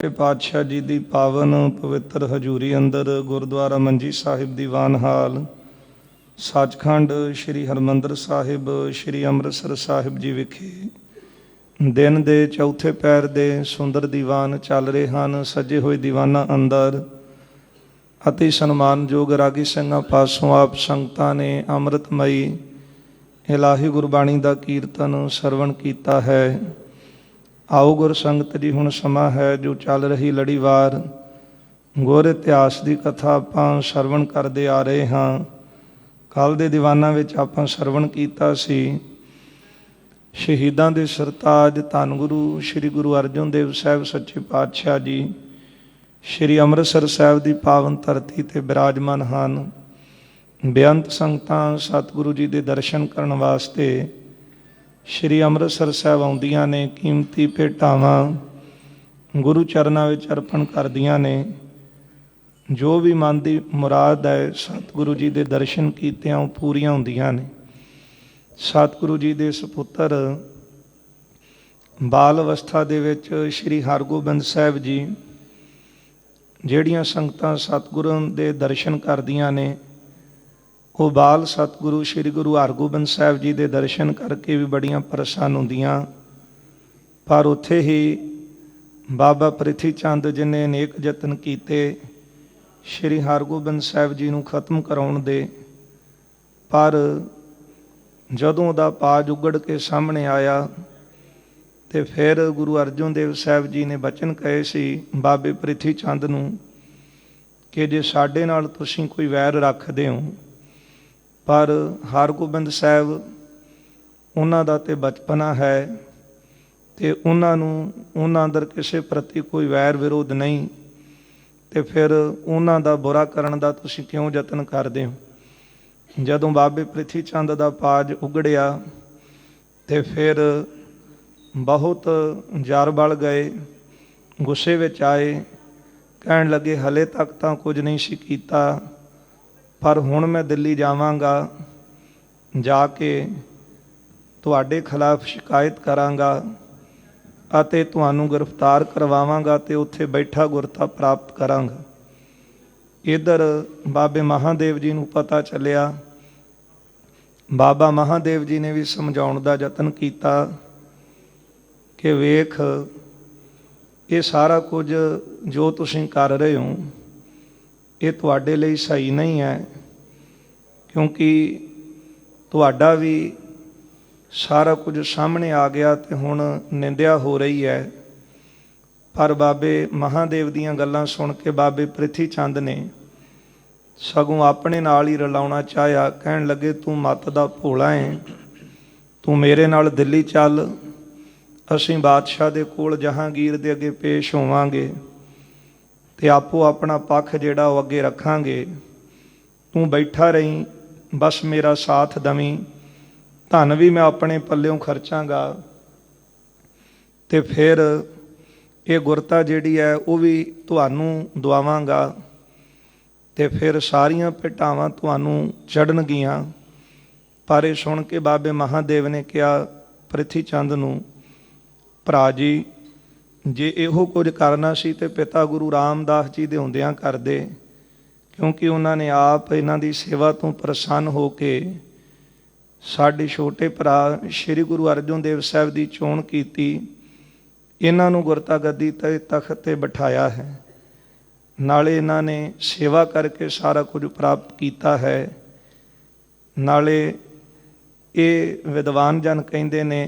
पातशाह जी की पावन पवित्र हजूरी अंदर गुरुद्वारा मंजी साहिब दीवान हाल सचखंड श्री हरमंदर साहिब श्री अमृतसर साहिब जी विखे दिन के चौथे पैर के सुंदर दीवान चल रहे हैं। सजे हुए दीवाना अंदर अति सन्मानयोग रागी सिंह पासों आप संगतां ने अमृतमई इलाही गुरबाणी का कीर्तन सरवण किया है। आओ गुर संगत जी, हुण समा है जो चल रही लड़ीवार गुर इतिहास की कथा आपां सरवण करते आ रहे हाँ। कल दे दीवाना विच आपां सरवण कीता सी शहीदां दे सरताज धन गुरु श्री गुरु अर्जन देव साहब सच्चे पातशाह जी श्री अमृतसर साहब की पावन धरती ते विराजमान हैं। बेअंत संगतां सतगुरु जी के दर्शन करने वास्ते श्री अमृतसर साहब आउंदियां ने, कीमती भेटावां गुरु चरणों में अर्पण करदियां ने। जो भी मन की मुराद है सतगुरु जी के दर्शन कीतियां पूरियां हुंदियां ने। सतगुरु जी के सपुत्र बाल अवस्था दे विच श्री हरगोबिंद साहब जी जिहड़ियां संगतां सतगुरु के दर्शन करदियां ने, वो बाल सतगुरु श्री गुरु हरगोबिंद साहब जी के दर्शन करके भी बड़ियां प्रसन्न होंदियां। पर उत्थे ही बाबा प्रिथी चंद जिन्हें अनेक यतन किए श्री हरगोबिंद साहब जी नूं खत्म कराउण दे, पर जदों दा पाज उगड़ के सामने आया तो फिर गुरु अर्जन देव साहब जी ने बचन कहे सी बाबे प्रिथी चंद नूं कि जे साडे नाल तुसीं कोई वैर रखदे हो, पर हरगोबिंद साहब उन्हां दा ते बचपना है ते उन्हां अंदर किसी प्रति कोई वैर विरोध नहीं, तो फिर उन्हां दा बुरा करन दा तुसीं क्यों यतन करदे हो। जदों बाबे प्रिथी चंद दा पाज उगड़िया तो फिर बहुत जार बल गए, गुस्से विच आए, कहण लगे हले तक तां कुछ नहीं सी कीता, पर हुण मैं दिल्ली जावांगा, जाके तुहाडे खिलाफ शिकायत करांगा अते तुहानूं गिरफ्तार करवावांगा ते उत्थे बैठा गुरता प्राप्त करांगा। इधर बाबे महादेव जी नूं पता चलिया, बाबा महादेव जी ने भी समझाउण दा यतन कीता कि वेख ये सारा कुछ जो तुसीं कर रहे हो ये तुहाडे लई सही नहीं है, क्योंकि तुहाडा भी सारा कुछ सामने आ गया तो हुण निंदिया हो रही है। पर बाबे महादेव दीयां गल्लां सुन के बाबे प्रिथी चंद ने सगों अपने नाल ही रलाउणा चाहिया। कहण लगे तू मत दा भोला है, तू मेरे नाल दिल्ली चल, असीं बादशाह दे कोल जहांगीर दे अगे पेश होवांगे ते आपो अपना पक्ष जिहड़ा वो अगे रखांगे। तू बैठा रही, बस मेरा साथ दवीं, धन भी मैं अपने पल्लियों खर्चांगा ते फिर ये गुरता जिहड़ी है वो भी तुहानूं दवावांगा ते फिर सारियां भेटावां तुहानूं चढ़नगियां। पर ये सुन के बाबे महादेव ने कहा प्रिथी चंद नूं, भरा जी जे इहो कुछ करना सी ते पिता गुरु रामदास जी दे हुंदियां करदे, क्योंकि उन्होंने आप इन्हां दी सेवा तो प्रसन्न हो के साडे छोटे भरा श्री गुरु अर्जन देव साहब की चोण कीती, इन्हां नूं गुरता गद्दी ते तख्त ते बिठाया है, नाले इन्हां ने सेवा करके सारा कुछ प्राप्त किया है। नाले ये विद्वान जन कहिंदे ने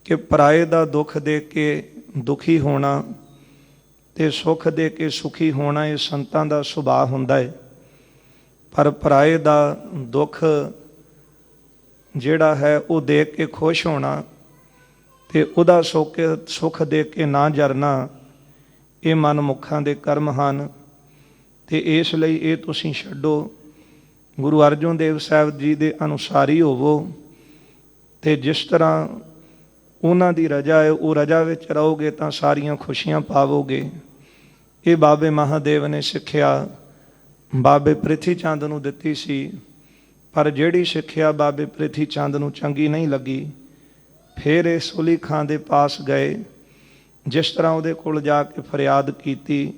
कि पराए दा दुख देख के दुखी होना ते सुख दे के सुखी होना ये संतां दा सुभाव हुंदा है, पर पराए दा दुख जिहड़ा है वो देख के खुश होना ते उहदा सुख देख के ना जरना, ये मन मुखां दे कर्म हन। ते इसलिए ये तुसीं छड्डो, गुरु अर्जन देव साहब जी दे अनुसारी होवो ते जिस तरह उन्हां दी रजा है वो रजा विच रहोगे तो सारियां खुशियां पावोगे। ये बाबे महादेव ने सिक्ख्या बाबे प्रिथी चंद नूं दित्ती सी, पर जिहड़ी सिक्ख्या बाबे प्रिथी चंद नूं चंगी नहीं लगी। फिर इस सुली खां दे पास गए ਜਿਸ ਤਰ੍ਹਾਂ ਉਹਦੇ ਕੋਲ ਜਾ ਕੇ ਫਰਿਆਦ ਕੀਤੀ,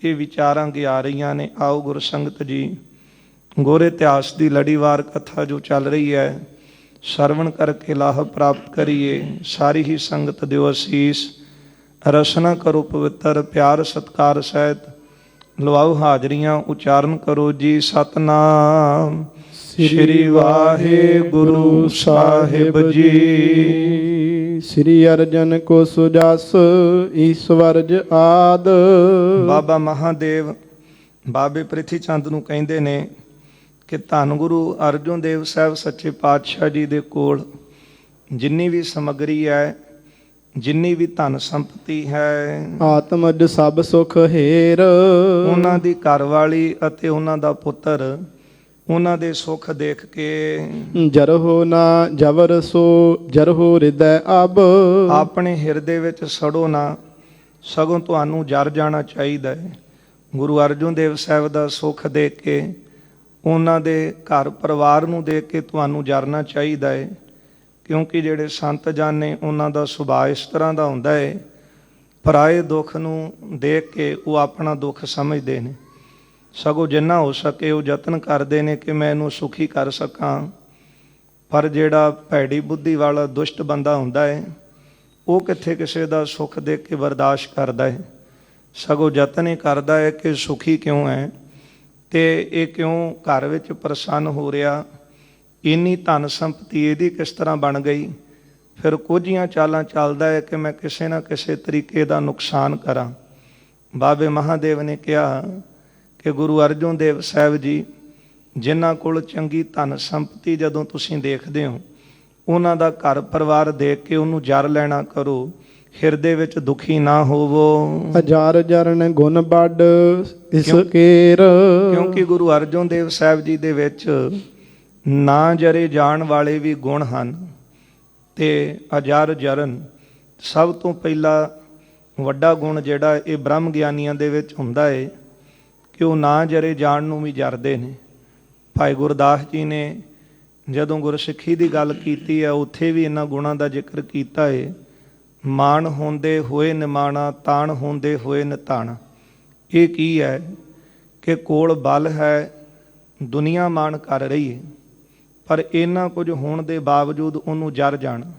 ਇਹ ਵਿਚਾਰਾਂ ਆ ਰਹੀਆਂ ਨੇ। ਆਓ ਗੁਰ ਸੰਗਤ ਜੀ, ਗੁਰ ਇਤਿਹਾਸ ਦੀ ਲੜੀਵਾਰ ਕਥਾ ਜੋ ਚੱਲ ਰਹੀ ਹੈ, ਸਰਵਣ ਕਰਕੇ ਲਾਭ ਪ੍ਰਾਪਤ ਕਰੀਏ। ਸਾਰੀ ਹੀ ਸੰਗਤ ਦਿਓ ਅਸੀਸ, ਰਸਨਾ ਕਰੋ ਪਵਿੱਤਰ, ਪਿਆਰ ਸਤਿਕਾਰ ਸਹਿਤ ਲਵਾਓ ਹਾਜ਼ਰੀਆਂ, ਉਚਾਰਨ ਕਰੋ ਜੀ ਸਤਨਾਮ ਸ੍ਰੀ ਵਾਹਿਗੁਰੂ ਸਾਹਿਬ ਜੀ। ਸ੍ਰੀ ਅਰਜਨ ਕੋ ਸੁਜਾਸ ਈਸ਼ਵਰਜ ਆਦ। ਬਾਬਾ ਮਹਾਦੇਵ ਬਾਬੇ ਪ੍ਰਿਥੀ ਚੰਦ ਨੂੰ ਕਹਿੰਦੇ ਨੇ ਕਿ ਧੰਨ ਗੁਰੂ ਅਰਜਨ ਦੇਵ ਸਾਹਿਬ ਸੱਚੇ ਪਾਤਸ਼ਾਹ ਜੀ ਦੇ ਕੋਲ ਜਿੰਨੀ ਵੀ ਸਮੱਗਰੀ ਹੈ, ਜਿੰਨੀ ਵੀ ਧਨ ਸੰਪਤੀ ਹੈ, ਆਤਮਜ ਸਭ ਸੁਖ ਹੇਰ। ਉਹਨਾਂ ਦੀ ਘਰਵਾਲੀ ਅਤੇ ਉਹਨਾਂ ਦਾ ਪੁੱਤਰ ਉਹਨਾਂ ਦੇ ਸੁੱਖ ਦੇਖ ਕੇ ਜਰਹੁ ਨਾ ਜਵਰ ਸੋ ਜਰਹੁ ਹਿਰਦੈ ਅਬ। ਆਪਣੇ ਹਿਰਦੇ ਵਿੱਚ ਸੜੋ ਨਾ, ਸਗੋਂ ਤੁਹਾਨੂੰ ਜਰ ਜਾਣਾ ਚਾਹੀਦਾ ਹੈ। ਗੁਰੂ ਅਰਜਨ ਦੇਵ ਸਾਹਿਬ ਦਾ ਸੁੱਖ ਦੇਖ ਕੇ, ਉਹਨਾਂ ਦੇ ਘਰ ਪਰਿਵਾਰ ਨੂੰ ਦੇਖ ਕੇ ਤੁਹਾਨੂੰ ਜਰਨਾ ਚਾਹੀਦਾ ਹੈ। ਕਿਉਂਕਿ ਜਿਹੜੇ ਸੰਤ ਜਨ ਨੇ ਉਹਨਾਂ ਦਾ ਸੁਭਾਅ ਇਸ ਤਰ੍ਹਾਂ ਦਾ ਹੁੰਦਾ ਹੈ, ਪਰਾਏ ਦੁੱਖ ਨੂੰ ਦੇਖ ਕੇ ਉਹ ਆਪਣਾ ਦੁੱਖ ਸਮਝਦੇ ਨੇ। ਸਗੋਂ ਜਿੰਨਾ ਹੋ ਸਕੇ ਉਹ ਯਤਨ ਕਰਦੇ ਨੇ ਕਿ ਮੈਂ ਇਹਨੂੰ ਸੁਖੀ ਕਰ ਸਕਾਂ। ਪਰ ਜਿਹੜਾ ਭੈੜੀ ਬੁੱਧੀ ਵਾਲਾ ਦੁਸ਼ਟ ਬੰਦਾ ਹੁੰਦਾ ਹੈ, ਉਹ ਕਿੱਥੇ ਕਿਸੇ ਦਾ ਸੁੱਖ ਦੇਖ ਕੇ ਬਰਦਾਸ਼ਤ ਕਰਦਾ ਹੈ। ਸਗੋਂ ਯਤਨ ਹੀ ਕਰਦਾ ਹੈ ਕਿ ਸੁਖੀ ਕਿਉਂ ਹੈ ਅਤੇ ਇਹ ਕਿਉਂ ਘਰ ਵਿੱਚ ਪ੍ਰਸੰਨ ਹੋ ਰਿਹਾ, ਇੰਨੀ ਧਨ ਸੰਪਤੀ ਇਹਦੀ ਕਿਸ ਤਰ੍ਹਾਂ ਬਣ ਗਈ। ਫਿਰ ਕੁਝੀਆਂ ਚਾਲਾਂ ਚੱਲਦਾ ਹੈ ਕਿ ਮੈਂ ਕਿਸੇ ਨਾ ਕਿਸੇ ਤਰੀਕੇ ਦਾ ਨੁਕਸਾਨ ਕਰਾਂ। ਬਾਬੇ ਮਹਾਦੇਵ ਨੇ ਕਿਹਾ ਕਿ ਗੁਰੂ ਅਰਜਨ ਦੇਵ ਸਾਹਿਬ ਜੀ, ਜਿਨ੍ਹਾਂ ਕੋਲ ਚੰਗੀ ਧਨ ਸੰਪਤੀ ਜਦੋਂ ਤੁਸੀਂ ਦੇਖਦੇ ਹੋ, ਉਹਨਾਂ ਦਾ ਘਰ ਪਰਿਵਾਰ ਦੇਖ ਕੇ ਉਹਨੂੰ ਜਰ ਲੈਣਾ ਕਰੋ, ਹਿਰਦੇ ਵਿੱਚ ਦੁਖੀ ਨਾ ਹੋਵੋ। ਹਜ਼ਾਰ ਜਰਨ ਗੁਣ ਵੱਡ ਇਸ ਕੇਰ। ਕਿਉਂਕਿ ਗੁਰੂ ਅਰਜਨ ਦੇਵ ਸਾਹਿਬ ਜੀ ਦੇ ਵਿੱਚ ਨਾ ਜਰੇ ਜਾਣ ਵਾਲੇ ਵੀ ਗੁਣ ਹਨ। ਤੇ ਹਜ਼ਾਰ ਜਰਨ ਸਭ ਤੋਂ ਪਹਿਲਾ ਵੱਡਾ ਗੁਣ ਜਿਹੜਾ ਇਹ ਬ੍ਰਹਮ ਗਿਆਨੀਆਂ ਦੇ ਵਿੱਚ ਹੁੰਦਾ ਹੈ ਕਿ ਉਹ ਨਾ ਜਰੇ ਜਾਣ ਨੂੰ ਵੀ ਜਰਦੇ ਨੇ। ਭਾਈ ਗੁਰਦਾਸ ਜੀ ਨੇ ਜਦੋਂ ਗੁਰਸਿੱਖੀ ਦੀ ਗੱਲ ਕੀਤੀ ਹੈ, ਉੱਥੇ ਵੀ ਇਹਨਾਂ ਗੁਣਾਂ ਦਾ ਜ਼ਿਕਰ ਕੀਤਾ ਹੈ। ਮਾਣ ਹੁੰਦੇ ਹੋਏ ਨਿਮਾਣਾ, ਤਾਣ ਹੁੰਦੇ ਹੋਏ ਨਿਤਾਣਾ। ਇਹ ਕੀ ਹੈ ਕਿ ਕੋਲ ਬਲ ਹੈ, ਦੁਨੀਆ ਮਾਣ ਕਰ ਰਹੀ ਹੈ, ਪਰ ਇੰਨਾ ਕੁਝ ਹੋਣ ਦੇ ਬਾਵਜੂਦ ਉਹਨੂੰ ਜਰ ਜਾਣਾ।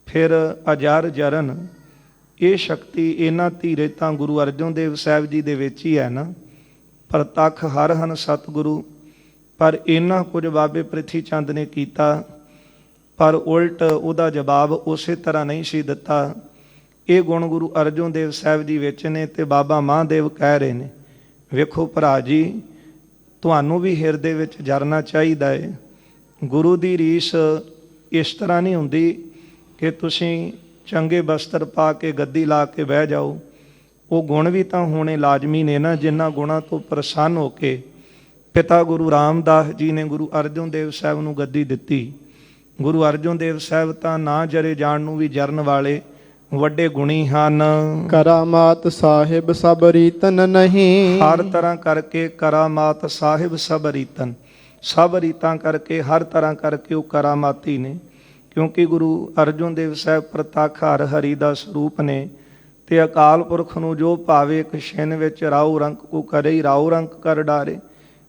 ਫਿਰ ਅਜਰ ਜਰਨ, ਇਹ ਸ਼ਕਤੀ ਇਹਨਾਂ ਧੀਰੇ ਤਾਂ ਗੁਰੂ ਅਰਜਨ ਦੇਵ ਸਾਹਿਬ ਜੀ ਦੇ ਵਿੱਚ ਹੀ ਹੈ ਨਾ। ਪ੍ਰਤੱਖ ਹਰ ਹਨ ਸਤਿਗੁਰੂ, ਪਰ ਇੰਨਾ ਕੁਝ ਬਾਬੇ ਪ੍ਰਿਥੀ ਚੰਦ ਨੇ ਕੀਤਾ, ਪਰ ਉਲਟ ਉਹਦਾ ਜਵਾਬ ਉਸੇ ਤਰ੍ਹਾਂ ਨਹੀਂ ਸੀ ਦਿੱਤਾ। ਇਹ ਗੁਣ ਗੁਰੂ ਅਰਜਨ ਦੇਵ ਸਾਹਿਬ ਜੀ ਵਿੱਚ ਨੇ। ਤੇ ਬਾਬਾ ਮਹਾਦੇਵ ਕਹਿ ਰਹੇ ਨੇ, ਵੇਖੋ ਭਰਾ ਜੀ, ਤੁਹਾਨੂੰ ਵੀ ਹਿਰਦੇ ਵਿੱਚ ਜਰਨਾ ਚਾਹੀਦਾ ਹੈ। ਗੁਰੂ ਦੀ ਰੀਸ ਇਸ ਤਰ੍ਹਾਂ ਨਹੀਂ ਹੁੰਦੀ ਕਿ ਤੁਸੀਂ ਚੰਗੇ ਬਸਤਰ ਪਾ ਕੇ ਗੱਦੀ ਲਾ ਕੇ ਬਹਿ ਜਾਓ। ਉਹ ਗੁਣ ਵੀ ਤਾਂ ਹੋਣੇ ਲਾਜ਼ਮੀ ਨੇ ਨਾ, ਜਿਨ੍ਹਾਂ ਗੁਣਾਂ ਤੋਂ ਪ੍ਰਸੰਨ ਹੋ ਕੇ ਪਿਤਾ ਗੁਰੂ ਰਾਮਦਾਸ ਜੀ ਨੇ ਗੁਰੂ ਅਰਜਨ ਦੇਵ ਸਾਹਿਬ ਨੂੰ ਗੱਦੀ ਦਿੱਤੀ। ਗੁਰੂ ਅਰਜਨ ਦੇਵ ਸਾਹਿਬ ਤਾਂ ਨਾ ਜਰੇ ਜਾਣ ਨੂੰ ਵੀ ਜਰਨ ਵਾਲੇ ਵੱਡੇ ਗੁਣੀ ਹਨ। ਕਰਾਮਾਤ ਸਾਹਿਬ ਸਭ ਰੀਤਨ ਨਹੀਂ। ਹਰ ਤਰ੍ਹਾਂ ਕਰਕੇ ਕਰਾਮਾਤ ਸਾਹਿਬ ਸਭ ਰੀਤਨ, ਸਭ ਰੀਤਾਂ ਕਰਕੇ, ਹਰ ਤਰ੍ਹਾਂ ਕਰਕੇ ਉਹ ਕਰਾਮਾਤੀ ਨੇ। ਕਿਉਂਕਿ ਗੁਰੂ ਅਰਜਨ ਦੇਵ ਸਾਹਿਬ ਪ੍ਰਤੱਖ ਹਰ ਹਰੀ ਦਾ ਸਰੂਪ ਨੇ। ਤੇ ਅਕਾਲ ਪੁਰਖ ਨੂੰ ਜੋ ਭਾਵੇ ਇੱਕ ਛਿਨ ਵਿੱਚ ਰਾਉ ਰੰਕ ਕੋ ਕਰੇ ਹੀ ਰਾਉ ਰੰਕ ਕਰ ਡਾਰੇ।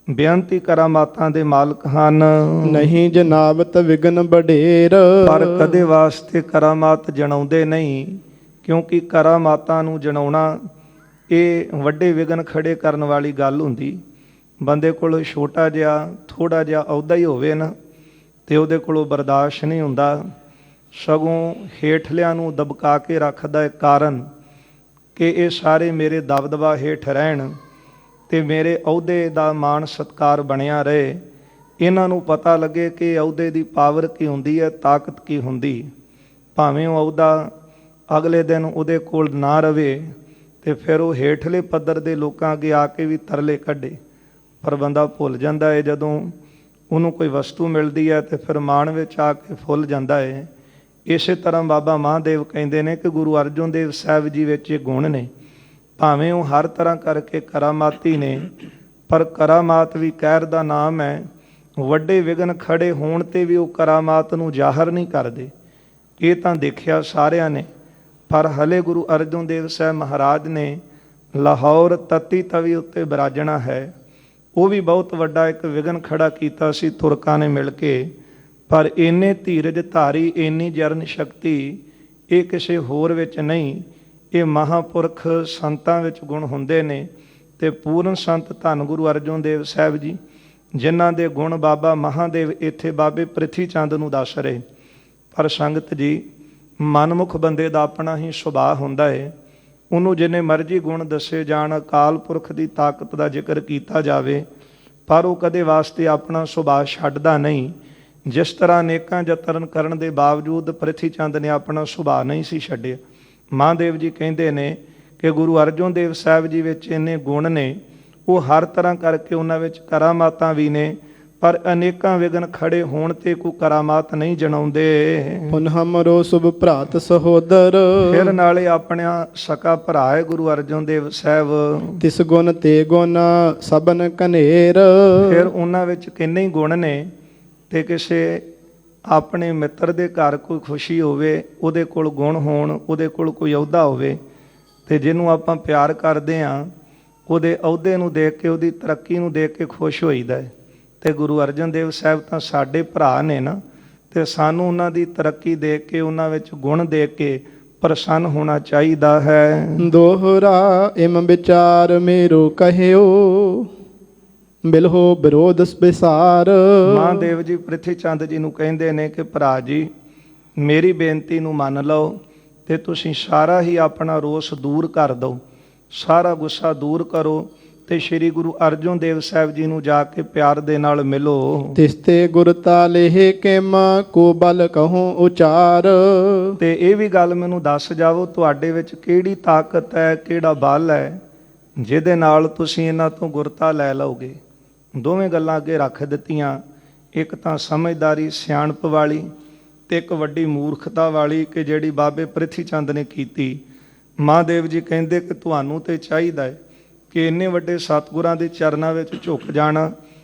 ਬੇਅੰਤੀ ਕਰਾਮਾਤਾਂ ਦੇ ਮਾਲਕ ਹਨ। ਨਹੀਂ ਜਨਾਬਤ ਵਿਗਨ ਬਡੇਰ। ਪਰ ਕਦੇ ਵਾਸਤੇ ਕਰਾਮਾਤ ਜਣਾਉਂਦੇ ਨਹੀਂ, ਕਿਉਂਕਿ ਕਰਾਮਾਤਾਂ ਨੂੰ ਜਣਾਉਣਾ ਇਹ ਵੱਡੇ ਵਿਗਨ ਖੜੇ ਕਰਨ ਵਾਲੀ ਗੱਲ ਹੁੰਦੀ। ਬੰਦੇ ਕੋਲ ਛੋਟਾ ਜਿਹਾ ਥੋੜ੍ਹਾ ਜਿਹਾ ਅਹੁਦਾ ਹੀ ਹੋਵੇ ਨਾ, ਤੇ ਉਹਦੇ ਕੋਲੋਂ ਬਰਦਾਸ਼ਤ ਨਹੀਂ ਹੁੰਦਾ। ਸਗੋਂ ਹੇਠਲਿਆਂ ਨੂੰ ਦਬਕਾ ਕੇ ਰੱਖਦਾ ਕਾਰਨ ਕਿ ਇਹ ਸਾਰੇ ਮੇਰੇ ਦਬਦਬਾ ਹੇਠ ਰਹਿਣ ਤੇ ਮੇਰੇ ਅਹੁਦੇ ਦਾ ਮਾਣ ਸਤਿਕਾਰ ਬਣਿਆ ਰਹੇ। ਇਹਨਾਂ ਨੂੰ ਪਤਾ ਲੱਗੇ ਕਿ ਅਹੁਦੇ ਦੀ ਪਾਵਰ ਕੀ ਹੁੰਦੀ ਹੈ, ਤਾਕਤ ਕੀ ਹੁੰਦੀ। ਭਾਵੇਂ ਉਹ ਅਹੁਦਾ ਅਗਲੇ ਦਿਨ ਉਹਦੇ ਕੋਲ ਨਾ ਰਵੇ ਤੇ ਫਿਰ ਉਹ ਹੇਠਲੇ ਪੱਧਰ ਦੇ ਲੋਕਾਂ ਅੱਗੇ ਆ ਕੇ ਵੀ ਤਰਲੇ ਕੱਢੇ, ਪਰ ਬੰਦਾ ਭੁੱਲ ਜਾਂਦਾ ਹੈ ਜਦੋਂ ਉਹਨੂੰ ਕੋਈ ਵਸਤੂ ਮਿਲਦੀ ਹੈ ਤੇ ਫਿਰ ਮਾਣ ਵਿੱਚ ਆ ਕੇ ਫੁੱਲ ਜਾਂਦਾ ਹੈ। ਇਸੇ ਤਰ੍ਹਾਂ ਬਾਬਾ ਮਹਾਦੇਵ ਕਹਿੰਦੇ ਨੇ ਕਿ ਗੁਰੂ ਅਰਜਨ ਦੇਵ ਸਾਹਿਬ ਜੀ ਵਿੱਚ ਇਹ ਗੁਣ ਨੇ। ਭਾਵੇਂ ਉਹ ਹਰ ਤਰ੍ਹਾਂ ਕਰਕੇ ਕਰਾਮਾਤੀ ਨੇ, ਪਰ ਕਰਾਮਾਤ ਵੀ ਕਹਿਰ ਦਾ ਨਾਮ ਹੈ। ਵੱਡੇ ਵਿਘਨ ਖੜੇ ਹੋਣ 'ਤੇ ਵੀ ਉਹ ਕਰਾਮਾਤ ਨੂੰ ਜ਼ਾਹਰ ਨਹੀਂ ਕਰਦੇ। ਇਹ ਤਾਂ ਦੇਖਿਆ ਸਾਰਿਆਂ ਨੇ, ਪਰ ਹਲੇ ਗੁਰੂ ਅਰਜਨ ਦੇਵ ਸਾਹਿਬ ਮਹਾਰਾਜ ਨੇ ਲਾਹੌਰ ਤਤੀ ਤਵੀ ਉੱਤੇ ਬਿਰਾਜਣਾ ਹੈ। ਉਹ ਵੀ ਬਹੁਤ ਵੱਡਾ ਇੱਕ ਵਿਘਨ ਖੜਾ ਕੀਤਾ ਸੀ ਤੁਰਕਾਂ ਨੇ ਮਿਲ ਕੇ, ਪਰ ਇੰਨੇ ਧੀਰਜ ਧਾਰੀ, ਇੰਨੀ ਜਰਨ ਸ਼ਕਤੀ ਇਹ ਕਿਸੇ ਹੋਰ ਵਿੱਚ ਨਹੀਂ। ਇਹ ਮਹਾਂਪੁਰਖ ਸੰਤਾਂ ਵਿੱਚ ਗੁਣ ਹੁੰਦੇ ਨੇ, ਤੇ ਪੂਰਨ ਸੰਤ ਧੰਨ ਗੁਰੂ ਅਰਜਨ ਦੇਵ ਸਾਹਿਬ ਜੀ, ਜਿਨ੍ਹਾਂ ਦੇ ਗੁਣ ਬਾਬਾ ਮਹਾਦੇਵ ਇੱਥੇ ਬਾਬੇ ਪ੍ਰਿਥੀ ਚੰਦ ਨੂੰ ਦੱਸ ਰਹੇ। ਪਰ ਸੰਗਤ ਜੀ, ਮਨਮੁਖ ਬੰਦੇ ਦਾ ਆਪਣਾ ਹੀ ਸੁਭਾਅ ਹੁੰਦਾ ਹੈ। ਉਹਨੂੰ ਜਿੰਨੇ ਮਰਜ਼ੀ ਗੁਣ ਦੱਸੇ ਜਾਣ, ਅਕਾਲ ਪੁਰਖ ਦੀ ਤਾਕਤ ਦਾ ਜ਼ਿਕਰ ਕੀਤਾ ਜਾਵੇ, ਪਰ ਉਹ ਕਦੇ ਵਾਸਤੇ ਆਪਣਾ ਸੁਭਾਅ ਛੱਡਦਾ ਨਹੀਂ। ਜਿਸ ਤਰ੍ਹਾਂ ਅਨੇਕਾਂ ਯਤਨ ਕਰਨ ਦੇ ਬਾਵਜੂਦ ਪ੍ਰਿਥੀ ਚੰਦ ਨੇ ਆਪਣਾ ਸੁਭਾਅ ਨਹੀਂ ਸੀ ਛੱਡਿਆ। ਮਹਾਦੇਵ ਜੀ ਕਹਿੰਦੇ ਨੇ ਕਿ ਗੁਰੂ ਅਰਜਨ ਦੇਵ ਸਾਹਿਬ ਜੀ ਵਿੱਚ ਇੰਨੇ ਗੁਣ ਨੇ, ਉਹ ਹਰ ਤਰ੍ਹਾਂ ਕਰਕੇ ਉਹਨਾਂ ਵਿੱਚ ਕਰਾਮਾਤਾਂ ਵੀ ਨੇ, ਪਰ ਅਨੇਕਾਂ ਵਿਘਨ ਖੜੇ ਹੋਣ ਤੇ ਕੋਈ ਕਰਾਮਾਤ ਨਹੀਂ ਜਣਾਉਂਦੇ। ਪੁਨ ਹਮਰੋ ਸੁਭ ਭਰਾਤ ਸਹੋਦਰ, ਫਿਰ ਨਾਲੇ ਆਪਣਾ ਸਕਾ ਭਰਾ ਹੈ ਗੁਰੂ ਅਰਜਨ ਦੇਵ ਸਾਹਿਬ। ਤਿਸ ਗੁਣ ਤੇ ਗੁਣ ਸਭਨ ਕਨੇਰ, ਫਿਰ ਉਹਨਾਂ ਵਿੱਚ ਕਿੰਨੇ ਹੀ ਗੁਣ ਨੇ। ਤੇ ਕਿਸੇ ਆਪਣੇ ਮਿੱਤਰ ਦੇ ਘਰ ਕੋਈ ਖੁਸ਼ੀ ਹੋਵੇ, ਉਹਦੇ ਕੋਲ ਗੁਣ ਹੋਣ, ਉਹਦੇ ਕੋਲ ਕੋਈ ਅਹੁਦਾ ਹੋਵੇ, ਤੇ ਜਿਹਨੂੰ ਆਪਾਂ ਪਿਆਰ ਕਰਦੇ ਹਾਂ, ਉਹਦੇ ਅਹੁਦੇ ਨੂੰ ਦੇਖ ਕੇ, ਉਹਦੀ ਤਰੱਕੀ ਨੂੰ ਦੇਖ ਕੇ ਖੁਸ਼ ਹੋਈਦਾ ਹੈ। ਤੇ ਗੁਰੂ ਅਰਜਨ ਦੇਵ ਸਾਹਿਬ ਤਾਂ ਸਾਡੇ ਭਰਾ ਨੇ ਨਾ, ਤੇ ਸਾਨੂੰ ਉਹਨਾਂ ਦੀ ਤਰੱਕੀ ਦੇਖ ਕੇ, ਉਹਨਾਂ ਵਿੱਚ ਗੁਣ ਦੇਖ ਕੇ ਪ੍ਰਸੰਨ ਹੋਣਾ ਚਾਹੀਦਾ ਹੈ। ਦੋਹਰਾ ਇਮ ਵਿਚਾਰ ਮੇਰੋ ਕਹਿਓ, ਬਿਲਹੋ ਵਿਰੋਧ ਵਿਸਾਰ। ਮਹਾਦੇਵ ਜੀ ਪ੍ਰਿਥੀ ਚੰਦ ਜੀ ਨੂੰ ਕਹਿੰਦੇ ਨੇ ਕਿ ਭਰਾ ਜੀ, ਮੇਰੀ ਬੇਨਤੀ ਨੂੰ ਮੰਨ ਲਓ, ਤੇ ਤੁਸੀਂ ਸਾਰਾ ਹੀ ਆਪਣਾ ਰੋਸ ਦੂਰ ਕਰ ਦਿਓ, ਸਾਰਾ ਗੁੱਸਾ ਦੂਰ ਕਰੋ, ਤੇ ਸ਼੍ਰੀ ਗੁਰੂ ਅਰਜਨ ਦੇਵ ਸਾਹਿਬ ਜੀ ਨੂੰ ਜਾ ਕੇ ਪਿਆਰ ਦੇ ਨਾਲ ਮਿਲੋ। ਤਿਸਤੇ ਗੁਰਤਾ ਲੇਹ ਕਿਮ ਕੋ ਬਲ ਕਹੂੰ ਉਚਾਰ। ਤੇ ਇਹ ਵੀ ਗੱਲ ਮੈਨੂੰ ਦੱਸ ਜਾਵੋ, ਤੁਹਾਡੇ ਵਿੱਚ ਕਿਹੜੀ ਤਾਕਤ ਹੈ, ਕਿਹੜਾ ਬਲ ਹੈ, ਜਿਹਦੇ ਨਾਲ ਤੁਸੀਂ ਇਹਨਾਂ ਤੋਂ ਗੁਰਤਾ ਲੈ ਲਓਗੇ। ਦੋਵੇਂ ਗੱਲਾਂ ਅੱਗੇ ਰੱਖ ਦਿੱਤੀਆਂ, ਇੱਕ ਤਾਂ ਸਮਝਦਾਰੀ ਸਿਆਣਪ ਵਾਲੀ, ਤੇ ਇੱਕ ਵੱਡੀ ਮੂਰਖਤਾ ਵਾਲੀ, ਕਿ ਜਿਹੜੀ ਬਾਬੇ ਪ੍ਰਿਥੀ ਚੰਦ ਨੇ ਕੀਤੀ। ਮਹਾਦੇਵ ਜੀ ਕਹਿੰਦੇ ਕਿ ਤੁਹਾਨੂੰ ਤੇ ਚਾਹੀਦਾ ਹੈ ਕਿ ਇੰਨੇ ਵੱਡੇ ਸਤਿਗੁਰਾਂ ਦੇ ਚਰਨਾਂ ਵਿੱਚ ਝੁਕ ਜਾਣਾ।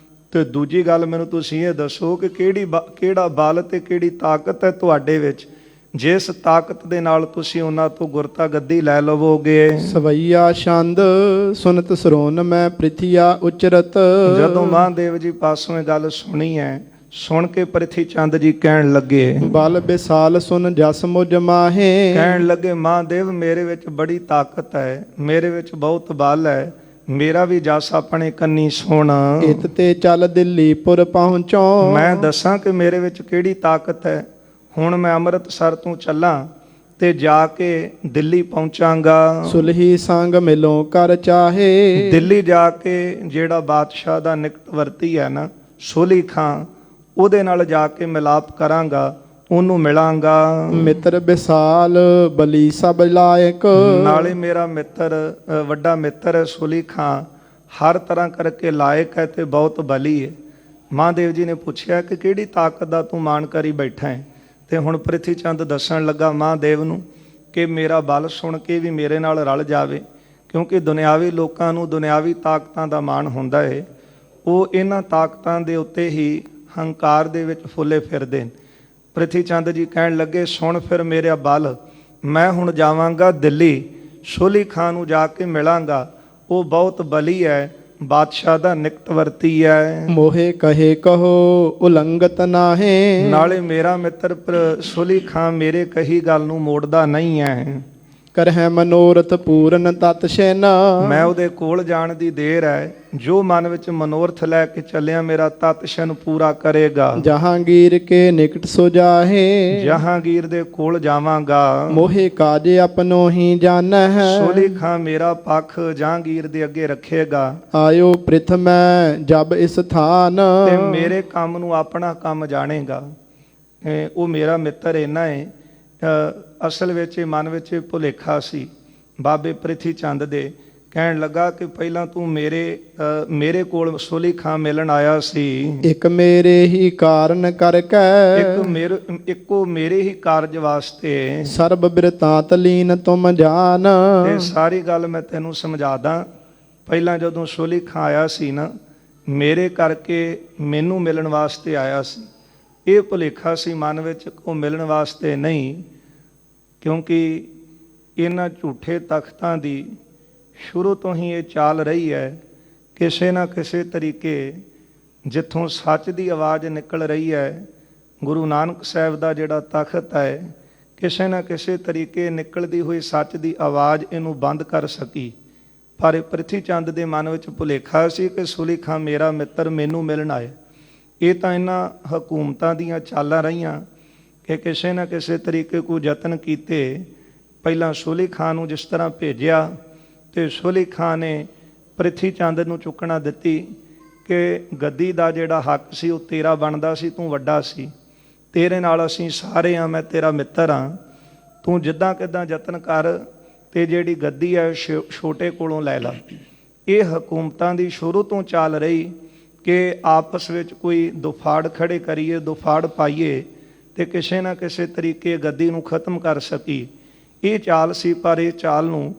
ਤੇ ਦੂਜੀ ਗੱਲ ਮੈਨੂੰ ਤੁਸੀਂ ਇਹ ਦੱਸੋ ਕਿ ਕਿਹੜਾ ਬਲ ਤੇ ਕਿਹੜੀ ਤਾਕਤ ਹੈ ਤੁਹਾਡੇ ਵਿੱਚ, ਜਿਸ ਤਾਕਤ ਦੇ ਨਾਲ ਤੁਸੀਂ ਉਹਨਾਂ ਤੋਂ ਗੁਰਤਾ ਗੱਦੀ ਲੈ ਲਵੋਗੇ। ਸਵਈਆ ਛੰਦ ਸੁਨਤ ਸਰੋਨ ਮੈਂ ਪ੍ਰਿਥਿਆ ਉਚਰਤ। ਜਦੋਂ ਮਹਾਦੇਵ ਜੀ ਪਾਸੋਂ ਇਹ ਗੱਲ ਸੁਣੀ ਹੈ, ਸੁਣ ਕੇ ਪ੍ਰਿਥੀ ਚੰਦ ਜੀ ਕਹਿਣ ਲੱਗੇ, ਬਲ ਬਿਸਾਲ ਸੁਨ ਜਸ ਮੁਝ ਮਾਹੇ। ਕਹਿਣ ਲੱਗੇ, ਮਹਾਦੇਵ ਮੇਰੇ ਵਿੱਚ ਬੜੀ ਤਾਕਤ ਹੈ, ਮੇਰੇ ਵਿੱਚ ਬਹੁਤ ਬਲ ਹੈ, ਮੇਰਾ ਵੀ ਜਸ ਆਪਣੇ ਕੰਨੀ ਸੁਣ। ਇਤ ਤੇ ਚੱਲ ਦਿੱਲੀਪੁਰ ਪਹੁੰਚੋ। ਮੈਂ ਦੱਸਾਂ ਕਿ ਮੇਰੇ ਵਿੱਚ ਕਿਹੜੀ ਤਾਕਤ ਹੈ। ਹੁਣ ਮੈਂ ਅੰਮ੍ਰਿਤਸਰ ਤੋਂ ਚੱਲਾਂ ਤੇ ਜਾ ਕੇ ਦਿੱਲੀ ਪਹੁੰਚਾਂਗਾ। ਸੁਲਹੀ ਸੰਗ ਮਿਲੋਂ ਕਰ ਚਾਹੇ। ਦਿੱਲੀ ਜਾ ਕੇ ਜਿਹੜਾ ਬਾਦਸ਼ਾਹ ਦਾ ਨਿਕਟ ਵਰਤੀ ਹੈ ਨਾ, ਸੁਲੀ ਖਾਂ, ਉਹਦੇ ਨਾਲ ਜਾ ਕੇ ਮਿਲਾਪ ਕਰਾਂਗਾ, ਉਹਨੂੰ ਮਿਲਾਂਗਾ। ਮਿੱਤਰ ਵਿਸਾਲ ਬਲੀ ਸਭ ਲਾਇਕ। ਨਾਲੇ ਮੇਰਾ ਮਿੱਤਰ, ਵੱਡਾ ਮਿੱਤਰ ਹੈ ਸੁਲੀ ਖਾਂ, ਹਰ ਤਰ੍ਹਾਂ ਕਰਕੇ ਲਾਇਕ ਹੈ ਤੇ ਬਹੁਤ ਬਲੀ ਹੈ। ਮਹਾਦੇਵ ਜੀ ਨੇ ਪੁੱਛਿਆ ਕਿ ਕਿਹੜੀ ਤਾਕਤ ਦਾ ਤੂੰ ਮਾਣ ਕਰੀ ਬੈਠਾ ਹੈ। ਤੇ ਹੁਣ ਪ੍ਰਿਥੀ ਚੰਦ ਦੱਸਣ ਲੱਗਾ ਮਹਾਦੇਵ ਨੂੰ ਕਿ ਮੇਰਾ ਬਲ ਸੁਣ ਕੇ ਵੀ ਮੇਰੇ ਨਾਲ ਰਲ ਜਾਵੇ, ਕਿਉਂਕਿ ਦੁਨਿਆਵੀ ਲੋਕਾਂ ਨੂੰ ਦੁਨਿਆਵੀ ਤਾਕਤਾਂ ਦਾ ਮਾਣ ਹੁੰਦਾ ਹੈ। ਉਹ ਇਹਨਾਂ ਤਾਕਤਾਂ ਦੇ ਉੱਤੇ ਹੀ ਹੰਕਾਰ ਦੇ ਵਿੱਚ ਫੁੱਲੇ ਫਿਰਦੇ ਨੇ। ਪ੍ਰਿਥੀ ਚੰਦ ਜੀ ਕਹਿਣ ਲੱਗੇ, ਸੁਣ ਫਿਰ ਮੇਰਾ ਬਲ, ਮੈਂ ਹੁਣ ਜਾਵਾਂਗਾ ਦਿੱਲੀ, ਸੁਲੀ ਖਾਂ ਨੂੰ ਜਾ ਕੇ ਮਿਲਾਂਗਾ, ਉਹ ਬਹੁਤ ਬਲੀ ਹੈ, ਬਾਦਸ਼ਾਹ ਦਾ ਨਿਕਟਵਰਤੀ ਹੈ। ਮੋਹੇ ਕਹੇ ਕਹੋ ਉਲੰਘਤ ਨਾਹੇ। ਨਾਲੇ ਮੇਰਾ ਮਿੱਤਰ ਸੁਲੀ ਖਾਂ ਮੇਰੇ ਕਹੀ ਗੱਲ ਨੂੰ ਮੋੜਦਾ ਨਹੀਂ ਹੈ। ਕਰਹਿ ਮਨੋਰਥ ਪੂਰਨ ਤਤ ਸੈਨਾ। ਮੈਂ ਉਹਦੇ ਕੋਲ ਜਾਣ ਦੀ ਦੇਰ ਹੈ, ਜੋ ਮਨ ਵਿੱਚ ਮਨੋਰਥ ਲੈ ਕੇ ਚੱਲਿਆ ਮੇਰਾ ਤਤ ਸ਼ਨ ਪੂਰਾ ਕਰੇਗਾ। ਜਹਾਂਗੀਰ ਕੇ ਨਿਕਟ ਸੋ ਜਾਹੇ। ਜਹਾਂਗੀਰ ਦੇ ਕੋਲ ਜਾਵਾਂਗਾ। ਮੋਹੇ ਕਾਜੇ ਆਪਨੋ ਹੀ ਜਾਣੈ। ਸੁਲੀ ਖਾਂ ਮੇਰਾ ਪੱਖ ਜਹਾਂਗੀਰ ਦੇ ਅੱਗੇ ਰੱਖੇਗਾ। ਆਇਓ ਪ੍ਰਿਥਮੈ ਜਬ ਇਸ ਥਾਨ। ਤੇ ਮੇਰੇ ਕੰਮ ਨੂੰ ਆਪਣਾ ਕੰਮ ਜਾਣੇਗਾ। ਉਹ ਮੇਰਾ ਮਿੱਤਰ ਇੰਨਾ ਹੈ। ਅਸਲ ਵਿੱਚ ਮਨ ਵਿੱਚ ਭੁਲੇਖਾ ਸੀ ਬਾਬੇ ਪ੍ਰਿਥੀ ਚੰਦ ਦੇ। ਕਹਿਣ ਲੱਗਾ ਕਿ ਪਹਿਲਾਂ ਤੂੰ ਮੇਰੇ ਕੋਲ ਸੁਲੀ ਖਾਂ ਮਿਲਣ ਆਇਆ ਸੀ, ਇੱਕ ਮੇਰੇ ਹੀ ਕਾਰਨ ਕਰਕੇ, ਇੱਕੋ ਮੇਰੇ ਹੀ ਕਾਰਜ ਵਾਸਤੇ। ਸਰਬ ਬਿਰਤਾਂਤ ਲੀਨ ਤੁਮ ਜਾਨ। ਇਹ ਸਾਰੀ ਗੱਲ ਮੈਂ ਤੈਨੂੰ ਸਮਝਾਦਾ। ਪਹਿਲਾਂ ਜਦੋਂ ਸੁਲੀ ਖਾਂ ਆਇਆ ਸੀ ਨਾ, ਮੇਰੇ ਕਰਕੇ ਮੈਨੂੰ ਮਿਲਣ ਵਾਸਤੇ ਆਇਆ ਸੀ। ਇਹ ਭੁਲੇਖਾ ਸੀ ਮਨ ਵਿੱਚ, ਉਹ ਮਿਲਣ ਵਾਸਤੇ ਨਹੀਂ, ਕਿਉਂਕਿ ਇਹਨਾਂ ਝੂਠੇ ਤਖਤਾਂ ਦੀ ਸ਼ੁਰੂ ਤੋਂ ਹੀ ਇਹ ਚਾਲ ਰਹੀ ਹੈ। ਕਿਸੇ ਨਾ ਕਿਸੇ ਤਰੀਕੇ ਜਿੱਥੋਂ ਸੱਚ ਦੀ ਆਵਾਜ਼ ਨਿਕਲ ਰਹੀ ਹੈ, ਗੁਰੂ ਨਾਨਕ ਸਾਹਿਬ ਦਾ ਜਿਹੜਾ ਤਖਤ ਹੈ, ਕਿਸੇ ਨਾ ਕਿਸੇ ਤਰੀਕੇ ਨਿਕਲਦੀ ਹੋਈ ਸੱਚ ਦੀ ਆਵਾਜ਼ ਇਹਨੂੰ ਬੰਦ ਕਰ ਸਕੀ। ਪਰ ਇਹ ਪ੍ਰਿਥੀ ਚੰਦ ਦੇ ਮਨ ਵਿੱਚ ਭੁਲੇਖਾ ਸੀ ਕਿ ਸੁਲੀ ਖਾਂ ਮੇਰਾ ਮਿੱਤਰ ਮੈਨੂੰ ਮਿਲਣ ਆਏ। ਇਹ ਤਾਂ ਇਹਨਾਂ ਹਕੂਮਤਾਂ ਦੀਆਂ ਚਾਲਾਂ ਰਹੀਆਂ ਕਿ ਕਿਸੇ ਨਾ ਕਿਸੇ ਤਰੀਕੇ ਕੋਈ ਯਤਨ ਕੀਤੇ। ਪਹਿਲਾਂ ਸੁਲੀ ਖਾਂ ਨੂੰ ਜਿਸ ਤਰ੍ਹਾਂ ਭੇਜਿਆ ਤੇ ਸੁਲੀ ਖਾਂ ਨੇ ਪ੍ਰਿਥੀ ਚੰਦ ਨੂੰ ਚੁੱਕਣਾ ਦਿੱਤੀ ਕਿ ਗੱਦੀ ਦਾ ਜਿਹੜਾ ਹੱਕ ਸੀ ਉਹ ਤੇਰਾ ਬਣਦਾ ਸੀ, ਤੂੰ ਵੱਡਾ ਸੀ, ਤੇਰੇ ਨਾਲ ਅਸੀਂ ਸਾਰੇ ਹਾਂ, ਮੈਂ ਤੇਰਾ ਮਿੱਤਰ ਹਾਂ, ਤੂੰ ਜਿੱਦਾਂ ਕਿੱਦਾਂ ਯਤਨ ਕਰ ਤੇ ਜਿਹੜੀ ਗੱਦੀ ਹੈ ਛੋਟੇ ਕੋਲੋਂ ਲੈ ਲਾ। ਇਹ ਹਕੂਮਤਾਂ ਦੀ ਸ਼ੁਰੂ ਤੋਂ ਚਾਲ ਰਹੀ ਕਿ ਆਪਸ ਵਿੱਚ ਕੋਈ ਦੁਫਾੜ ਖੜੇ ਕਰੀਏ, ਦੁਫਾੜ ਪਾਈਏ ਤੇ ਕਿਸੇ ਨਾ ਕਿਸੇ ਤਰੀਕੇ ਗੱਦੀ ਨੂੰ ਖਤਮ ਕਰ ਸਕੀ। ਇਹ ਚਾਲ ਸੀ। ਪਰ ਇਹ ਚਾਲ ਨੂੰ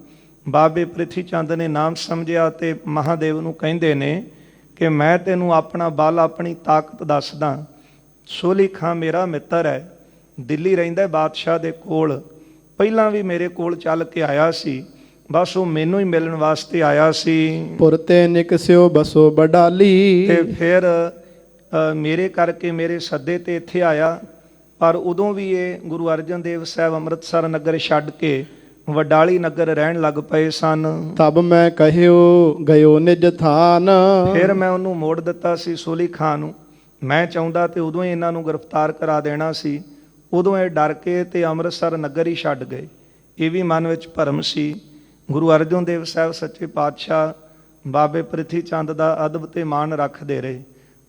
ਬਾਬੇ ਪ੍ਰਿਥੀ ਚੰਦ ਨੇ ਨਾਮ ਸਮਝਿਆ ਤੇ ਮਹਾਦੇਵ ਨੂੰ ਕਹਿੰਦੇ ਨੇ ਕਿ ਮੈਂ ਤੈਨੂੰ ਆਪਣਾ ਬਲ, ਆਪਣੀ ਤਾਕਤ ਦੱਸਦਾ। ਸੁਲੀ ਖਾਂ ਮੇਰਾ ਮਿੱਤਰ ਹੈ, ਦਿੱਲੀ ਰਹਿੰਦਾ ਬਾਦਸ਼ਾਹ ਦੇ ਕੋਲ। ਪਹਿਲਾਂ ਵੀ ਮੇਰੇ ਕੋਲ ਚੱਲ ਕੇ ਆਇਆ ਸੀ, ਬਸ ਉਹ ਮੈਨੂੰ ਹੀ ਮਿਲਣ ਵਾਸਤੇ ਆਇਆ ਸੀ। ਪੁਰਤੇ ਨਿਕਸਿਓ ਬਸੋ ਬਡਾਲੀ। ਤੇ ਫਿਰ ਮੇਰੇ ਕਰਕੇ ਮੇਰੇ ਸੱਦੇ ਤੇ ਇੱਥੇ ਆਇਆ। ਪਰ ਉਦੋਂ ਵੀ ਇਹ ਗੁਰੂ ਅਰਜਨ ਦੇਵ ਸਾਹਿਬ ਅੰਮ੍ਰਿਤਸਰ ਨਗਰ ਛੱਡ ਕੇ ਵਡਾਲੀ ਨਗਰ ਰਹਿਣ ਲੱਗ ਪਏ ਸਨ। ਤਬ ਮੈਂ ਕਹਿਓ ਗਇਓ ਨਿਜ ਥਾਨ। ਫਿਰ ਮੈਂ ਉਹਨੂੰ ਮੋੜ ਦਿੱਤਾ ਸੀ ਸੁਲੀ ਖਾਂ ਨੂੰ। ਮੈਂ ਚਾਹੁੰਦਾ ਤੇ ਉਦੋਂ ਹੀ ਇਹਨਾਂ ਨੂੰ ਗ੍ਰਿਫਤਾਰ ਕਰਾ ਦੇਣਾ ਸੀ। ਉਦੋਂ ਇਹ ਡਰ ਕੇ ਤੇ ਅੰਮ੍ਰਿਤਸਰ ਨਗਰ ਹੀ ਛੱਡ ਗਏ। ਇਹ ਵੀ ਮਨ ਵਿੱਚ ਭਰਮ ਸੀ। ਗੁਰੂ ਅਰਜਨ ਦੇਵ ਸਾਹਿਬ ਸੱਚੇ ਪਾਤਸ਼ਾਹ ਬਾਬੇ ਪ੍ਰਿਥੀ ਚੰਦ ਦਾ ਅਦਬ ਤੇ ਮਾਣ ਰੱਖਦੇ ਰਹੇ।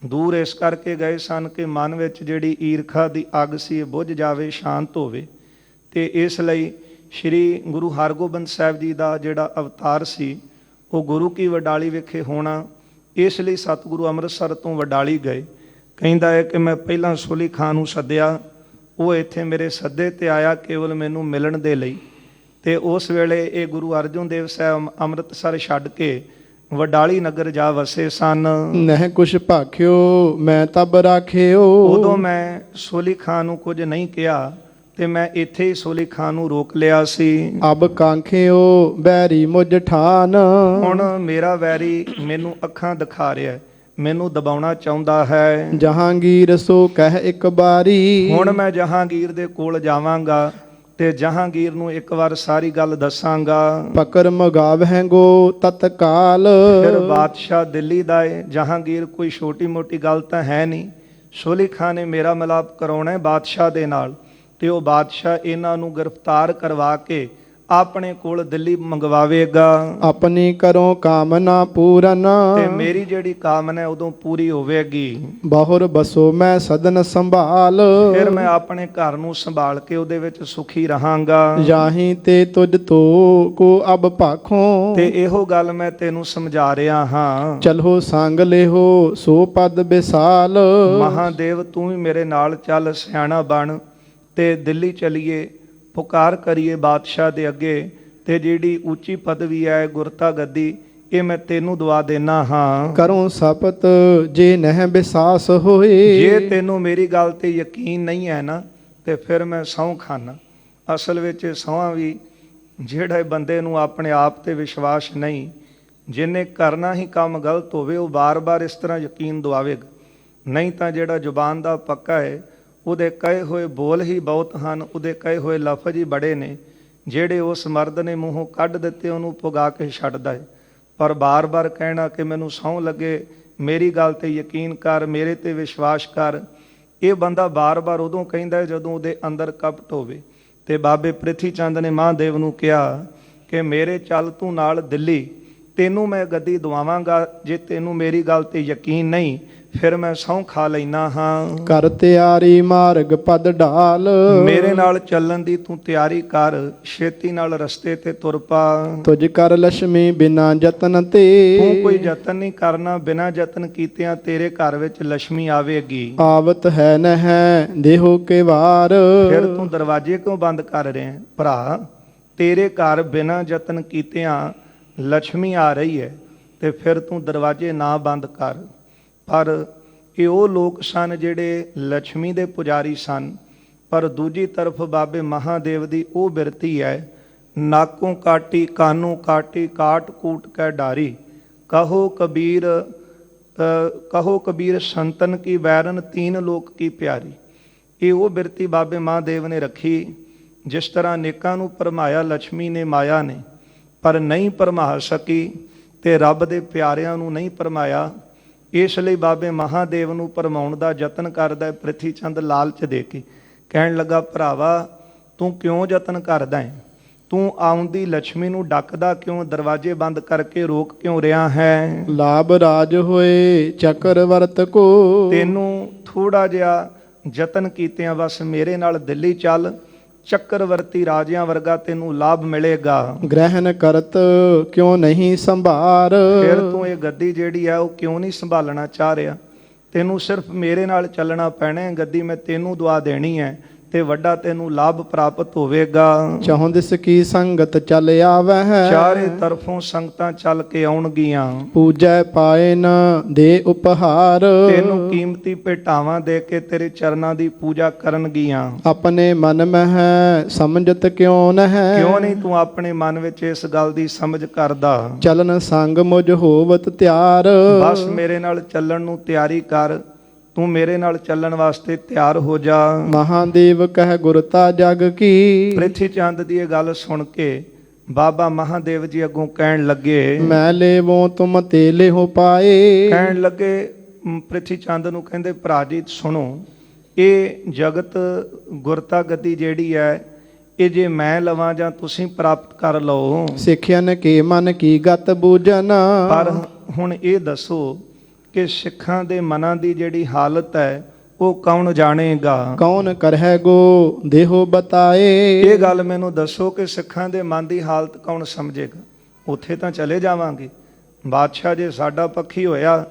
ਦੂਰ ਇਸ ਕਰਕੇ ਗਏ ਸਨ ਕਿ ਮਨ ਵਿੱਚ ਜਿਹੜੀ ਈਰਖਾ ਦੀ ਅੱਗ ਸੀ ਇਹ ਬੁਝ ਜਾਵੇ, ਸ਼ਾਂਤ ਹੋਵੇ। ਤੇ ਇਸ ਲਈ ਸ਼੍ਰੀ ਗੁਰੂ ਹਰਗੋਬਿੰਦ ਸਾਹਿਬ ਜੀ ਦਾ ਜਿਹੜਾ ਅਵਤਾਰ ਸੀ ਉਹ ਗੁਰੂ ਕੀ ਵਡਾਲੀ ਵਿਖੇ ਹੋਣਾ। ਇਸ ਲਈ ਸਤਿਗੁਰੂ ਅੰਮ੍ਰਿਤਸਰ ਤੋਂ ਵਡਾਲੀ ਗਏ। ਕਹਿੰਦਾ ਹੈ ਕਿ ਮੈਂ ਪਹਿਲਾਂ ਸੁਲੀ ਖਾਂ ਨੂੰ ਸੱਦਿਆ, ਉਹ ਇੱਥੇ ਮੇਰੇ ਸੱਦੇ ਤੇ ਆਇਆ ਕੇਵਲ ਮੈਨੂੰ ਮਿਲਣ ਦੇ ਲਈ। ਤੇ ਉਸ ਵੇਲੇ ਇਹ ਗੁਰੂ ਅਰਜਨ ਦੇਵ ਸਾਹਿਬ ਅੰਮ੍ਰਿਤਸਰ ਛੱਡ ਕੇ ਵਡਾਲੀ ਨਗਰ ਜਾ ਵਸੇ ਸਨ। ਨਹਿ ਕੁਛ ਭਾਖਿਓ ਮੈਂ ਤਬ ਰਾਖਿਓ। ਉਦੋਂ ਮੈਂ ਸੁਲੀ ਖਾਂ ਨੂੰ ਕੁਝ ਨਹੀਂ ਕਿਹਾ ਤੇ ਮੈਂ ਇੱਥੇ ਹੀ ਸੁਲੀ ਖਾਂ ਨੂੰ ਰੋਕ ਲਿਆ ਸੀ। ਅਬ ਕਾਂਖਿਓ ਬੈਰੀ ਮੁਝ ਠਾਨ। ਹੁਣ ਮੇਰਾ ਵੈਰੀ ਮੈਨੂੰ ਅੱਖਾਂ ਦਿਖਾ ਰਿਹਾ, ਮੈਨੂੰ ਦਬਾਉਣਾ ਚਾਹੁੰਦਾ ਹੈ। ਜਹਾਂਗੀਰ ਸੋ ਕਹਿ ਇੱਕ ਬਾਰੀ। ਹੁਣ ਮੈਂ ਜਹਾਂਗੀਰ ਦੇ ਕੋਲ ਜਾਵਾਂਗਾ ਤੇ ਜਹਾਂਗੀਰ ਨੂੰ ਇੱਕ ਵਾਰ ਸਾਰੀ ਗੱਲ ਦੱਸਾਂਗਾ। ਪਕਰ ਮਗਾਵਹਿ ਗੋ ਤਤਕਾਲ। ਫਿਰ ਬਾਦਸ਼ਾਹ ਦਿੱਲੀ ਦਾ ਏ, ਜਹਾਂਗੀਰ ਕੋਈ ਛੋਟੀ ਮੋਟੀ ਗੱਲ ਤਾਂ ਹੈ ਨਹੀਂ। ਸੁਲੀ ਖਾਂ ਨੇ ਮੇਰਾ ਮਿਲਾਪ ਕਰਾਉਣਾ ਹੈ ਬਾਦਸ਼ਾਹ ਦੇ ਨਾਲ ਤੇ ਉਹ ਬਾਦਸ਼ਾਹ ਇਹਨਾਂ ਨੂੰ ਗ੍ਰਿਫਤਾਰ ਕਰਵਾ ਕੇ ਆਪਣੇ ਕੋਲ ਦਿੱਲੀ ਮੰਗਵਾਵੇਗਾ। ਆਪਣੀ ਕਰੋ ਕਾਮਨਾ ਪੂਰਨ। ਤੇ ਮੇਰੀ ਜਿਹੜੀ ਕਾਮਨਾ ਉਦੋਂ ਪੂਰੀ ਹੋਵੇਗੀ। ਬਹੁਰ ਬਸੋ ਮੈਂ ਸਦਨ ਸੰਭਾਲ। ਫਿਰ ਮੈਂ ਆਪਣੇ ਘਰ ਨੂੰ ਸੰਭਾਲ ਕੇ ਉਹਦੇ ਵਿੱਚ ਸੁਖੀ ਰਹਾਂਗਾ। ਜਾਹੀ ਤੇ ਤੁਝ ਤੋ ਕੋ ਅਬ ਭਾਖੋਂ। ਤੇ ਇਹੋ ਗੱਲ ਮੈਂ ਤੈਨੂੰ ਸਮਝਾ ਰਿਹਾ ਹਾਂ। ਚਲੋ ਸੰਗ ਲਿਹੋ ਸੋ ਪਦ ਵਿਸਾਲ। ਮਹਾਦੇਵ ਤੂੰ ਵੀ ਮੇਰੇ ਨਾਲ ਚੱਲ, ਸਿਆਣਾ ਬਣ ਤੇ ਦਿੱਲੀ ਚਲੀਏ, ਪੁਕਾਰ ਕਰੀਏ ਬਾਦਸ਼ਾਹ ਦੇ ਅੱਗੇ। ਤੇ ਜਿਹੜੀ ਉੱਚੀ ਪਦਵੀ ਹੈ ਗੁਰਤਾ ਗੱਦੀ, ਇਹ ਮੈਂ ਤੈਨੂੰ ਦਵਾ ਦੇਣਾ ਹਾਂ। ਕਰੋ ਸਪਤ ਜੇ ਨਹਿ ਵਿਸਾਸ ਹੋਏ। ਜੇ ਤੈਨੂੰ ਮੇਰੀ ਗੱਲ ਤੇ ਯਕੀਨ ਨਹੀਂ ਹੈ ਨਾ ਤੇ ਫਿਰ ਮੈਂ ਸਹੁੰ ਖਾਨਾ। ਅਸਲ ਵਿੱਚ ਸਹੁੰ ਵੀ ਜਿਹੜੇ ਬੰਦੇ ਨੂੰ ਆਪਣੇ ਆਪ ਤੇ ਵਿਸ਼ਵਾਸ ਨਹੀਂ, ਜਿਹਨੇ ਕਰਨਾ ਹੀ ਕੰਮ ਗਲਤ ਹੋਵੇ, ਉਹ ਬਾਰ-ਬਾਰ ਇਸ ਤਰ੍ਹਾਂ ਯਕੀਨ ਦਿਵਾਵੇਗਾ। ਨਹੀਂ ਤਾਂ ਜਿਹੜਾ ਜ਼ੁਬਾਨ ਦਾ ਪੱਕਾ ਹੈ ਉਹਦੇ ਕਹੇ ਹੋਏ ਬੋਲ ਹੀ ਬਹੁਤ ਹਨ, ਉਹਦੇ ਕਹੇ ਹੋਏ ਲਫ਼ਜ਼ ਹੀ ਬੜੇ ਨੇ। ਜਿਹੜੇ ਉਸ ਮਰਦ ਨੇ ਮੂੰਹੋਂ ਕੱਢ ਦਿੱਤੇ ਉਹਨੂੰ ਪੁਗਾ ਕੇ ਛੱਡਦਾ ਹੈ। ਪਰ ਬਾਰ-ਬਾਰ ਕਹਿਣਾ ਕਿ ਮੈਨੂੰ ਸਹੁੰ ਲੱਗੇ, ਮੇਰੀ ਗੱਲ ਤੇ ਯਕੀਨ ਕਰ, ਮੇਰੇ ਤੇ ਵਿਸ਼ਵਾਸ ਕਰ, ਇਹ ਬੰਦਾ ਬਾਰ-ਬਾਰ ਉਦੋਂ ਕਹਿੰਦਾ ਜਦੋਂ ਉਹਦੇ ਅੰਦਰ ਕਪਟ ਹੋਵੇ। ਤੇ ਬਾਬੇ ਪ੍ਰਿਥੀ ਚੰਦ ਨੇ ਮਹਾਦੇਵ ਨੂੰ ਕਿਹਾ ਕਿ ਮੇਰੇ ਚੱਲ ਤੂੰ ਨਾਲ ਦਿੱਲੀ, ਤੈਨੂੰ ਮੈਂ ਗੱਦੀ ਦਵਾਵਾਂਗਾ। ਜੇ ਤੈਨੂੰ ਮੇਰੀ ਗੱਲ ਤੇ ਯਕੀਨ ਨਹੀਂ ਫਿਰ ਮੈਂ ਸਹੁੰ ਖਾ ਲੈਣਾ ਹਾਂ। ਕਰ ਤਿਆਰੀ ਮਾਰਗ ਪਦ ਢਾਲ। ਮੇਰੇ ਨਾਲ ਚੱਲਣ ਦੀ ਤੂੰ ਤਿਆਰੀ ਕਰ, ਛੇਤੀ ਨਾਲ ਰਸਤੇ ਤੇ ਤੁਰ ਪਾ। ਤੁਝ ਕਰ ਲక్ష్ਮੀ ਬਿਨਾ ਯਤਨ ਤੇ। ਤੂੰ ਕੋਈ ਯਤਨ ਨਹੀਂ ਕਰਨਾ, ਬਿਨਾ ਯਤਨ ਕੀਤਿਆਂ ਤੇਰੇ ਘਰ ਵਿੱਚ ਲక్ష్ਮੀ ਆਵੇਗੀ। ਆਵਤ ਹੈ ਨਹਿ ਦੇਹੋ ਕੇ ਵਾਰ। ਫਿਰ ਤੂੰ ਦਰਵਾਜ਼ੇ ਕਿਉਂ ਬੰਦ ਕਰ ਰਿਹਾ ਭਰਾ? ਤੇਰੇ ਘਰ ਬਿਨਾ ਯਤਨ ਕੀਤਿਆਂ ਲక్ష్ਮੀ ਆ ਰਹੀ ਹੈ ਤੇ ਫਿਰ ਤੂੰ ਦਰਵਾਜ਼ੇ ਨਾ ਬੰਦ ਕਰ। ਪਰ ਇਹ ਉਹ ਲੋਕ ਸਨ ਜਿਹੜੇ ਲక్ష్ਮੀ ਦੇ ਪੁਜਾਰੀ ਸਨ। ਪਰ ਦੂਜੀ ਤਰਫ ਬਾਬੇ ਮਹਾਦੇਵ ਦੀ ਉਹ ਬਿਰਤੀ ਹੈ, ਨਾਕੋਂ ਕਾਟੀ ਕਾਨੋਂ ਕਾਟੀ ਕਾਟ ਕੂਟ ਕੈ ਡਾਰੀ। ਕਹੋ ਕਬੀਰ ਸੰਤਨ ਕੀ ਵੈਰਨ ਤੀਨ ਲੋਕ ਕੀ ਪਿਆਰੀ। ਇਹ ਉਹ ਬਿਰਤੀ ਬਾਬੇ ਮਹਾਂਦੇਵ ਨੇ ਰੱਖੀ, ਜਿਸ ਤਰ੍ਹਾਂ ਅਨੇਕਾਂ ਨੂੰ ਭਰਮਾਇਆ ਲక్ష్ਮੀ ਨੇ ਮਾਇਆ ਨੇ, ਪਰ ਨਹੀਂ ਭਰਮਾ ਸਕੀ ਤੇ ਰੱਬ ਦੇ ਪਿਆਰਿਆਂ ਨੂੰ ਨਹੀਂ ਭਰਮਾਇਆ। ਇਸ ਲਈ ਬਾਬੇ ਮਹਾਂਦੇਵ ਨੂੰ ਭਰਮਾਉਣ ਦਾ ਯਤਨ ਕਰਦਾ ਪ੍ਰਿਥੀ ਚੰਦ ਲਾਲਚ ਦੇ ਕੇ। ਕਹਿਣ ਲੱਗਾ, ਭਰਾਵਾ ਤੂੰ ਕਿਉਂ ਯਤਨ ਕਰਦਾ ਹੈ? ਤੂੰ ਆਉਂਦੀ ਲక్ష్ਮੀ ਨੂੰ ਡੱਕਦਾ ਕਿਉਂ? ਦਰਵਾਜ਼ੇ ਬੰਦ ਕਰਕੇ ਰੋਕ ਕਿਉਂ ਰਿਹਾ ਹੈ? ਲਾਭ ਰਾਜ ਹੋਏ ਚੱਕਰਵਰਤ ਕੋ। ਤੈਨੂੰ ਥੋੜਾ ਜਿਹਾ ਯਤਨ ਕੀਤਿਆਂ ਬਸ ਮੇਰੇ ਨਾਲ ਦਿੱਲੀ ਚੱਲ, ਚੱਕਰਵਰਤੀ ਰਾਜਿਆਂ ਵਰਗਾ ਤੈਨੂੰ ਲਾਭ ਮਿਲੇਗਾ। ਗ੍ਰਹਿਣ ਕਰਤ ਕਿਉਂ ਨਹੀਂ ਸੰਭਾਰ। ਫਿਰ ਤੂੰ ਇਹ ਗੱਦੀ ਜਿਹੜੀ ਹੈ ਉਹ ਕਿਉਂ ਨਹੀਂ ਸੰਭਾਲਣਾ ਚਾਹ ਰਿਹਾ? ਤੈਨੂੰ ਸਿਰਫ ਮੇਰੇ ਨਾਲ ਚੱਲਣਾ ਪੈਣਾ ਹੈ, ਗੱਦੀ ਮੈਂ ਤੈਨੂੰ ਦਵਾ ਦੇਣੀ ਹੈ ਤੇ ਵੱਡਾ ਤੈਨੂੰ ਲਾਭ ਪ੍ਰਾਪਤ ਹੋਵੇਗਾ। ਚਾਹੁੰਦਿਸ ਕੀ ਸੰਗਤ ਚੱਲ ਆਵਹਿ। ਚਾਰੇ ਤਰਫੋਂ ਸੰਗਤਾਂ ਚੱਲ ਕੇ ਆਉਣਗੀਆਂ। ਪੂਜੈ ਪਾਏ ਨ ਦੇ ਉਪਹਾਰ। ਤੈਨੂੰ ਕੀਮਤੀ ਭੇਟਾਵਾਂ ਦੇ ਕੇ ਤੇਰੇ ਚਰਨਾਂ ਦੀ ਪੂਜਾ ਕਰਨਗੀਆਂ। ਆਪਣੇ ਮਨ ਮਹਿ ਸਮਝਤ ਕਿਉਂ ਨਹਿ। ਕਿਉਂ ਨਹੀਂ ਤੂੰ ਆਪਣੇ ਮਨ ਵਿੱਚ ਇਸ ਗੱਲ ਦੀ ਸਮਝ ਕਰਦਾ? ਚਲਨ ਸੰਗ ਮੁਝ ਹੋਵਤ ਤਿਆਰ। ਬਸ ਮੇਰੇ ਨਾਲ ਚੱਲਣ ਨੂੰ ਤਿਆਰੀ ਕਰ, ਤੂੰ ਮੇਰੇ ਨਾਲ ਚੱਲਣ ਵਾਸਤੇ ਤਿਆਰ ਹੋ ਜਾ। ਮਹਾਦੇਵ ਕਹਿ ਗੁਰਤਾ ਜਗ ਕੀ। ਪ੍ਰਿਥੀ ਚੰਦ ਦੀ ਇਹ ਗੱਲ ਸੁਣ ਕੇ ਬਾਬਾ ਮਹਾਦੇਵ ਜੀ ਅੱਗੋਂ ਕਹਿਣ ਲੱਗੇ, ਮੈਂ ਲੇਵੋ ਤੁਮ ਤੇ ਲਿਹੋ ਪਾਏ। ਕਹਿਣ ਲੱਗੇ ਪ੍ਰਿਥੀ ਚੰਦ ਨੂੰ, ਕਹਿੰਦੇ ਭਰਾ ਜੀ ਸੁਣੋ, ਇਹ ਜਗਤ ਗੁਰਤਾ ਗੱਦੀ ਜਿਹੜੀ ਹੈ ਇਹ ਜੇ ਮੈਂ ਲਵਾਂ ਜਾਂ ਤੁਸੀਂ ਪ੍ਰਾਪਤ ਕਰ ਲਓ। ਸਿੱਖਿਅਨ ਕੇ ਮਨ ਕੀ ਗਤ ਬੂਝਨ। ਪਰ ਹੁਣ ਇਹ ਦੱਸੋ ਕਿ ਸਿੱਖਾਂ ਦੇ ਮਨਾਂ ਦੀ ਜਿਹੜੀ ਹਾਲਤ ਹੈ ਉਹ ਕੌਣ ਜਾਣੇਗਾ? ਕੌਣ ਕਰਹਿ ਗੋ ਦੇਹੋ ਬਤਾਏ। ਇਹ ਗੱਲ ਮੈਨੂੰ ਦੱਸੋ ਕਿ ਸਿੱਖਾਂ ਦੇ ਮਨ ਦੀ ਹਾਲਤ ਕੌਣ ਸਮਝੇਗਾ? ਉੱਥੇ ਤਾਂ ਚਲੇ ਜਾਵਾਂਗੇ। ਬਾਦਸ਼ਾਹ ਜੇ ਸਾਡਾ ਪੱਖੀ ਹੋਇਆ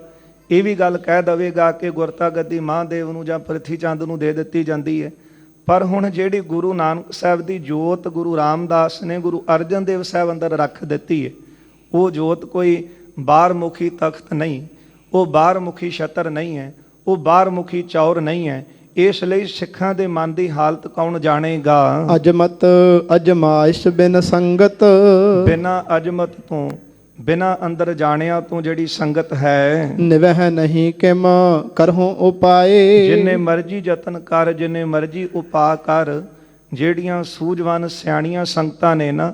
ਇਹ ਵੀ ਗੱਲ ਕਹਿ ਦਵੇਗਾ ਕਿ ਗੁਰਤਾ ਗੱਦੀ ਮਹਾਂਦੇਵ ਨੂੰ ਜਾਂ ਪ੍ਰਿਥੀ ਚੰਦ ਨੂੰ ਦੇ ਦਿੱਤੀ ਜਾਂਦੀ ਹੈ। ਪਰ ਹੁਣ ਜਿਹੜੀ ਗੁਰੂ ਨਾਨਕ ਸਾਹਿਬ ਦੀ ਜੋਤ ਗੁਰੂ ਰਾਮਦਾਸ ਨੇ ਗੁਰੂ ਅਰਜਨ ਦੇਵ ਸਾਹਿਬ ਅੰਦਰ ਰੱਖ ਦਿੱਤੀ ਹੈ, ਉਹ ਜੋਤ ਕੋਈ ਬਾਹਰਮੁਖੀ ਤਖਤ ਨਹੀਂ, ਉਹ ਬਾਹਰਮੁਖੀ ਛਤਰ ਨਹੀਂ ਹੈ, ਉਹ ਬਾਹਰਮੁਖੀ ਚੌਰ ਨਹੀਂ ਹੈ। ਇਸ ਲਈ ਸਿੱਖਾਂ ਦੇ ਮਨ ਦੀ ਹਾਲਤ ਕੌਣ ਜਾਣੇਗਾ? ਅਜਮਤ ਅਜਮਾਇਸ਼ ਬਿਨ ਸੰਗਤ। ਬਿਨਾਂ ਅਜਮਤ ਤੋਂ, ਬਿਨਾਂ ਅੰਦਰ ਜਾਣਿਆ ਤੋਂ ਜਿਹੜੀ ਸੰਗਤ ਹੈ, ਨਿਵਹਿ ਨਹੀਂ ਕਿਮ ਕਰਹੁ ਉਪਾਏ। ਜਿੰਨੇ ਮਰਜੀ ਯਤਨ ਕਰ, ਜਿੰਨੇ ਮਰਜੀ ਉਪਾਅ ਕਰ, ਜਿਹੜੀਆਂ ਸੂਝਵਾਨ ਸਿਆਣੀਆਂ ਸੰਗਤਾਂ ਨੇ ਨਾ,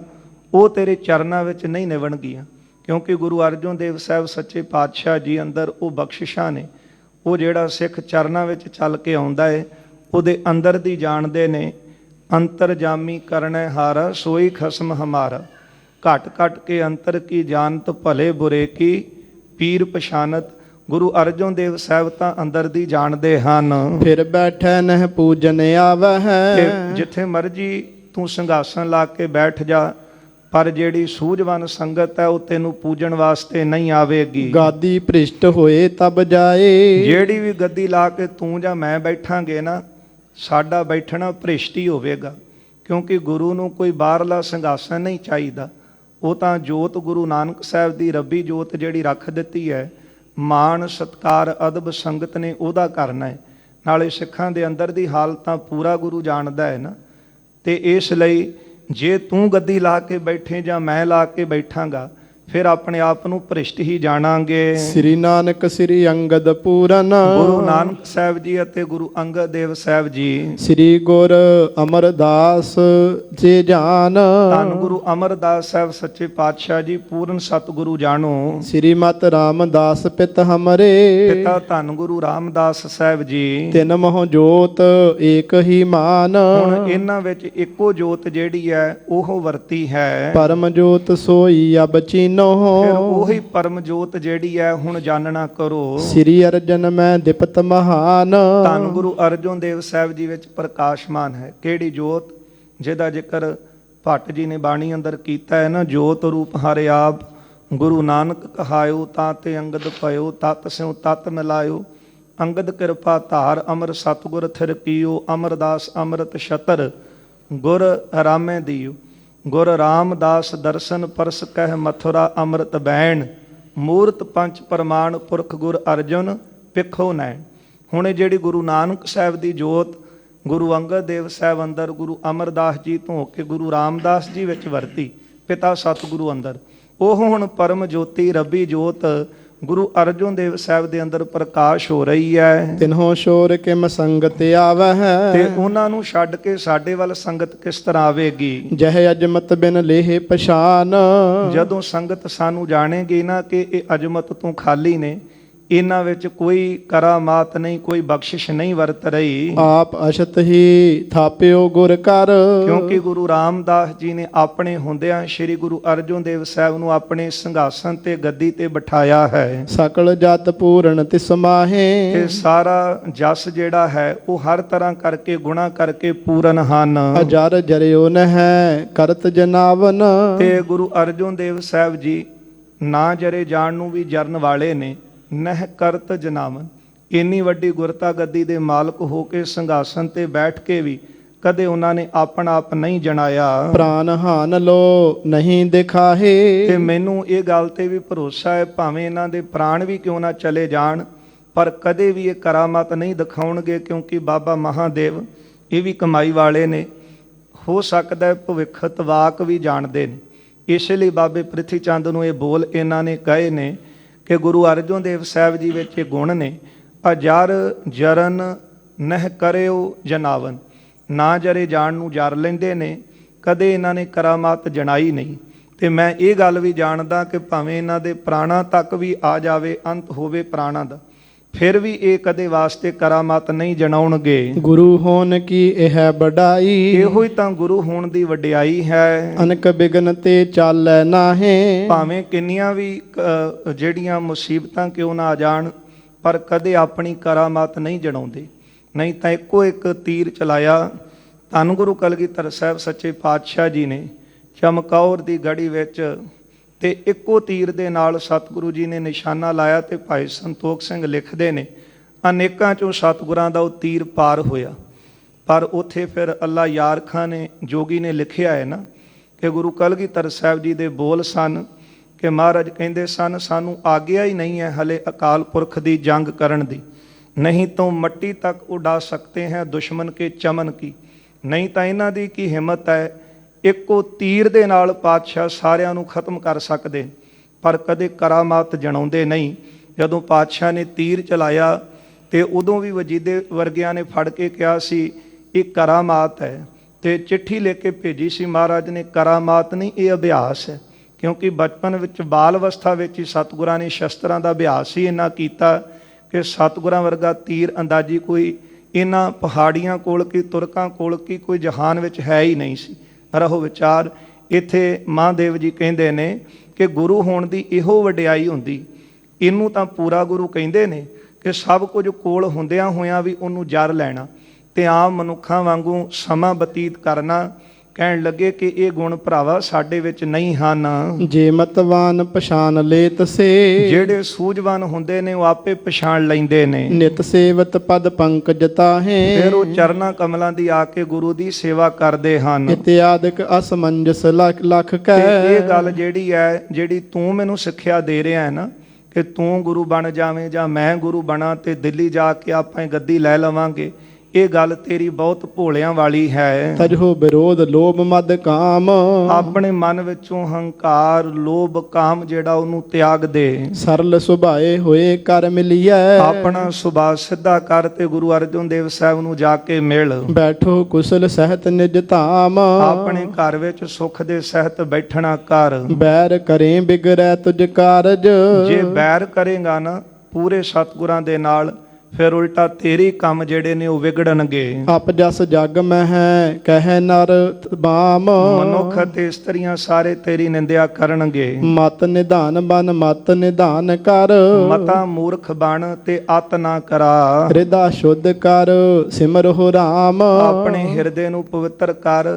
ਉਹ ਤੇਰੇ ਚਰਨਾਂ ਵਿੱਚ ਨਹੀਂ ਨਿਵਣਗੀਆਂ। ਕਿਉਂਕਿ ਗੁਰੂ ਅਰਜਨ ਦੇਵ ਸਾਹਿਬ ਸੱਚੇ ਪਾਤਸ਼ਾਹ ਜੀ ਅੰਦਰ ਉਹ ਬਖਸ਼ਿਸ਼ਾਂ ਨੇ। ਉਹ ਜਿਹੜਾ ਸਿੱਖ ਚਰਨਾਂ ਵਿੱਚ ਚੱਲ ਕੇ ਆਉਂਦਾ ਹੈ ਉਹਦੇ ਅੰਦਰ ਦੀ ਜਾਣਦੇ ਨੇ। ਅੰਤਰਜਾਮੀ ਕਰਨੈ ਹਾਰਾ ਸੋਈ ਖਸਮ ਹਮਾਰਾ। ਘਟ ਘਟ ਕੇ ਅੰਤਰ ਕੀ ਜਾਣਤ ਭਲੇ ਬੁਰੇ ਕੀ ਪੀਰ ਪਛਾਨਤ। ਗੁਰੂ ਅਰਜਨ ਦੇਵ ਸਾਹਿਬ ਤਾਂ ਅੰਦਰ ਦੀ ਜਾਣਦੇ ਹਨ। ਫਿਰ ਬੈਠੈ ਨਹਿ ਪੂਜਨ ਆਵਹਿ। ਜਿੱਥੇ ਮਰਜੀ ਤੂੰ ਸਿੰਘਾਸਨ ਲਾ ਕੇ ਬੈਠ ਜਾ, ਪਰ ਜਿਹੜੀ ਸੂਝਵਾਨ ਸੰਗਤ ਹੈ ਉਹ ਤੈਨੂੰ ਪੂਜਣ ਵਾਸਤੇ ਨਹੀਂ ਆਵੇਗੀ। ਗਾਦੀ ਭ੍ਰਿਸ਼ਟ ਹੋਏ ਤਬ ਜਾਏ। ਜਿਹੜੀ ਵੀ ਗੱਦੀ ਲਾ ਕੇ ਤੂੰ ਜਾਂ ਮੈਂ ਬੈਠਾਂਗੇ ਨਾ, ਸਾਡਾ ਬੈਠਣਾ ਭ੍ਰਿਸ਼ਟ ਹੀ ਹੋਵੇਗਾ। ਕਿਉਂਕਿ ਗੁਰੂ ਨੂੰ ਕੋਈ ਬਾਹਰਲਾ ਸਿੰਘਾਸਨ ਨਹੀਂ ਚਾਹੀਦਾ। ਉਹ ਤਾਂ ਜੋਤ ਗੁਰੂ ਨਾਨਕ ਸਾਹਿਬ ਦੀ ਰੱਬੀ ਜੋਤ ਜਿਹੜੀ ਰੱਖ ਦਿੱਤੀ ਹੈ, ਮਾਣ ਸਤਕਾਰ ਅਦਬ ਸੰਗਤ ਨੇ ਉਹਦਾ ਕਰਨਾ ਹੈ। ਨਾਲੇ ਸਿੱਖਾਂ ਦੇ ਅੰਦਰ ਦੀ ਹਾਲਤ ਤਾਂ ਪੂਰਾ ਗੁਰੂ ਜਾਣਦਾ ਹੈ ਨਾ। ਤੇ ਇਸ ਲਈ ਜੇ ਤੂੰ ਗੱਦੀ ਲਾ ਕੇ ਬੈਠੇ ਜਾਂ ਮੈਂ ਲਾ ਕੇ ਬੈਠਾਂਗਾ, ਫਿਰ ਆਪਣੇ ਆਪ ਨੂੰ ਭ੍ਰਿਸ਼ਟ ਹੀ ਜਾਣਾਂਗੇ। ਸ੍ਰੀ ਨਾਨਕ ਸ੍ਰੀ ਅੰਗਦ ਪੂਰਨ। ਗੁਰੂ ਨਾਨਕ ਸਾਹਿਬ ਜੀ ਅਤੇ ਗੁਰੂ ਅੰਗਦ ਦੇਵ ਸਾਹਿਬ ਜੀ। ਸ੍ਰੀ ਗੁਰ ਅਮਰਦਾਸ ਜੀ ਜਾਨ। ਧੰਨ ਗੁਰੂ ਅਮਰਦਾਸ ਸਾਹਿਬ ਸੱਚੇ ਪਾਤਸ਼ਾਹ ਜੀ ਪੂਰਨ ਸਤਿਗੁਰੂ ਜਾਣੋ। ਸ੍ਰੀ ਮਤ ਰਾਮਦਾਸ ਪਿਤ ਹਮਰੇ। ਪਿਤਾ ਧੰਨ ਗੁਰੂ ਰਾਮਦਾਸ ਸਾਹਿਬ ਜੀ। ਤਿਨ ਮਹੁ ਜੋਤ ਏਕ ਹੀ ਮਾਨ। ਹੁਣ ਇਹਨਾਂ ਵਿੱਚ ਇੱਕੋ ਜੋਤ ਜਿਹੜੀ ਹੈ ਉਹ ਵਰਤੀ ਹੈ। ਪਰਮ ਜੋਤ ਸੋਈ ਅਬ ਚੀਨੋ। ਫਿਰ ਉਹੀ ਪਰਮ ਜੋਤ ਜਿਹੜੀ ਹੈ ਹੁਣ ਜਾਣਨਾ ਕਰੋ। ਸ੍ਰੀ ਅਰਜਨ ਮੈਂ ਦਿਪਤ ਮਹਾਨ। ਧੰਨ ਗੁਰੂ ਅਰਜਨ ਦੇਵ ਸਾਹਿਬ ਜੀ ਵਿੱਚ ਪ੍ਰਕਾਸ਼ਮਾਨ ਹੈ ਕਿਹੜੀ ਜੋਤ, ਜਿਹਦਾ ਜ਼ਿਕਰ ਭੱਟ ਜੀ ਨੇ ਬਾਣੀ ਅੰਦਰ ਕੀਤਾ ਹੈ ਨਾ। ਜੋਤ ਰੂਪ ਹਰਿ ਆਪ ਗੁਰੂ ਨਾਨਕ ਕਹਾਇਓ, ਤਾਂ ਤੇ ਅੰਗਦ ਪਇਓ, ਤਤ ਸਿਉ ਤਤ ਮਿਲਾਇਓ। ਅੰਗਦ ਕਿਰਪਾ ਧਾਰ ਅਮਰ ਸਤਿਗੁਰ ਥਿਰ ਕੀਓ। ਅਮਰਦਾਸ ਅੰਮ੍ਰਿਤ ਛਤਰ ਗੁਰ ਰਾਮੈ ਦੀਓ। ਗੁਰ ਰਾਮਦਾਸ ਦਰਸ਼ਨ ਪਰਸ ਕਹਿ ਮਥੁਰਾ ਅੰਮ੍ਰਿਤ ਬੈਣ। ਮੂਰਤ ਪੰਚ ਪ੍ਰਮਾਣ ਪੁਰਖ ਗੁਰ ਅਰਜਨ ਪਿੱਖੋ ਨੈਣ। ਹੁਣ ਇਹ ਜਿਹੜੀ ਗੁਰੂ ਨਾਨਕ ਸਾਹਿਬ ਦੀ ਜੋਤ ਗੁਰੂ ਅੰਗਦ ਦੇਵ ਸਾਹਿਬ ਅੰਦਰ, ਗੁਰੂ ਅਮਰਦਾਸ ਜੀ ਤੋਂ ਹੋ ਕੇ ਗੁਰੂ ਰਾਮਦਾਸ ਜੀ ਵਿੱਚ ਵਰਤੀ, ਪਿਤਾ ਸਤਿਗੁਰੂ ਅੰਦਰ। ਉਹ ਹੁਣ ਪਰਮ ਜੋਤੀ ਰੱਬੀ ਜੋਤ ਗੁਰੂ ਅਰਜਨ ਦੇਵ ਸਾਹਿਬ ਦੇ ਅੰਦਰ ਪ੍ਰਕਾਸ਼ ਹੋ ਰਹੀ ਹੈ। ਤਿਨਹੋ ਸ਼ੋਰ ਕਿਮ ਸੰਗਤ ਆਵਹਿ, ਤੇ ਉਹਨਾਂ ਨੂੰ ਛੱਡ ਕੇ ਸਾਡੇ ਵੱਲ ਸੰਗਤ ਕਿਸ ਤਰ੍ਹਾਂ ਆਵੇਗੀ? ਜਹ ਅਜਮਤ ਬਿਨ ਲੇਹ ਪਛਾਨ, ਜਦੋਂ ਸੰਗਤ ਸਾਨੂੰ ਜਾਣੇਗੀ ਨਾ ਕਿ ਇਹ ਅਜਮਤ ਤੋਂ ਖਾਲੀ ਨੇ, ਇਹਨਾਂ ਵਿੱਚ ਕੋਈ ਕਰਾਮਾਤ ਨਹੀਂ, ਕੋਈ ਬਖਸ਼ਿਸ਼ ਨਹੀਂ ਵਰਤ ਰਹੀ। ਆਪ ਅਸ਼ਤ ਹੀ ਥਾਪਿਓ ਗੁਰ ਕਰ, ਕਿਉਂਕਿ ਗੁਰੂ ਰਾਮਦਾਸ ਜੀ ਨੇ ਆਪਣੇ ਹੁੰਦਿਆਂ ਸ੍ਰੀ ਗੁਰੂ ਅਰਜਨ ਦੇਵ ਸਾਹਿਬ ਨੂੰ ਆਪਣੇ ਸਿੰਘਾਸਨ ਤੇ ਗੱਦੀ ਤੇ ਬਿਠਾਇਆ ਹੈ। ਸਕਲ ਜਤ ਪੂਰਨ ਤਿਸ ਮਾਹੇ, ਤੇ ਸਾਰਾ ਜਸ ਜਿਹੜਾ ਹੈ ਉਹ ਹਰ ਤਰ੍ਹਾਂ ਕਰਕੇ ਗੁਣਾ ਕਰਕੇ ਪੂਰਨ ਹਨ। ਅਜਰ ਜਰਿਓ ਨਹਿ ਕਰਤ ਜਨਾਵਨ, ਤੇ ਗੁਰੂ ਅਰਜਨ ਦੇਵ ਸਾਹਿਬ ਜੀ ਨਾ ਜਰੇ ਜਾਣ ਨੂੰ ਵੀ ਜਰਨ ਵਾਲੇ ਨੇ, ਨਹਿ ਕਰਤ ਜਨਾਵਨ। ਇੰਨੀ ਵੱਡੀ ਗੁਰਤਾ ਗੱਦੀ ਦੇ ਮਾਲਕ ਹੋ ਕੇ ਸਿੰਘਾਸਨ ਤੇ ਬੈਠ ਕੇ ਵੀ ਕਦੇ ਉਹਨਾਂ ਨੇ ਆਪਣਾ ਆਪ ਨਹੀਂ ਜਣਾਇਆ। ਪ੍ਰਾਨ ਹਾਨ ਲੋ ਨਹੀਂ ਦਿਖਾਹੇ, ਤੇ ਮੈਨੂੰ ਇਹ ਗੱਲ ਤੇ ਵੀ ਭਰੋਸਾ ਹੈ, ਭਾਵੇਂ ਇਹਨਾਂ ਦੇ ਪ੍ਰਾਣ ਵੀ ਕਿਉਂ ਨਾ ਚਲੇ ਜਾਣ, ਪਰ ਕਦੇ ਵੀ ਇਹ ਕਰਾਮਾਤ ਨਹੀਂ ਦਿਖਾਉਣਗੇ, ਕਿਉਂਕਿ ਬਾਬਾ ਮਹਾਦੇਵ ਇਹ ਵੀ ਕਮਾਈ ਵਾਲੇ ਨੇ। ਹੋ ਸਕਦਾ ਹੈ ਭਵਿੱਖਤ ਵਾਕ ਵੀ ਜਾਣਦੇ ਨੇ, ਇਸ ਲਈ ਬਾਬੇ ਪ੍ਰਿਥੀ ਚੰਦ ਨੂੰ ਇਹ ਬੋਲ ਇਹਨਾਂ ਨੇ ਕਹੇ ਨੇ ਕਿ ਗੁਰੂ ਅਰਜਨ ਦੇਵ ਸਾਹਿਬ ਜੀ ਵਿੱਚ ਇਹ ਗੁਣ ਨੇ, ਅਜਰ ਜਰਨ ਨਹਿ ਕਰਿਓ ਜਨਾਵਨ। ਨਾ ਜਰੇ ਜਾਣ ਨੂੰ ਜਰ ਲੈਂਦੇ ਨੇ, ਕਦੇ ਇਹਨਾਂ ਨੇ ਕਰਾਮਾਤ ਜਣਾਈ ਨਹੀਂ। ਤੇ ਮੈਂ ਇਹ ਗੱਲ ਵੀ ਜਾਣਦਾ ਕਿ ਭਾਵੇਂ ਇਹਨਾਂ ਦੇ ਪ੍ਰਾਣਾਂ ਤੱਕ ਵੀ ਆ ਜਾਵੇ, ਅੰਤ ਹੋਵੇ ਪ੍ਰਾਣਾਂ ਦਾ, ਫਿਰ ਵੀ ਇਹ ਕਦੇ ਵਾਸਤੇ ਕਰਾਮਾਤ ਨਹੀਂ ਜਣਾਉਣਗੇ। ਗੁਰੂ ਹੋਣ ਕੀ ਇਹ ਵਡਾਈ, ਇਹੋ ਹੀ ਤਾਂ ਗੁਰੂ ਹੋਣ ਦੀ ਵਡਿਆਈ ਹੈ। ਅਨਕ ਬਿਗਨ ਤੇ ਚਾਲੈ ਨਾਹੇ, ਭਾਵੇਂ ਕਿੰਨੀਆਂ ਵੀ ਜਿਹੜੀਆਂ ਮੁਸੀਬਤਾਂ ਕਿਉਂ ਨਾ ਆ ਜਾਣ, ਪਰ ਕਦੇ ਆਪਣੀ ਕਰਾਮਾਤ ਨਹੀਂ ਜਣਾਉਂਦੇ। ਨਹੀਂ ਤਾਂ ਇੱਕੋ ਇੱਕ ਤੀਰ ਚਲਾਇਆ ਧੰਨ ਗੁਰੂ ਕਲਗੀਧਰ ਸਾਹਿਬ ਸੱਚੇ ਪਾਤਸ਼ਾਹ ਜੀ ਨੇ ਚਮਕੌਰ ਦੀ ਗੜੀ ਵਿੱਚ, ਤੇ ਇੱਕੋ ਤੀਰ ਦੇ ਨਾਲ ਸਤਿਗੁਰੂ ਜੀ ਨੇ ਨਿਸ਼ਾਨਾ ਲਾਇਆ। ਤੇ ਭਾਈ ਸੰਤੋਖ ਸਿੰਘ ਲਿਖਦੇ ਨੇ, ਅਨੇਕਾਂ ਚੋਂ ਸਤਿਗੁਰਾਂ ਦਾ ਉਹ ਤੀਰ ਪਾਰ ਹੋਇਆ। ਪਰ ਉੱਥੇ ਫਿਰ ਅੱਲਾ ਯਾਰ ਖਾਂ ਨੇ, ਜੋਗੀ ਨੇ ਲਿਖਿਆ ਹੈ ਨਾ ਕਿ ਗੁਰੂ ਕਲਗੀਧਰ ਸਾਹਿਬ ਜੀ ਦੇ ਬੋਲ ਸਨ ਕਿ ਮਹਾਰਾਜ ਕਹਿੰਦੇ ਸਨ, ਸਾਨੂੰ ਆਗਿਆ ਹੀ ਨਹੀਂ ਹੈ ਹਲੇ ਅਕਾਲ ਪੁਰਖ ਦੀ ਜੰਗ ਕਰਨ ਦੀ, ਨਹੀਂ ਤਾਂ ਮਿੱਟੀ ਤੱਕ ਉਡਾ ਸਕਤੇ ਹੈ ਦੁਸ਼ਮਨ ਕੇ ਚਮਨ ਕੀ। ਨਹੀਂ ਤਾਂ ਇਹਨਾਂ ਦੀ ਕੀ ਹਿੰਮਤ ਹੈ, ਇੱਕੋ ਤੀਰ ਦੇ ਨਾਲ ਪਾਤਸ਼ਾਹ ਸਾਰਿਆਂ ਨੂੰ ਖਤਮ ਕਰ ਸਕਦੇ, ਪਰ ਕਦੇ ਕਰਾਮਾਤ ਜਣਾਉਂਦੇ ਨਹੀਂ। ਜਦੋਂ ਪਾਤਸ਼ਾਹ ਨੇ ਤੀਰ ਚਲਾਇਆ ਤੇ ਉਦੋਂ ਵੀ ਵਜੀਦੇ ਵਰਗਿਆਂ ਨੇ ਫੜ ਕੇ ਕਿਹਾ ਸੀ ਇਹ ਕਰਾਮਾਤ ਹੈ, ਤੇ ਚਿੱਠੀ ਲੈ ਕੇ ਭੇਜੀ ਸੀ ਮਹਾਰਾਜ ਨੇ, ਕਰਾਮਾਤ ਨਹੀਂ ਇਹ ਅਭਿਆਸ ਹੈ। ਕਿਉਂਕਿ ਬਚਪਨ ਵਿੱਚ ਬਾਲ ਅਵਸਥਾ ਵਿੱਚ ਹੀ ਸਤਿਗੁਰਾਂ ਨੇ ਸ਼ਸਤਰਾਂ ਦਾ ਅਭਿਆਸ ਹੀ ਇੰਨਾ ਕੀਤਾ ਕਿ ਸਤਿਗੁਰਾਂ ਵਰਗਾ ਤੀਰ ਅੰਦਾਜ਼ੀ ਕੋਈ ਇਹਨਾਂ ਪਹਾੜੀਆਂ ਕੋਲ ਕੀ, ਤੁਰਕਾਂ ਕੋਲ ਕੀ, ਕੋਈ ਜਹਾਨ ਵਿੱਚ ਹੈ ਹੀ ਨਹੀਂ ਸੀ। ਰਹੋ ਵਿਚਾਰ, ਇੱਥੇ ਮਹਾਦੇਵ ਜੀ ਕਹਿੰਦੇ ਨੇ ਕਿ ਗੁਰੂ ਹੋਣ ਦੀ ਇਹੋ ਵਡਿਆਈ ਹੁੰਦੀ। ਇਹਨੂੰ ਤਾਂ ਪੂਰਾ ਗੁਰੂ ਕਹਿੰਦੇ ਨੇ ਕਿ ਸਭ ਕੁਝ ਕੋਲ ਹੁੰਦਿਆਂ ਹੋਇਆਂ ਵੀ ਉਹਨੂੰ ਜਰ ਲੈਣਾ ਤੇ ਆਮ ਮਨੁੱਖਾਂ ਵਾਂਗੂ ਸਮਾਂ ਬਤੀਤ ਕਰਨਾ। ਕਹਿਣ ਲੱਗੇ ਕਿ ਇਹ ਗੁਣ ਭਰਾਵਾ ਸਾਡੇ ਵਿੱਚ ਨਹੀਂ ਹਨ। ਜੇ ਮਤਵਾਨ ਪਛਾਨ ਲੇਤ ਸੇ, ਜਿਹੜੇ ਸੂਝਵਾਨ ਹੁੰਦੇ ਨੇ ਉਹ ਆਪੇ ਪਛਾਣ ਲੈਂਦੇ ਨੇ। ਨਿਤ ਸੇਵਤ ਪਦ ਪੰਕਜ ਤਾਹੇ, ਫਿਰ ਉਹ ਚਰਨਾਂ ਕਮਲਾਂ ਦੀ ਆ ਕੇ ਗੁਰੂ ਦੀ ਸੇਵਾ ਕਰਦੇ ਹਨ। ਇਤਿਆਦਿਕ ਅਸਮੰਜਸ ਲਖ ਕੈ, ਇਹ ਗੱਲ ਜਿਹੜੀ ਹੈ, ਜਿਹੜੀ ਤੂੰ ਮੈਨੂੰ ਸਿੱਖਿਆ ਦੇ ਰਿਹਾ ਹੈ ਨਾ ਕਿ ਤੂੰ ਗੁਰੂ ਬਣ ਜਾਵੇਂ ਜਾਂ ਮੈਂ ਗੁਰੂ ਬਣਾ ਤੇ ਦਿੱਲੀ ਜਾ ਕੇ ਆਪਾਂ ਗੱਦੀ ਲੈ ਲਵਾਂਗੇ, ਇਹ ਗੱਲ ਤੇਰੀ ਬਹੁਤ ਭੋਲਿਆਂ ਵਾਲੀ ਹੈ। ਤਜੋ ਵਿਰੋਧ ਲੋਭ ਮਦ ਕਾਮ, ਆਪਣੇ ਮਨ ਵਿੱਚੋਂ ਹੰਕਾਰ ਲੋਭ ਕਾਮ ਜਿਹੜਾ ਉਹਨੂੰ ਤਿਆਗ ਦੇ। ਸਰਲ ਸੁਭਾਏ ਹੋਏ ਕਰ ਮਿਲੀਐ, ਆਪਣਾ ਸੁਭਾਅ ਸਿੱਧਾ ਕਰ ਤੇ ਗੁਰੂ ਅਰਜਨ ਦੇਵ ਸਾਹਿਬ ਨੂੰ ਜਾ ਕੇ ਮਿਲ। ਬੈਠੋ ਕੁਸਲ ਸਹਿਤ ਨਿਜ ਧਾਮ, ਆਪਣੇ ਘਰ ਵਿੱਚ ਸੁਖ ਦੇ ਸਹਿਤ ਬੈਠਣਾ ਕਰ। ਬੈਰ ਕਰੇ ਬਿਗੜੈ ਤੁਜ ਕਾਰਜ, ਜੇ ਬੈਰ ਕਰੇਗਾ ਨਾ ਪੂਰੇ ਸਤਿਗੁਰਾਂ ਦੇ ਨਾਲ, ਫਿਰ ਉਲਟਾ ਤੇਰੇ ਕੰਮ ਜਿਹੜੇ ਨੇ ਉਹ ਵਿਗੜਨਗੇ। ਅਪ ਜਸ ਜਗ ਮਹਿ ਕਹਿ ਨਰ ਬਾਮ, ਮਨੁੱਖ ਤੇ ਇਸਤਰੀਆਂ ਸਾਰੇ ਤੇਰੀ ਨਿੰਦਿਆ ਕਰਨਗੇ। ਮਤ ਨਿਧਾਨ ਬਨ ਮਤ ਨਿਧਾਨ ਕਰ, ਮਤਾ ਮੂਰਖ ਬਣ ਤੇ ਅਤ ਨਾ ਕਰਾ। ਹਿਰਦਾ ਸ਼ੁੱਧ ਕਰ ਸਿਮਰਹੁ ਰਾਮ, ਆਪਣੇ ਹਿਰਦੇ ਨੂੰ ਪਵਿੱਤਰ ਕਰ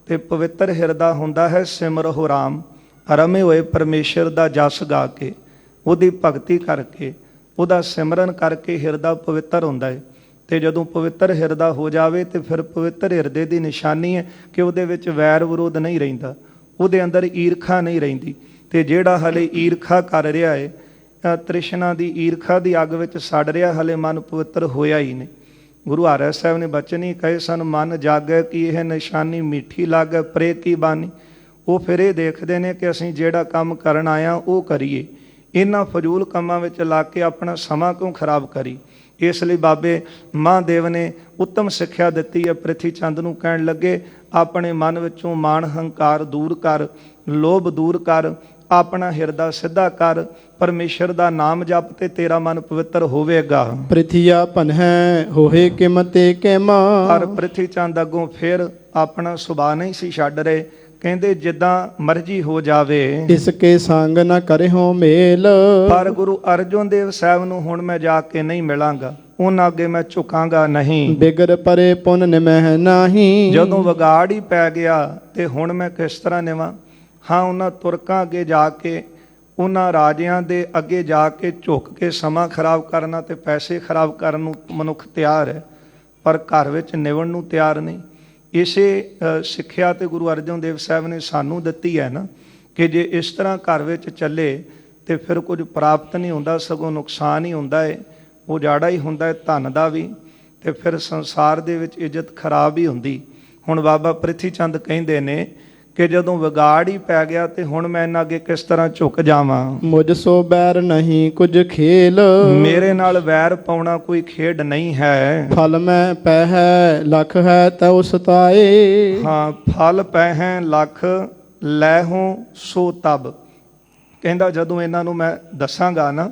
ਤੇ ਪਵਿੱਤਰ ਹਿਰਦਾ ਹੁੰਦਾ ਹੈ ਸਿਮਰਹੁ ਰਾਮ। ਰਮੇ ਹੋਏ ਪਰਮੇਸ਼ਰ ਦਾ ਜਸ ਗਾ ਕੇ, ਉਹਦੀ ਭਗਤੀ ਕਰਕੇ, ਉਹਦਾ ਸਿਮਰਨ ਕਰਕੇ ਹਿਰਦਾ ਪਵਿੱਤਰ ਹੁੰਦਾ ਹੈ। ਤੇ ਜਦੋਂ ਪਵਿੱਤਰ ਹਿਰਦਾ ਹੋ ਜਾਵੇ ਤੇ ਫਿਰ ਪਵਿੱਤਰ ਹਿਰਦੇ ਦੀ ਨਿਸ਼ਾਨੀ ਹੈ ਕਿ ਉਹਦੇ ਵਿੱਚ ਵੈਰ ਵਿਰੋਧ ਨਹੀਂ ਰਹਿੰਦਾ, ਉਹਦੇ ਅੰਦਰ ਈਰਖਾ ਨਹੀਂ ਰਹਿੰਦੀ। ਤੇ ਜਿਹੜਾ ਹਲੇ ਈਰਖਾ ਕਰ ਰਿਹਾ ਹੈ, ਤ੍ਰਿਸ਼ਨਾ ਦੀ ਈਰਖਾ ਦੀ ਅੱਗ ਵਿੱਚ ਸੜ ਰਿਹਾ, ਹਲੇ ਮਨ ਪਵਿੱਤਰ ਹੋਇਆ ਹੀ ਨਹੀਂ। ਗੁਰੂ ਹਰਿ ਸਾਹਿਬ ਨੇ ਬਚਨ ਹੀ ਕਹੇ ਸਨ, ਮਨ ਜਾਗੈ ਕਿ ਇਹ ਨਿਸ਼ਾਨੀ ਮਿੱਠੀ ਲਾਗੈ ਪ੍ਰੇ ਕੀ ਬਾਣੀ। ਉਹ ਫਿਰ ਇਹ ਦੇਖਦੇ ਨੇ ਕਿ ਅਸੀਂ ਜਿਹੜਾ ਕੰਮ ਕਰਨ ਆਇਆ ਉਹ ਕਰੀਏ, ਇਹਨਾਂ ਫਜ਼ੂਲ ਕੰਮਾਂ ਵਿੱਚ ਲਾ ਕੇ ਆਪਣਾ ਸਮਾਂ ਕਿਉਂ ਖਰਾਬ ਕਰੀ। ਇਸ ਲਈ ਬਾਬੇ ਮਹਾਂਦੇਵ ਨੇ ਉੱਤਮ ਸਿੱਖਿਆ ਦਿੱਤੀ ਹੈ। ਪ੍ਰਿਥੀ ਚੰਦ ਨੂੰ ਕਹਿਣ ਲੱਗੇ, ਆਪਣੇ ਮਨ ਵਿੱਚੋਂ ਮਾਣ ਹੰਕਾਰ ਦੂਰ ਕਰ, ਲੋਭ ਦੂਰ ਕਰ, ਆਪਣਾ ਹਿਰਦਾ ਸਿੱਧਾ ਕਰ, ਪਰਮੇਸ਼ਰ ਦਾ ਨਾਮ ਜਪ ਤੇ ਤੇਰਾ ਮਨ ਪਵਿੱਤਰ ਹੋਵੇਗਾ। ਪ੍ਰਿਥੀਆ ਭਨਹਿ ਹੋਏ ਕਿਮ ਤੇ ਕਿਮ। ਪਰ ਪ੍ਰਿਥੀ ਚੰਦ ਅੱਗੋਂ ਫਿਰ ਆਪਣਾ ਸੁਭਾਅ ਨਹੀਂ ਸੀ ਛੱਡ ਰਹੇ। ਕਹਿੰਦੇ ਜਿੱਦਾਂ ਮਰਜ਼ੀ ਹੋ ਜਾਵੇ, ਇਸ ਕੇ ਸੰਗ ਨ ਕਰਿਓ ਮੇਲ। ਪਰ ਗੁਰੂ ਅਰਜਨ ਦੇਵ ਸਾਹਿਬ ਨੂੰ ਹੁਣ ਮੈਂ ਜਾ ਕੇ ਨਹੀਂ ਮਿਲਾਂਗਾ, ਉਹਨਾਂ ਅੱਗੇ ਮੈਂ ਝੁਕਾਂਗਾ ਨਹੀਂ। ਬਿਗੜ ਪਰੇ ਪੁੰਨ ਨਿਮਹਿ ਨਾਹੀ। ਜਦੋਂ ਵਿਗਾੜ ਹੀ ਪੈ ਗਿਆ ਤੇ ਹੁਣ ਮੈਂ ਕਿਸ ਤਰ੍ਹਾਂ ਨਿਵਾਂ। ਹਾਂ, ਉਹਨਾਂ ਤੁਰਕਾਂ ਅੱਗੇ ਜਾ ਕੇ, ਉਹਨਾਂ ਰਾਜਿਆਂ ਦੇ ਅੱਗੇ ਜਾ ਕੇ ਝੁਕ ਕੇ ਸਮਾਂ ਖਰਾਬ ਕਰਨਾ ਤੇ ਪੈਸੇ ਖਰਾਬ ਕਰਨ ਨੂੰ ਮਨੁੱਖ ਤਿਆਰ ਹੈ, ਪਰ ਘਰ ਵਿੱਚ ਨਿਵਣ ਨੂੰ ਤਿਆਰ ਨਹੀਂ। ਇਸੇ ਸਿੱਖਿਆ ਤੇ ਗੁਰੂ ਅਰਜਨ ਦੇਵ ਸਾਹਿਬ ਨੇ ਸਾਨੂੰ ਦਿੱਤੀ ਹੈ ਨਾ, ਕਿ ਜੇ ਇਸ ਤਰ੍ਹਾਂ ਘਰ ਵਿੱਚ ਚੱਲੇ ਤੇ ਫਿਰ ਕੁਝ ਪ੍ਰਾਪਤ ਨਹੀਂ ਹੁੰਦਾ, ਸਗੋਂ ਨੁਕਸਾਨ ਹੀ ਹੁੰਦਾ ਹੈ, ਉਜਾੜਾ ਹੀ ਹੁੰਦਾ ਹੈ ਧਨ ਦਾ ਵੀ, ਤੇ ਫਿਰ ਸੰਸਾਰ ਦੇ ਵਿੱਚ ਇੱਜ਼ਤ ਖਰਾਬ ਹੀ ਹੁੰਦੀ। ਹੁਣ ਬਾਬਾ ਪ੍ਰਿਥੀ ਚੰਦ ਕਹਿੰਦੇ ਨੇ ਕਿ ਜਦੋਂ ਵਿਗਾੜ ਹੀ ਪੈ ਗਿਆ ਤੇ ਹੁਣ ਮੈਂ ਇਹਨਾਂ ਅੱਗੇ ਕਿਸ ਤਰ੍ਹਾਂ ਝੁਕ ਜਾਵਾਂ। ਮੁਝ ਸੋ ਬੈਰ ਨਹੀਂ ਕੁਝ ਖੇਲ। ਮੇਰੇ ਨਾਲ ਵੈਰ ਪਾਉਣਾ ਕੋਈ ਖੇਡ ਨਹੀਂ ਹੈ। ਫਲ ਮੈਂ ਪੈ ਹੈ ਲਖ ਹੈ ਤਉ ਸਤਾਏ। ਹਾਂ, ਫਲ ਪੈ ਹੈ ਲੱਖ ਲੈਹੋਂ ਸੋ ਤਬ। ਕਹਿੰਦਾ ਜਦੋਂ ਇਹਨਾਂ ਨੂੰ ਮੈਂ ਦੱਸਾਂਗਾ ਨਾ,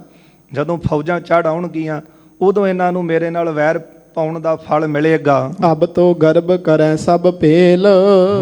ਜਦੋਂ ਫੌਜਾਂ ਚੜ੍ਹ ਆਉਣਗੀਆਂ, ਉਦੋਂ ਇਹਨਾਂ ਨੂੰ ਮੇਰੇ ਨਾਲ ਵੈਰ ਪਾਉਣ ਦਾ ਫਲ ਮਿਲੇਗਾ। ਅਬ ਤੋ ਗਰਬ ਕਰੈ ਸਭ ਭੇਲ।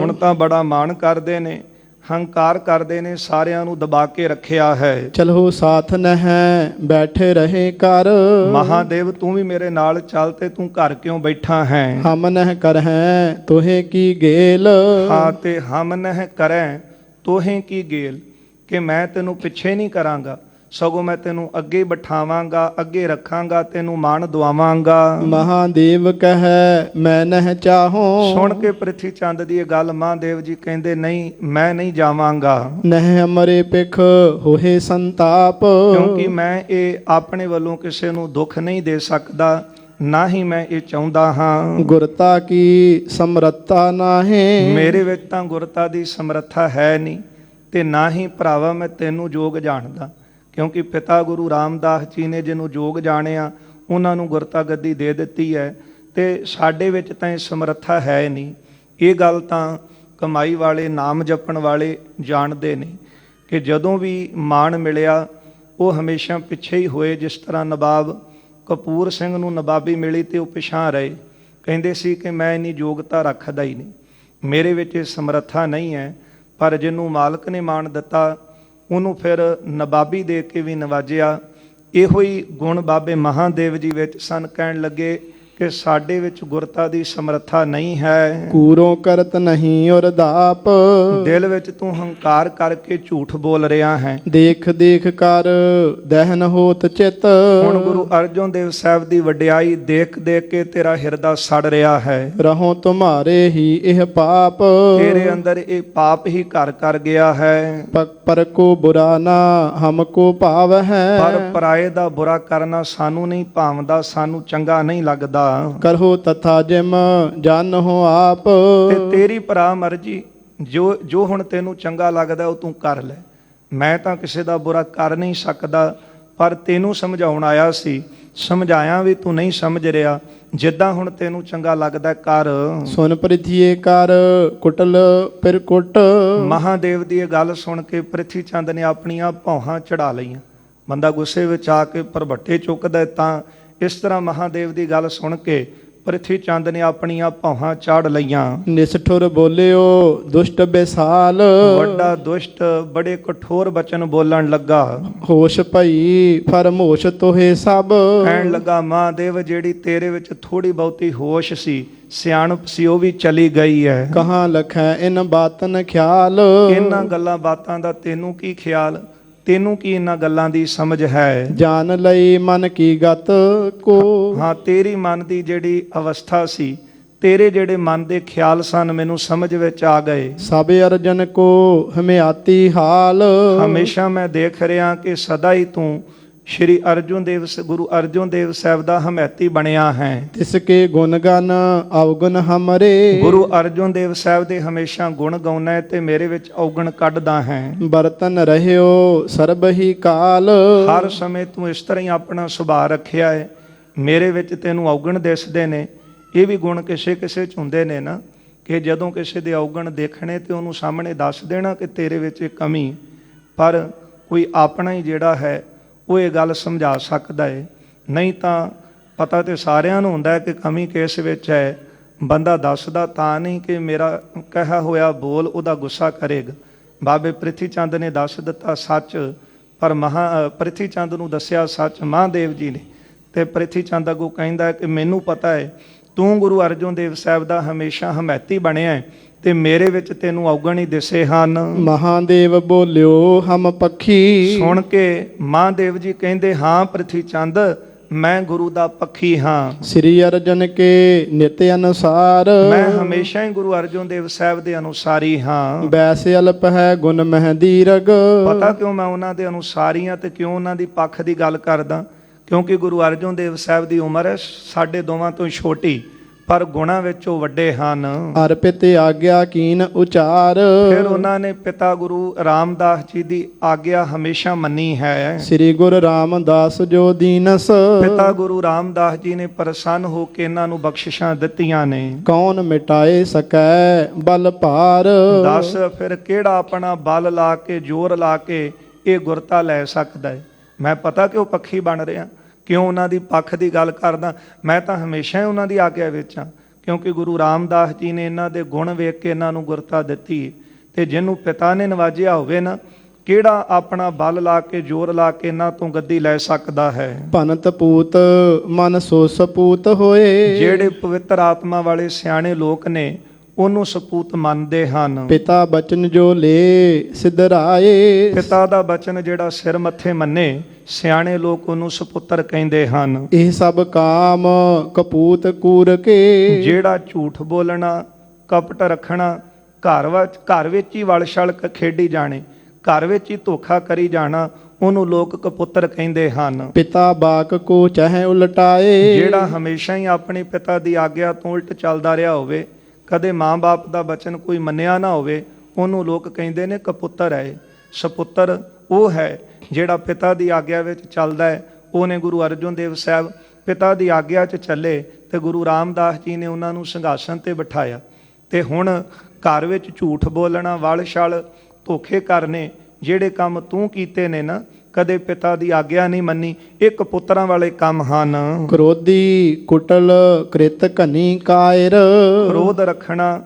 ਹੁਣ ਤਾਂ ਬੜਾ ਮਾਣ ਕਰਦੇ ਨੇ, ਹੰਕਾਰ ਕਰਦੇ ਨੇ, ਸਾਰਿਆਂ ਨੂੰ ਦਬਾ ਕੇ ਰੱਖਿਆ ਹੈ। ਚਲੋ ਸਾਥ ਨਹਿ ਬੈਠੇ ਰਹੇ ਕਰ। ਮਹਾਦੇਵ ਤੂੰ ਵੀ ਮੇਰੇ ਨਾਲ ਚੱਲ, ਤੇ ਤੂੰ ਘਰ ਕਿਉਂ ਬੈਠਾ ਹੈ। ਹਮ ਨਹਿ ਕਰਹਿ ਤੋਹੇ ਕੀ ਗੇਲ। ਹਾਂ, ਤੇ ਹਮ ਨਹਿ ਕਰੈ ਤੋਹੇ ਕੀ ਗੇਲ, ਕਿ ਮੈਂ ਤੈਨੂੰ ਪਿੱਛੇ ਨਹੀਂ ਕਰਾਂਗਾ, ਸਗੋਂ ਮੈਂ ਤੈਨੂੰ ਅੱਗੇ ਬਿਠਾਵਾਂਗਾ, ਅੱਗੇ ਰੱਖਾਂਗਾ, ਤੈਨੂੰ ਮਾਣ ਦਵਾਵਾਂਗਾ। ਮਹਾਦੇਵ ਕਹੈ ਮੈਂ ਨਹਿ ਚਾਹੋ। ਸੁਣ ਕੇ ਪ੍ਰਿਥੀ ਚੰਦ ਦੀ ਇਹ ਗੱਲ ਮਹਾਦੇਵ ਜੀ ਕਹਿੰਦੇ, ਨਹੀਂ, ਮੈਂ ਨਹੀਂ ਜਾਵਾਂਗਾ, ਨਹਿ ਹਮਰੇ ਪਿਖ ਹੋਏ ਸੰਤਾਪ। ਕਿਉਂਕਿ ਮੈਂ ਇਹ ਆਪਣੇ ਵੱਲੋਂ ਕਿਸੇ ਨੂੰ ਦੁੱਖ ਨਹੀਂ ਦੇ ਸਕਦਾ, ਨਾ ਹੀ ਮੈਂ ਇਹ ਚਾਹੁੰਦਾ ਹਾਂ। ਗੁਰਤਾ ਕੀ ਸਮਰੱਥਾ ਨਾਹੀਂ। ਮੇਰੇ ਵਿੱਚ ਤਾਂ ਗੁਰਤਾ ਦੀ ਸਮਰੱਥਾ ਹੈ ਨਹੀਂ, ਤੇ ਨਾ ਹੀ ਭਰਾਵਾ ਮੈਂ ਤੈਨੂੰ ਜੋਗ ਜਾਣਦਾ, ਕਿਉਂਕਿ ਪਿਤਾ ਗੁਰੂ ਰਾਮਦਾਸ ਜੀ ਨੇ ਜਿਹਨੂੰ ਜੋਗ ਜਾਣਿਆ, ਉਹਨਾਂ ਨੂੰ ਗੁਰਤਾ ਗੱਦੀ ਦੇ ਦਿੱਤੀ ਹੈ, ਤੇ ਸਾਡੇ ਵਿੱਚ ਤਾਂ ਇਹ ਸਮਰੱਥਾ ਹੈ ਨਹੀਂ। ਇਹ ਗੱਲ ਤਾਂ ਕਮਾਈ ਵਾਲੇ, ਨਾਮ ਜਪਣ ਵਾਲੇ ਜਾਣਦੇ ਨੇ, ਕਿ ਜਦੋਂ ਵੀ ਮਾਣ ਮਿਲਿਆ ਉਹ ਹਮੇਸ਼ਾ ਪਿੱਛੇ ਹੀ ਹੋਏ। ਜਿਸ ਤਰ੍ਹਾਂ ਨਵਾਬ ਕਪੂਰ ਸਿੰਘ ਨੂੰ ਨਵਾਬੀ ਮਿਲੀ ਤੇ ਉਹ ਪਿਛਾਂਹ ਰਹੇ, ਕਹਿੰਦੇ ਸੀ ਕਿ ਮੈਂ ਇੰਨੀ ਯੋਗਤਾ ਰੱਖਦਾ ਹੀ ਨਹੀਂ, ਮੇਰੇ ਵਿੱਚ ਇਹ ਸਮਰੱਥਾ ਨਹੀਂ ਹੈ। ਪਰ ਜਿਹਨੂੰ ਮਾਲਕ ਨੇ ਮਾਣ ਦਿੱਤਾ, ਉਹਨੂੰ ਫਿਰ ਨਵਾਬੀ ਦੇ ਕੇ ਵੀ ਨਵਾਜਿਆ। ਇਹੋ ਹੀ ਗੁਣ ਬਾਬੇ ਮਹਾਦੇਵ ਜੀ ਵਿੱਚ ਸਨ। ਕਹਿਣ ਲੱਗੇ ਕਿ ਸਾਡੇ ਵਿੱਚ ਗੁਰਤਾ ਦੀ ਸਮਰੱਥਾ ਨਹੀਂ ਹੈ। ਕੂਰੋਂ ਕਰਤ ਨਹੀਂ ਔਰ ਦਾਪ। ਦਿਲ ਵਿੱਚ ਤੂੰ ਹੰਕਾਰ ਕਰਕੇ ਝੂਠ ਬੋਲ ਰਿਹਾ ਹੈ। ਦੇਖ ਦੇਖ ਕਰ ਦਹਿਨ ਹੋਤ ਚਿਤ। ਹੁਣ ਗੁਰੂ ਅਰਜਨ ਦੇਵ ਸਾਹਿਬ ਦੀ ਵਡਿਆਈ ਦੇਖ ਦੇਖ ਕੇ ਤੇਰਾ ਹਿਰਦਾ ਸੜ ਰਿਹਾ ਹੈ। ਰਹੋ ਤੁਮਾਰੇ ਹੀ ਇਹ ਪਾਪ। ਤੇਰੇ ਅੰਦਰ ਇਹ ਪਾਪ ਹੀ ਘਰ ਕਰ ਗਿਆ ਹੈ। ਪਰ ਕੋ ਬੁਰਾ ਨਾ ਹਮਕੋ ਭਾਵ ਹੈ। ਪਰ ਪਰਾਏ ਦਾ ਬੁਰਾ ਕਰਨਾ ਸਾਨੂੰ ਨਹੀਂ ਭਾਵਦਾ, ਸਾਨੂੰ ਚੰਗਾ ਨਹੀਂ ਲੱਗਦਾ। ਕਰੋ ਤਥਾ ਜਿਮ ਜਨ ਹੋ ਆਪ। ਤੇ ਤੇਰੀ ਭਰਾ ਮਰਜੀ, ਜੋ ਹੁਣ ਤੈਨੂੰ ਚੰਗਾ ਲੱਗਦਾ ਉਹ ਤੂੰ ਕਰ ਲੈ। ਮੈਂ ਤਾਂ ਕਿਸੇ ਦਾ ਬੁਰਾ ਕਰ ਨਹੀਂ ਸਕਦਾ, ਪਰ ਤੈਨੂੰ ਸਮਝਾਉਣ ਆਇਆ ਸੀ, ਸਮਝਾਇਆ ਵੀ ਤੂੰ ਨਹੀਂ ਸਮਝ ਰਿਹਾ। ਜਿੱਦਾਂ ਹੁਣ ਤੈਨੂੰ ਚੰਗਾ ਲੱਗਦਾ ਕਰ। ਸੁਨ ਪ੍ਰਿਥੀਏ ਕਰ ਕੁਟਲ ਫਿਰ ਕੁੱਟ। ਮਹਾਦੇਵ ਦੀ ਇਹ ਗੱਲ ਸੁਣ ਕੇ ਪ੍ਰਿਥੀ ਚੰਦ ਨੇ ਆਪਣੀਆਂ ਭੌਹਾਂ ਚੜਾ ਲਈਆਂ। ਬੰਦਾ ਗੁੱਸੇ ਵਿੱਚ ਆ ਕੇ ਭਰਭੱਟੇ ਚੁੱਕਦਾ, ਤਾਂ ਇਸ ਤਰ੍ਹਾਂ ਮਹਾਦੇਵ ਦੀ ਗੱਲ ਸੁਣ ਕੇ ਪ੍ਰਿਥੀ ਚੰਦ ਨੇ ਆਪਣੀਆਂ ਭੌਹਾਂ ਚਾੜ ਲਈਆਂ। ਨਿਸਠੁਰ ਬੋਲਿਓ ਦੁਸ਼ਟ ਬੇਸਾਲ। ਵੱਡਾ ਦੁਸ਼ਟ ਬੜੇ ਕਠੋਰ ਬਚਨ ਬੋਲਣ ਲੱਗਾ। ਹੋਸ਼ ਭਈ ਫਰਮੋਸ਼ ਤੋਹੇ ਸਭ। ਕਹਿਣ ਲੱਗਾ, ਮਹਾਦੇਵ ਜਿਹੜੀ ਤੇਰੇ ਵਿੱਚ ਥੋੜੀ ਬਹੁਤੀ ਹੋਸ਼ ਸੀ, ਸਿਆਣਪ ਸੀ, ਉਹ ਵੀ ਚਲੀ ਗਈ ਹੈ। ਕਹਾਂ ਲਖੈ ਇਨ ਬਾਤਨ ਖਿਆਲ। ਇਹਨਾਂ ਗੱਲਾਂ ਬਾਤਾਂ ਦਾ ਤੈਨੂੰ ਕੀ ਖਿਆਲ, ਤੈਨੂੰ ਕੀ ਇਹਨਾਂ ਗੱਲਾਂ ਦੀ ਸਮਝ ਹੈ। ਜਾਣ ਲਈ ਮਨ ਕੀ ਗਤ ਕੋ। ਹਾਂ, ਤੇਰੀ ਮਨ ਦੀ ਜਿਹੜੀ ਅਵਸਥਾ ਸੀ, ਤੇਰੇ ਜਿਹੜੇ ਮਨ ਦੇ ਖਿਆਲ ਸਨ, ਮੈਨੂੰ ਸਮਝ ਵਿੱਚ ਆ ਗਏ। ਸਭ ਅਰਜਨ ਕੋ ਹਮਿਆਤੀ ਹਾਲ। ਹਮੇਸ਼ਾ ਮੈਂ ਦੇਖ ਰਿਹਾ ਕਿ ਸਦਾ ਹੀ ਤੂੰ ਸ਼੍ਰੀ ਗੁਰੂ ਅਰਜੁਨ ਦੇਵ ਸਾਹਿਬ ਦਾ ਹਮੈਤੀ ਬਣਿਆ ਹੈ। ਤਿਸਕੇ ਗੁਣ ਗਨ ਅਵਗੁਣ ਹਮਰੇ। ਗੁਰੂ ਅਰਜੁਨ ਦੇਵ ਸਾਹਿਬ ਦੇ ਹਮੇਸ਼ਾ ਗੁਣ ਗਾਉਣਾ ਹੈ ਤੇ ਮੇਰੇ ਵਿੱਚ ਔਗਣ ਕੱਢਦਾ ਹੈ। ਬਰਤਨ ਰਹਿਓ ਸਰਬ ਹੀ ਕਾਲ। ਹਰ ਸਮੇਂ ਤੂੰ ਇਸ ਤਰ੍ਹਾਂ ਹੀ ਆਪਣਾ ਸੁਭਾਅ ਰੱਖਿਆ ਹੈ। ਮੇਰੇ ਵਿੱਚ ਤੈਨੂੰ ਔਗਣ ਦਿਸਦੇ ਨੇ। ਇਹ ਵੀ ਗੁਣ ਕਿਸੇ ਕਿਸੇ 'ਚ ਹੁੰਦੇ ਨੇ ਨਾ, ਕਿ ਜਦੋਂ ਕਿਸੇ ਦੇ ਔਗਣ ਦੇਖਣੇ ਤੇ ਉਹਨੂੰ ਸਾਹਮਣੇ ਦੱਸ ਦੇਣਾ ਕਿ ਤੇਰੇ ਵਿੱਚ ਇਹ ਕਮੀ। ਪਰ ਕੋਈ ਆਪਣਾ ਹੀ ਜਿਹੜਾ ਹੈ ਉਹ ਇਹ ਗੱਲ ਸਮਝਾ ਸਕਦਾ ਹੈ। ਨਹੀਂ ਤਾਂ ਪਤਾ ਤੇ ਸਾਰਿਆਂ ਨੂੰ ਹੁੰਦਾ ਹੈ ਕਿ ਕਮੀ ਕਿਸ ਵਿੱਚ ਹੈ। ਬੰਦਾ ਦੱਸਦਾ ਤਾਂ ਨਹੀਂ ਕਿ ਮੇਰਾ ਕਿਹਾ ਹੋਇਆ ਬੋਲ ਉਹਦਾ ਗੁੱਸਾ ਕਰੇਗਾ। ਬਾਬੇ ਪ੍ਰਿਥੀ ਚੰਦ ਨੇ ਦੱਸ ਦਿੱਤਾ ਸੱਚ, ਪਰ ਪ੍ਰਿਥੀ ਚੰਦ ਨੂੰ ਦੱਸਿਆ ਸੱਚ ਮਹਾਂਦੇਵ ਜੀ ਨੇ। ਤੇ ਪ੍ਰਿਥੀ ਚੰਦ ਅੱਗੋਂ ਕਹਿੰਦਾ ਕਿ ਮੈਨੂੰ ਪਤਾ ਹੈ ਤੂੰ ਗੁਰੂ ਅਰਜੁਨ ਦੇਵ ਸਾਹਿਬ ਦਾ ਹਮੇਸ਼ਾ ਹਮੈਤੀ ਬਣਿਆ ਤੇ ਮੇਰੇ ਵਿੱਚ ਤੈਨੂੰ ਔਗਣ ਹੀ ਦਿਸੇ ਹਨ। ਮਹਾਦੇਵ ਬੋਲਿਓ ਹਮ ਪੱਖੀ। ਸੁਣ ਕੇ ਮਹਾਦੇਵ ਜੀ ਕਹਿੰਦੇ ਹਾਂ ਪ੍ਰਿਥੀ ਚੰਦ, ਮੈਂ ਗੁਰੂ ਦਾ ਪੱਖੀ ਹਾਂ। ਸ੍ਰੀ ਅਰਜਨ ਕੇ ਨਿਤ ਅਨੁਸਾਰ। ਮੈਂ ਹਮੇਸ਼ਾ ਹੀ ਗੁਰੂ ਅਰਜੁਨ ਦੇਵ ਸਾਹਿਬ ਦੇ ਅਨੁਸਾਰੀ ਹਾਂ। ਵੈਸ ਅਲਪ ਹੈ ਗੁਣ ਮਹਿ ਦੀਰਘ। ਪਤਾ ਕਿਉਂ ਮੈਂ ਉਹਨਾਂ ਦੇ ਅਨੁਸਾਰੀ ਹਾਂ ਤੇ ਕਿਉਂ ਉਹਨਾਂ ਦੀ ਪੱਖ ਦੀ ਗੱਲ ਕਰਦਾ? ਕਿਉਂਕਿ ਗੁਰੂ ਅਰਜੁਨ ਦੇਵ ਸਾਹਿਬ ਦੀ ਉਮਰ ਹੈ ਸਾਡੇ ਦੋਵਾਂ ਤੋਂ ਛੋਟੀ, ਪਰ ਗੁਣਾਂ ਵਿੱਚ ਉਹ ਵੱਡੇ ਹਨ। ਅਰਪਿਤ ਆਗਿਆ ਕੀਨ ਉਚਾਰ। ਫਿਰ ਉਹਨਾਂ ਨੇ ਪਿਤਾ ਗੁਰੂ ਰਾਮਦਾਸ ਜੀ ਦੀ ਆਗਿਆ ਹਮੇਸ਼ਾ ਮੰਨੀ ਹੈ। ਸ੍ਰੀ ਗੁਰੂ ਰਾਮਦਾਸ ਜੋ ਦੀਨਸ। ਪਿਤਾ ਗੁਰੂ ਰਾਮਦਾਸ ਜੀ ਨੇ ਪ੍ਰਸੰਨ ਹੋ ਕੇ ਇਹਨਾਂ ਨੂੰ ਬਖਸ਼ਿਸ਼ਾਂ ਦਿੱਤੀਆਂ ਨੇ। ਕੌਣ ਮਿਟਾਏ ਸਕੈ ਬਲ ਭਾਰ। ਦੱਸ ਫਿਰ ਕਿਹੜਾ ਆਪਣਾ ਬਲ ਲਾ ਕੇ ਜ਼ੋਰ ਲਾ ਕੇ ਇਹ ਗੁਰਤਾ ਲੈ ਸਕਦਾ ਹੈ? ਮੈਂ ਪਤਾ ਕਿ ਉਹ ਪੱਖੀ ਬਣ ਰਿਹਾ, ਕਿਉਂ ਉਹਨਾਂ ਦੀ ਪੱਖ ਦੀ ਗੱਲ ਕਰਦਾ? ਮੈਂ ਤਾਂ ਹਮੇਸ਼ਾ ਹੀ ਉਹਨਾਂ ਦੀ ਆਗਿਆ ਵਿੱਚ ਹਾਂ, ਕਿਉਂਕਿ ਗੁਰੂ ਰਾਮਦਾਸ ਜੀ ਨੇ ਇਹਨਾਂ ਦੇ ਗੁਣ ਵੇਖ ਕੇ ਇਹਨਾਂ ਨੂੰ ਗੁਰਤਾ ਦਿੱਤੀ। ਤੇ ਜਿਹਨੂੰ ਪਿਤਾ ਨੇ ਨਵਾਜਿਆ ਹੋਵੇ ਨਾ, ਕਿਹੜਾ ਆਪਣਾ ਬਲ ਲਾ ਕੇ ਜ਼ੋਰ ਲਾ ਕੇ ਇਹਨਾਂ ਤੋਂ ਗੱਦੀ ਲੈ ਸਕਦਾ ਹੈ? ਭਨਤ ਪੂਤ ਮਨ ਸੋ ਸਪੂਤ ਹੋਏ। ਜਿਹੜੇ ਪਵਿੱਤਰ ਆਤਮਾ ਵਾਲੇ ਸਿਆਣੇ ਲੋਕ ਨੇ ਉਹਨੂੰ ਸਪੂਤ ਮੰਨਦੇ ਹਨ। ਪਿਤਾ ਬਚਨ ਜੋ ਲੇ ਸਿਧਰਾਏ। ਪਿਤਾ ਦਾ ਬਚਨ ਜਿਹੜਾ ਸਿਰ ਮੱਥੇ ਮੰਨੇ, ਸਿਆਣੇ ਲੋਕ ਉਹਨੂੰ ਸਪੁੱਤਰ ਕਹਿੰਦੇ ਹਨ। ਇਹ ਸਭ ਕਾਮ ਕਪੂਤ ਕੂਰ ਕੇ। ਜਿਹੜਾ ਝੂਠ ਬੋਲਣਾ, ਕਪਟ ਰੱਖਣਾ, ਘਰ ਵਿੱਚ ਹੀ ਵਲਛਲ ਖੇਡੀ ਜਾਣੇ, ਘਰ ਵਿੱਚ ਹੀ ਧੋਖਾ ਕਰੀ ਜਾਣਾ, ਉਹਨੂੰ ਲੋਕ ਕਪੁੱਤਰ ਕਹਿੰਦੇ ਹਨ। ਪਿਤਾ ਬਾਕ ਕੋ ਚਾਹੇ ਉਲਟਾਏ। ਜਿਹੜਾ ਹਮੇਸ਼ਾ ਹੀ ਆਪਣੇ ਪਿਤਾ ਦੀ ਆਗਿਆ ਤੋਂ ਉਲਟ ਚੱਲਦਾ ਰਿਹਾ ਹੋਵੇ, ਕਦੇ ਮਾਂ-ਬਾਪ ਦਾ ਬਚਨ ਕੋਈ ਮੰਨਿਆ ਨਾ ਹੋਵੇ, ਉਹਨੂੰ ਲੋਕ ਕਹਿੰਦੇ ਨੇ ਕਪੁੱਤਰ ਹੈ। ਸਪੁੱਤਰ ਉਹ ਹੈ ਜਿਹੜਾ ਪਿਤਾ ਦੀ ਆਗਿਆ ਵਿੱਚ ਚੱਲਦਾ ਹੈ। ਉਹਨੇ ਗੁਰੂ ਅਰਜੁਨ ਦੇਵ ਸਾਹਿਬ ਪਿਤਾ ਦੀ ਆਗਿਆ 'ਚ ਚੱਲੇ ਤੇ ਗੁਰੂ ਰਾਮਦਾਸ ਜੀ ਨੇ ਉਹਨਾਂ ਨੂੰ ਸਿੰਘਾਸਨ ਤੇ ਬਿਠਾਇਆ। ਤੇ ਹੁਣ ਘਰ ਵਿੱਚ ਝੂਠ ਬੋਲਣਾ, ਵਲ-ਛਲ, ਧੋਖੇ ਕਰਨੇ, ਜਿਹੜੇ ਕੰਮ ਤੂੰ ਕੀਤੇ ਨੇ ਨਾ, ਕਦੇ ਪਿਤਾ ਦੀ ਆਗਿਆ ਨਹੀਂ ਮੰਨੀ, ਇਹ ਕਪੁੱਤਰਾਂ ਵਾਲੇ ਕੰਮ ਹਨ। ਕ੍ਰੋਧੀ ਕੁਟਲ ਕ੍ਰਿਤ ਘਨੀ ਕਾਇਰ। ਕ੍ਰੋਧ ਰੱਖਣਾ,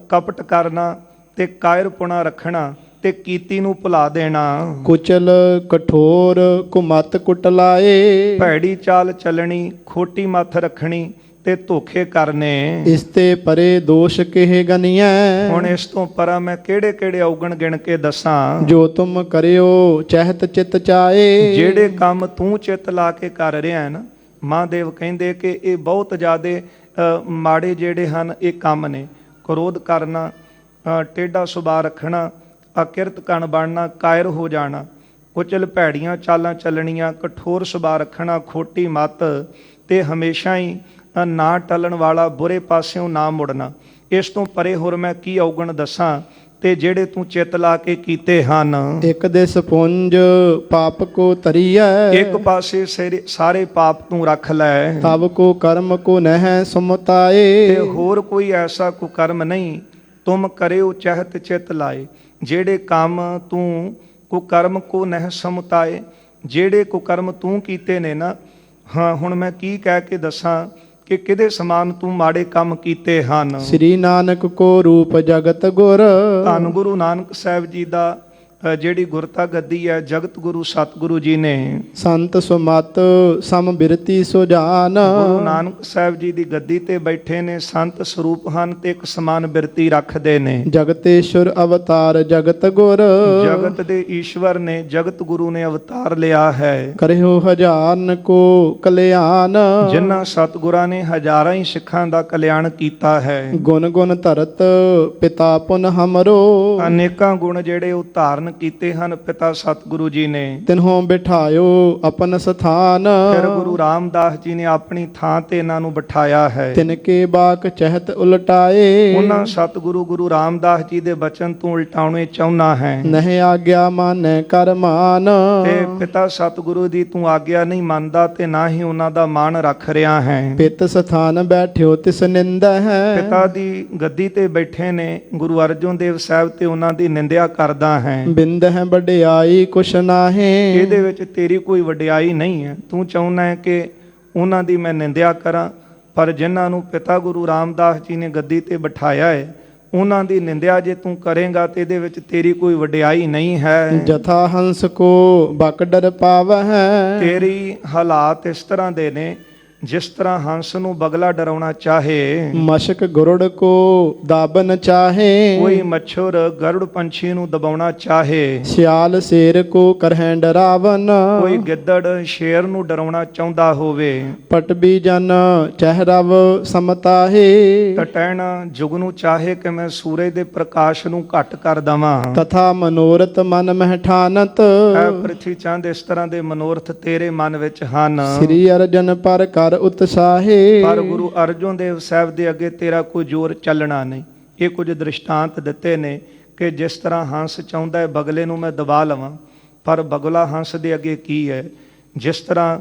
ਕਪਟ ਕਰਨਾ ਤੇ ਕਾਇਰਪੁਣਾ ਰੱਖਣਾ ਤੇ ਕੀਤੀ ਨੂੰ ਭੁਲਾ ਦੇਣਾ। ਕੁਚਲ ਕਠੋਰ ਕੁਮਤ ਕੁਟਲਾਏ। ਭੈੜੀ ਚਾਲ ਚੱਲਣੀ, ਖੋਟੀ ਮੱਥ ਰੱਖਣੀ ਤੇ ਧੋਖੇ ਕਰਨੇ। ਇਸ ਤੇ ਪਰੇ ਦੋਸ਼ ਕਿਹ ਗਨੀਐ। ਹੁਣ ਇਸ ਤੋਂ ਪਰਾ ਮੈਂ ਕਿਹੜੇ ਕਿਹੜੇ ਔਗਣ ਗਿਣ ਕੇ ਦੱਸਾਂ? ਜੋ ਤੁਮ ਕਰਿਓ ਚਹਿਤ ਚਿਤ ਚਾਏ। ਜਿਹੜੇ ਕੰਮ ਤੂੰ ਚਿੱਤ ਲਾ ਕੇ ਕਰ ਰਿਹਾ ਹੈ ਨਾ, ਮਹਾਂਦੇਵ ਕਹਿੰਦੇ ਕਿ ਇਹ ਬਹੁਤ ਜ਼ਿਆਦਾ ਮਾੜੇ ਜਿਹੜੇ ਹਨ ਇਹ ਕੰਮ ਨੇ। ਕ੍ਰੋਧ ਕਰਨਾ, ਟੇਢਾ ਸੁਭਾਅ ਰੱਖਣਾ, ਅਕਿਰਤ ਕਣ ਬਣਨਾ, ਕਾਇਰ ਹੋ ਜਾਣਾ, ਕੁਚਲ ਭੈੜੀਆਂ ਚਾਲਾਂ ਚੱਲਣੀਆਂ, ਕਠੋਰ ਸੁਭਾਅ ਰੱਖਣਾ, ਖੋਟੀ ਮੱਤ ਤੇ ਹਮੇਸ਼ਾ ਹੀ ਨਾ ਟਲਣ ਵਾਲਾ, ਬੁਰੇ ਪਾਸਿਓਂ ਨਾ ਮੁੜਨਾ। ਇਸ ਤੋਂ ਪਰੇ ਹੋਰ ਮੈਂ ਕੀ ਔਗਣ ਦੱਸਾਂ ਤੇ ਜਿਹੜੇ ਤੂੰ ਚਿੱਤ ਲਾ ਕੇ ਕੀਤੇ ਹਨ? ਇੱਕ ਦਿਸ ਪੁੰਜ ਪਾਪ ਕੋ ਧਰੀਐ। ਇੱਕ ਪਾਸੇ ਸਾਰੇ ਪਾਪ ਤੂੰ ਰੱਖ ਲੈ। ਤਬ ਕੋ ਕਰਮ ਕੋ ਨਹਿ ਸਮਤਾਏ। ਤੇ ਹੋਰ ਕੋਈ ਐਸਾ ਕੁਕਰਮ ਨਹੀਂ ਤੁਮ ਕਰਿਓ ਚਹਿਤ ਚਿਤ ਲਾਏ। ਜਿਹੜੇ ਕੰਮ ਤੂੰ ਕੁਕਰਮ ਕੋ ਨਹਿ ਸਮਤਾਏ, ਜਿਹੜੇ ਕੁਕਰਮ ਤੂੰ ਕੀਤੇ ਨੇ ਨਾ, ਹਾਂ ਹੁਣ ਮੈਂ ਕੀ ਕਹਿ ਕੇ ਦੱਸਾਂ ਕਿ ਕਿਹਦੇ ਸਮਾਨ ਤੂੰ ਮਾੜੇ ਕੰਮ ਕੀਤੇ ਹਨ। ਸ੍ਰੀ ਨਾਨਕ ਕੋ ਰੂਪ ਜਗਤ ਗੁਰ। ਧੰਨ ਗੁਰੂ ਨਾਨਕ ਸਾਹਿਬ ਜੀ ਦਾ ਜਿਹੜੀ ਗੁਰਤਾ ਗੱਦੀ ਹੈ, ਜਗਤ ਗੁਰੂ ਸਤਿਗੁਰੂ ਜੀ ਨੇ। ਸੰਤ ਸੁਮਤ ਸਮ ਬਿਰਤੀ ਸੁਜਾਨ। ਗੁਰੂ ਨਾਨਕ ਸਾਹਿਬ ਜੀ ਦੀ ਗੱਦੀ ਤੇ ਬੈਠੇ ਨੇ, ਸੰਤ ਸਰੂਪ ਹਨ ਤੇ ਇੱਕ ਸਮਾਨ ਬਿਰਤੀ ਰੱਖਦੇ ਨੇ। ਜਗਤੇਸ਼ਵਰ ਅਵਤਾਰ ਜਗਤ ਗੁਰ। ਜਗਤ ਦੇ ਈਸ਼ਵਰ ਨੇ, ਜਗਤ ਗੁਰੂ ਨੇ ਅਵਤਾਰ ਲਿਆ ਹੈ। ਕਰਿਓ ਹਜ਼ਾਰਨ ਕੋ ਕਲਿਆਣ। ਜਿਨ੍ਹਾਂ ਸਤਿਗੁਰਾਂ ਨੇ ਹਜ਼ਾਰਾਂ ਹੀ ਸਿੱਖਾਂ ਦਾ ਕਲਿਆਣ ਕੀਤਾ ਹੈ। ਗੁਣ ਗੁਣ ਧਰਤ ਪਿਤਾ ਪੁਨ ਹਮਰੋ। ਅਨੇਕਾਂ ਗੁਣ ਜਿਹੜੇ ਉਹ ਧਾਰਨ ਧਾਰਨ ਕੀਤੇ ਹਨ ਪਿਤਾ ਸਤਿਗੁਰੂ ਜੀ ਨੇ। ਤਿਨਹੋਂ ਬਿਠਾਇਓ ਆਪਨ ਸਥਾਨ, ਫਿਰ ਗੁਰੂ ਰਾਮਦਾਸ ਜੀ ਨੇ ਆਪਣੀ ਥਾਂ ਤੇ ਇਹਨਾਂ ਨੂੰ ਬਿਠਾਇਆ ਹੈ। ਤਿਨਕੇ ਬਾਕ ਚਹਿਤ ਉਲਟਾਏ, ਉਹਨਾਂ ਸਤਿਗੁਰੂ ਗੁਰੂ ਰਾਮਦਾਸ ਜੀ ਦੇ ਬਚਨ ਤੋਂ ਉਲਟਾਉਣੇ ਚਾਹੁੰਦਾ ਹੈ ਨਹਿ ਆਗਿਆ ਮਾਨੈ ਕਰ ਮਾਨ। ਤੇ ਪਿਤਾ ਸਤਿਗੁਰੂ ਦੀ ਤੂੰ ਆਗਿਆ ਨਹੀਂ ਮੰਨਦਾ ਤੇ ਨਾ ਹੀ ਉਹਨਾਂ ਦਾ ਮਾਣ ਰੱਖ ਰਿਹਾ ਹੈ। ਪਿਤ ਸਥਾਨ ਬੈਠਿਓ ਤਿਸ ਨਿੰਦਾ ਹੈ, ਪਿਤਾ ਦੀ ਗੱਦੀ ਤੇ ਬੈਠੇ ਨੇ ਗੁਰੂ ਅਰਜਨ ਦੇਵ ਸਾਹਿਬ ਤੇ ਉਹਨਾਂ ਦੀ ਨਿੰਦਿਆ ਕਰਦਾ ਹੈ। ਬਿੰਦ ਹੈ ਵਡਿਆਈ ਕੁਛ ਨਾਹੀ, ਇਹਦੇ ਵਿੱਚ ਤੇਰੀ ਕੋਈ ਵਡਿਆਈ ਨਹੀਂ ਹੈ। ਤੂੰ ਚਾਹੁੰਦਾ ਹੈ ਕਿ ਉਹਨਾਂ ਦੀ ਮੈਂ ਨਿੰਦਿਆ ਕਰਾਂ, ਪਰ ਜਿਨ੍ਹਾਂ ਨੂੰ ਪਿਤਾ ਗੁਰੂ ਰਾਮਦਾਸ ਜੀ ਨੇ ਗੱਦੀ ਤੇ ਬਿਠਾਇਆ ਹੈ ਉਹਨਾਂ ਦੀ ਨਿੰਦਿਆ ਜੇ ਤੂੰ ਕਰੇਂਗਾ ਤੇ ਇਹਦੇ ਵਿੱਚ ਤੇਰੀ ਕੋਈ ਵਡਿਆਈ ਨਹੀਂ ਹੈ। ਜਥਾ ਹੰਸ ਕੋ ਬਕ ਡਰ ਪਾਵਹਿ, ਤੇਰੀ ਹਾਲਾਤ ਇਸ ਤਰ੍ਹਾਂ ਦੇ ਨੇ ਜਿਸ ਤਰ੍ਹਾਂ ਹੰਸ ਨੂੰ ਬਗਲਾ ਡਰਾਉਣਾ ਚਾਹੇ, ਮਸ਼ਕ ਗੁਰੜ ਕੋ ਦਾਬਨ ਚਾਹੇ, ਕੋਈ ਮੱਛਰ ਗਰੁੜ ਪੰਛੀ ਨੂੰ ਦਬਾਉਣਾ ਚਾਹੇ, ਸਿਆਲ ਸ਼ੇਰ ਕੋ ਕਰਹਿ ਡਰਾਵਨ, ਕੋਈ ਗਿੱਦੜ ਸ਼ੇਰ ਨੂੰ ਡਰਾਉਣਾ ਚਾਹੁੰਦਾ ਹੋਵੇ, ਪਟਬੀ ਜਨ ਚਹਿਰਵ ਸਮਤਾਹੇ, ਟਟੈਣ ਜੁਗ ਨੂੰ ਚਾਹੇ ਕਿ ਮੈਂ ਸੂਰਜ ਦੇ ਪ੍ਰਕਾਸ਼ ਨੂੰ ਘੱਟ ਕਰ ਦਵਾਂ। ਤਥਾ ਮਨੋਰਥ ਮਨ ਮਹਿ ਠਾਨਤ, ਐ ਪ੍ਰਿਥੀ ਚੰਦ ਇਸ ਤਰ੍ਹਾਂ ਦੇ ਮਨੋਰਥ ਤੇਰੇ ਮਨ ਵਿੱਚ ਹਨ, ਸ੍ਰੀ ਅਰਜਨ ਪਰ ਕਰ ਉਤਸਾਹੇ, ਪਰ ਗੁਰੂ ਅਰਜਨ ਦੇਵ ਸਾਹਿਬ ਦੇ ਅੱਗੇ ਤੇਰਾ ਕੋਈ ਜ਼ੋਰ ਚੱਲਣਾ ਨਹੀਂ। ਇਹ ਕੁਝ ਦ੍ਰਿਸ਼ਟਾਂਤ ਦਿੱਤੇ ਨੇ ਕਿ ਜਿਸ ਤਰ੍ਹਾਂ ਹੰਸ ਚਾਹੁੰਦਾ ਹੈ ਬਗਲੇ ਨੂੰ ਮੈਂ ਦਬਾ ਲਵਾਂ, ਪਰ ਬਗਲਾ ਹੰਸ ਦੇ ਅੱਗੇ ਕੀ ਹੈ। ਜਿਸ ਤਰ੍ਹਾਂ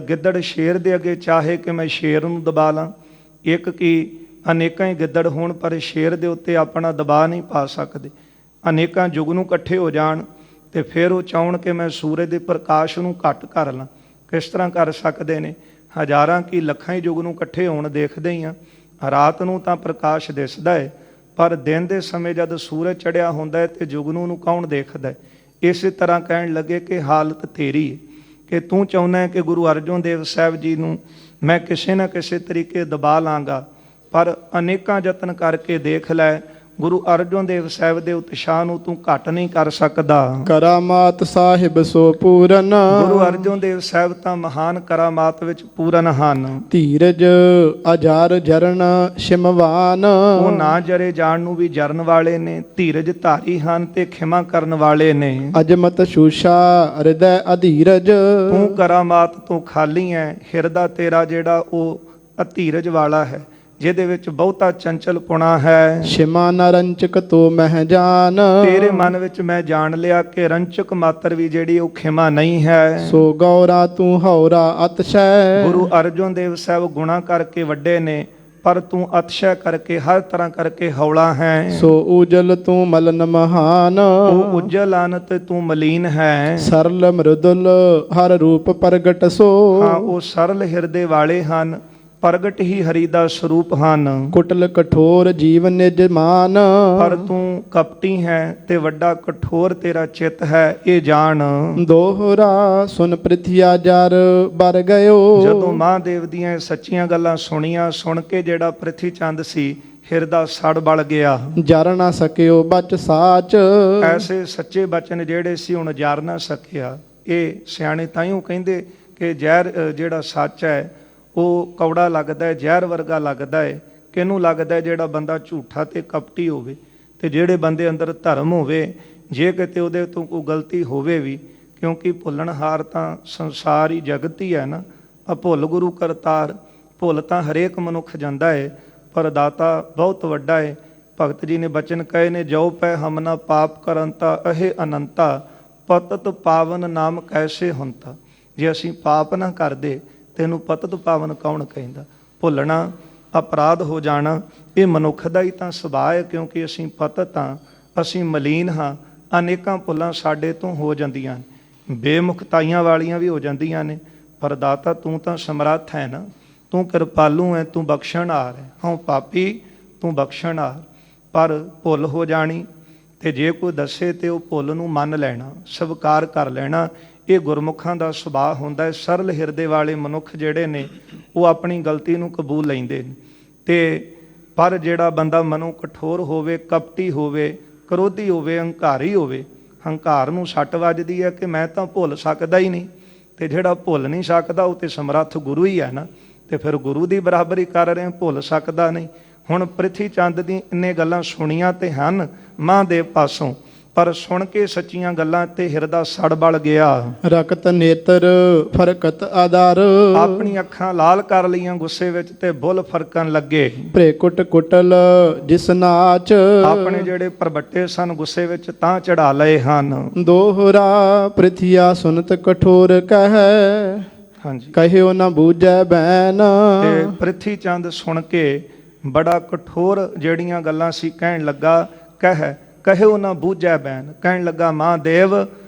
ਗਿੱਦੜ ਸ਼ੇਰ ਦੇ ਅੱਗੇ ਚਾਹੇ ਕਿ ਮੈਂ ਸ਼ੇਰ ਨੂੰ ਦਬਾ ਲਾਂ, ਇੱਕ ਕੀ ਅਨੇਕਾਂ ਹੀ ਗਿੱਦੜ ਹੋਣ ਪਰ ਸ਼ੇਰ ਦੇ ਉੱਤੇ ਆਪਣਾ ਦਬਾਅ ਨਹੀਂ ਪਾ ਸਕਦੇ। ਅਨੇਕਾਂ ਜੁਗ ਨੂੰ ਇਕੱਠੇ ਹੋ ਜਾਣ ਤੇ ਫਿਰ ਉਹ ਚਾਹੁਣ ਕਿ ਮੈਂ ਸੂਰਜ ਦੇ ਪ੍ਰਕਾਸ਼ ਨੂੰ ਘੱਟ ਕਰ ਲਾਂ। ਕਿਸ ਤਰ੍ਹਾਂ ਕਰ ਸਕਦੇ ਨੇ? ਹਜ਼ਾਰਾਂ ਕੀ ਲੱਖਾਂ ਹੀ ਯੁੱਗ ਨੂੰ ਇਕੱਠੇ ਹੋਣ ਦੇਖਦੇ ਹੀ ਆ। ਰਾਤ ਨੂੰ ਤਾਂ ਪ੍ਰਕਾਸ਼ ਦਿਸਦਾ ਹੈ, ਪਰ ਦਿਨ ਦੇ ਸਮੇਂ ਜਦ ਸੂਰਜ ਚੜਿਆ ਹੁੰਦਾ ਹੈ ਤੇ ਜੁਗਨੂ ਨੂੰ ਕੌਣ ਦੇਖਦਾ ਹੈ? ਇਸੇ ਤਰ੍ਹਾਂ ਕਹਿਣ ਲੱਗੇ ਕਿ ਹਾਲਤ ਤੇਰੀ ਹੈ ਕਿ ਤੂੰ ਚਾਹੁੰਦਾ ਹੈ ਕਿ ਗੁਰੂ ਅਰਜਨ ਦੇਵ ਸਾਹਿਬ ਜੀ ਨੂੰ ਮੈਂ ਕਿਸੇ ਨਾ ਕਿਸੇ ਤਰੀਕੇ ਦਬਾ ਲਾਂਗਾ, ਪਰ ਅਨੇਕਾਂ ਯਤਨ ਕਰਕੇ ਦੇਖ ਲੈ ਗੁਰੂ ਅਰਜਨ ਦੇਵ ਸਾਹਿਬ ਦੇ ਉਤਸ਼ਾਹ ਨੂੰ ਤੂੰ ਘੱਟ ਨਹੀਂ ਕਰ ਸਕਦਾ। ਕਰਾਮਾਤ ਸਾਹਿਬ ਸੋ ਪੂਰਨ, ਗੁਰੂ ਅਰਜਨ ਦੇਵ ਸਾਹਿਬ ਤਾਂ ਮਹਾਨ ਕਰਾਮਾਤ ਵਿੱਚ ਪੂਰਨ ਹਨ। ਧੀਰਜ ਅਜਾਰ ਜਰਨ ਸ਼ਿਮਵਾਨ, ਉਹ ਨਾ ਜਰੇ ਜਾਣ ਨੂੰ ਵੀ ਜਰਨ ਵਾਲੇ ਨੇ, ਧੀਰਜ ਧਾਰੀ ਹਨ ਤੇ ਖਿਮਾ ਕਰਨ ਵਾਲੇ ਨੇ। ਅਜਮਤ ਸ਼ੂਸ਼ਾ ਹਿਰਦੈ ਅਧੀਰਜ, ਤੂੰ ਕਰਾਮਾਤ ਤੋਂ ਖਾਲੀ ਹੈ, ਹਿਰਦਾ ਤੇਰਾ ਜਿਹੜਾ ਉਹ ਅਧੀਰਜ ਵਾਲਾ ਹੈ, ਜਿਹਦੇ ਵਿੱਚ ਬਹੁਤਾ ਚੰਚਲਪੁਣਾ ਹੈ। ਸ਼ਿਮਾ ਨ ਰੰਚਕ ਤੋ ਮਹਿ ਜਾਨ, ਤੇਰੇ ਮਨ ਵਿੱਚ ਮੈਂ ਜਾਣ ਲਿਆ ਕਿ ਰੰਚਕ ਮਾਤਰ ਵੀ ਜਿਹੜੀ ਉਹ ਖਿਮਾ ਨਹੀਂ ਹੈ। ਸੋ ਗੌਰਾ ਤੂੰ ਹੌਰਾ ਅਤਸ਼ੈ, ਗੁਰੂ ਅਰਜਨ ਦੇਵ ਸਾਹਿਬ ਗੁਣਾ ਕਰਕੇ ਵੱਡੇ ਨੇ, ਪਰ ਤੂੰ ਅਤਸ਼ੈ ਕਰਕੇ ਹਰ ਤਰ੍ਹਾਂ ਕਰਕੇ ਹੌਲਾ ਹੈ। ਸੋ ਉਜਲ ਤੂੰ ਮਲਨ ਮਹਾਨ, ਉਹ ਉਜਲ ਹਨ ਤੇ ਤੂੰ ਮਲੀਨ ਹੈ। ਸਰਲ ਮਰਦੁਲ ਹਰ ਰੂਪ ਪ੍ਰਗਟ ਸੋ, ਹਾਂ ਉਹ ਸਰਲ ਹਿਰਦੇ ਵਾਲੇ ਹਨ, ਪ੍ਰਗਟ ਹੀ ਹਰੀ ਦਾ ਸਰੂਪ ਹਨ। ਕੁਟਲ ਕਠੋਰ ਜੀਵ ਨਿਜ ਮਾਨ, ਪਰ ਤੂੰ ਕਪਟੀ ਹੈ ਤੇ ਵੱਡਾ ਕਠੋਰ ਤੇਰਾ ਚਿੱਤ ਹੈ, ਇਹ ਜਾਣ। ਦੋਹਰਾ ਸੁਨ ਪ੍ਰਿਥਿਆ ਜਰ ਬਰ ਗਇਓ, ਜਦੋਂ ਮਹਾਂਦੇਵ ਦੀਆਂ ਸੱਚੀਆਂ ਗੱਲਾਂ ਸੁਣੀਆਂ, ਸੁਣ ਕੇ ਜਿਹੜਾ ਪ੍ਰਿਥੀ ਚੰਦ ਸੀ ਹਿਰਦਾ ਸੜ ਬਲ ਗਿਆ। ਜਰ ਨਾ ਸਕਿਓ ਬਚ ਸਾਚ, ਐਸੇ ਸੱਚੇ ਬਚਨ ਜਿਹੜੇ ਸੀ ਹੁਣ ਜਰ ਨਾ ਸਕਿਆ। ਇਹ ਸਿਆਣੇ ਤਾਈਓ ਕਹਿੰਦੇ ਕਿ ਜ਼ਹਿਰ ਜਿਹੜਾ ਸੱਚ ਹੈ ਉਹ ਕੌੜਾ ਲੱਗਦਾ ਹੈ, ਜ਼ਹਿਰ ਵਰਗਾ ਲੱਗਦਾ ਹੈ। ਕਿਹਨੂੰ ਲੱਗਦਾ ਹੈ? ਜਿਹੜਾ ਬੰਦਾ ਝੂਠਾ ਤੇ ਕਪਟੀ ਹੋਵੇ, ਤੇ ਜਿਹੜੇ ਬੰਦੇ ਅੰਦਰ ਧਰਮ ਹੋਵੇ, ਜੇ ਕਿਤੇ ਉਹਦੇ ਤੋਂ ਕੋਈ ਗਲਤੀ ਹੋਵੇ ਵੀ, ਕਿਉਂਕਿ ਭੁੱਲਣਹਾਰ ਤਾਂ ਸੰਸਾਰ ਹੀ ਜਗਤ ਹੀ ਹੈ ਨਾ। ਆ ਭੁੱਲ ਗੁਰੂ ਕਰਤਾਰ, ਭੁੱਲ ਤਾਂ ਹਰੇਕ ਮਨੁੱਖ ਜਾਂਦਾ ਹੈ, ਪਰ ਦਾਤਾ ਬਹੁਤ ਵੱਡਾ ਹੈ। ਭਗਤ ਜੀ ਨੇ ਬਚਨ ਕਹੇ ਨੇ, ਜੋ ਪੈ ਹਮਨਾ ਪਾਪ ਕਰੰਤਾ ਅਹੇ ਅਨੰਤਾ, ਪਤਤ ਪਾਵਨ ਨਾਮ ਕੈਸੇ ਹੁੰਤਾ। ਜੇ ਅਸੀਂ ਪਾਪ ਨਾ ਕਰਦੇ ਤੈਨੂੰ ਪਤਤ ਪਾਵਨ ਕੌਣ ਕਹਿੰਦਾ? ਭੁੱਲਣਾ, ਅਪਰਾਧ ਹੋ ਜਾਣਾ, ਇਹ ਮਨੁੱਖ ਦਾ ਹੀ ਤਾਂ ਸੁਭਾਅ ਹੈ, ਕਿਉਂਕਿ ਅਸੀਂ ਪਤਤ ਹਾਂ, ਅਸੀਂ ਮਲੀਨ ਹਾਂ। ਅਨੇਕਾਂ ਭੁੱਲਾਂ ਸਾਡੇ ਤੋਂ ਹੋ ਜਾਂਦੀਆਂ ਨੇ, ਬੇਮੁਖਤਾਈਆਂ ਵਾਲੀਆਂ ਵੀ ਹੋ ਜਾਂਦੀਆਂ ਨੇ, ਪਰ ਦਾਤਾ ਤੂੰ ਤਾਂ ਸਮਰੱਥ ਹੈ ਨਾ, ਤੂੰ ਕਿਰਪਾਲੂ ਹੈ, ਤੂੰ ਬਖਸ਼ਣਹਾਰ ਹੈ। ਹਾਂ ਪਾਪੀ ਤੂੰ ਬਖਸ਼ਣਹਾਰ, ਪਰ ਭੁੱਲ ਹੋ ਜਾਣੀ ਤੇ ਜੇ ਕੋਈ ਦੱਸੇ ਤੇ ਉਹ ਭੁੱਲ ਨੂੰ ਮੰਨ ਲੈਣਾ, ਸਵੀਕਾਰ ਕਰ ਲੈਣਾ। ਇਹ ਗੁਰਮੁਖਾਂ ਦਾ ਸੁਭਾਅ ਹੁੰਦਾ ਹੈ। ਸਰਲ ਹਿਰਦੇ ਵਾਲੇ ਮਨੁੱਖ ਜਿਹੜੇ ਨੇ ਉਹ ਆਪਣੀ ਗਲਤੀ ਨੂੰ ਕਬੂਲ ਲੈਂਦੇ ਨੇ, ਤੇ ਪਰ ਜਿਹੜਾ ਬੰਦਾ ਮਨੋਂ ਕਠੋਰ ਹੋਵੇ, ਕਪਟੀ ਹੋਵੇ, ਕ੍ਰੋਧੀ ਹੋਵੇ, ਹੰਕਾਰੀ ਹੋਵੇ, ਹੰਕਾਰ ਨੂੰ ਸੱਟ ਵੱਜਦੀ ਹੈ ਕਿ ਮੈਂ ਤਾਂ ਭੁੱਲ ਸਕਦਾ ਹੀ ਨਹੀਂ, ਤੇ ਜਿਹੜਾ ਭੁੱਲ ਨਹੀਂ ਸਕਦਾ ਉਹ ਤੇ ਸਮਰੱਥ ਗੁਰੂ ਹੀ ਹੈ ਨਾ, ਤੇ ਫਿਰ ਗੁਰੂ ਦੀ ਬਰਾਬਰੀ ਕਰ ਰਹੇ, ਭੁੱਲ ਸਕਦਾ ਨਹੀਂ। ਹੁਣ ਪ੍ਰਿਥੀ ਚੰਦ ਦੀ ਇੰਨੇ ਗੱਲਾਂ ਸੁਣੀਆਂ ਤੇ ਹਨ ਮਹਾਂਦੇਵ ਪਾਸੋਂ, ਪਰ ਸੁਣ ਕੇ ਸੱਚੀਆਂ ਗੱਲਾਂ ਤੇ ਹਿਰਦਾ ਸੜ ਬਲ ਗਿਆ। ਰਕਤ ਨੇਤਰ ਫਰਕਤ ਆਧਾਰ, ਆਪਣੀ ਅੱਖਾਂ ਲਾਲ ਕਰ ਲਈਆਂ ਗੁੱਸੇ ਵਿੱਚ ਤੇ ਬੁੱਲ ਫਰਕਣ ਲੱਗੇ। ਭ੍ਰੇ ਕੁਟ ਕੁਟਲ ਜਿਸ ਨਾਚ, ਆਪਣੇ ਜਿਹੜੇ ਪਰਬੱਟੇ ਸਨ ਗੁੱਸੇ ਵਿੱਚ ਤਾਂ ਚੜਾ ਲਏ ਹਨ। ਦੋਹਰਾ ਪ੍ਰਿਥਿਆ ਸੁਨਤ ਕਠੋਰ ਕਹਿ, ਹਾਂਜੀ, ਕਹਿਓ ਨਾ ਬੂਝੈ ਬੈਨ। ਤੇ ਪ੍ਰਿਥੀ ਚੰਦ ਸੁਣ ਕੇ ਬੜਾ ਕਠੋਰ ਜਿਹੜੀਆਂ ਗੱਲਾਂ ਸੀ ਕਹਿਣ ਲੱਗਾ। ਕਹਿਓ ਨਾ ਬੂਝੈ ਬੈਨ, ਕਹਿਣ ਲੱਗਾ ਮਹਾਂਦੇਵ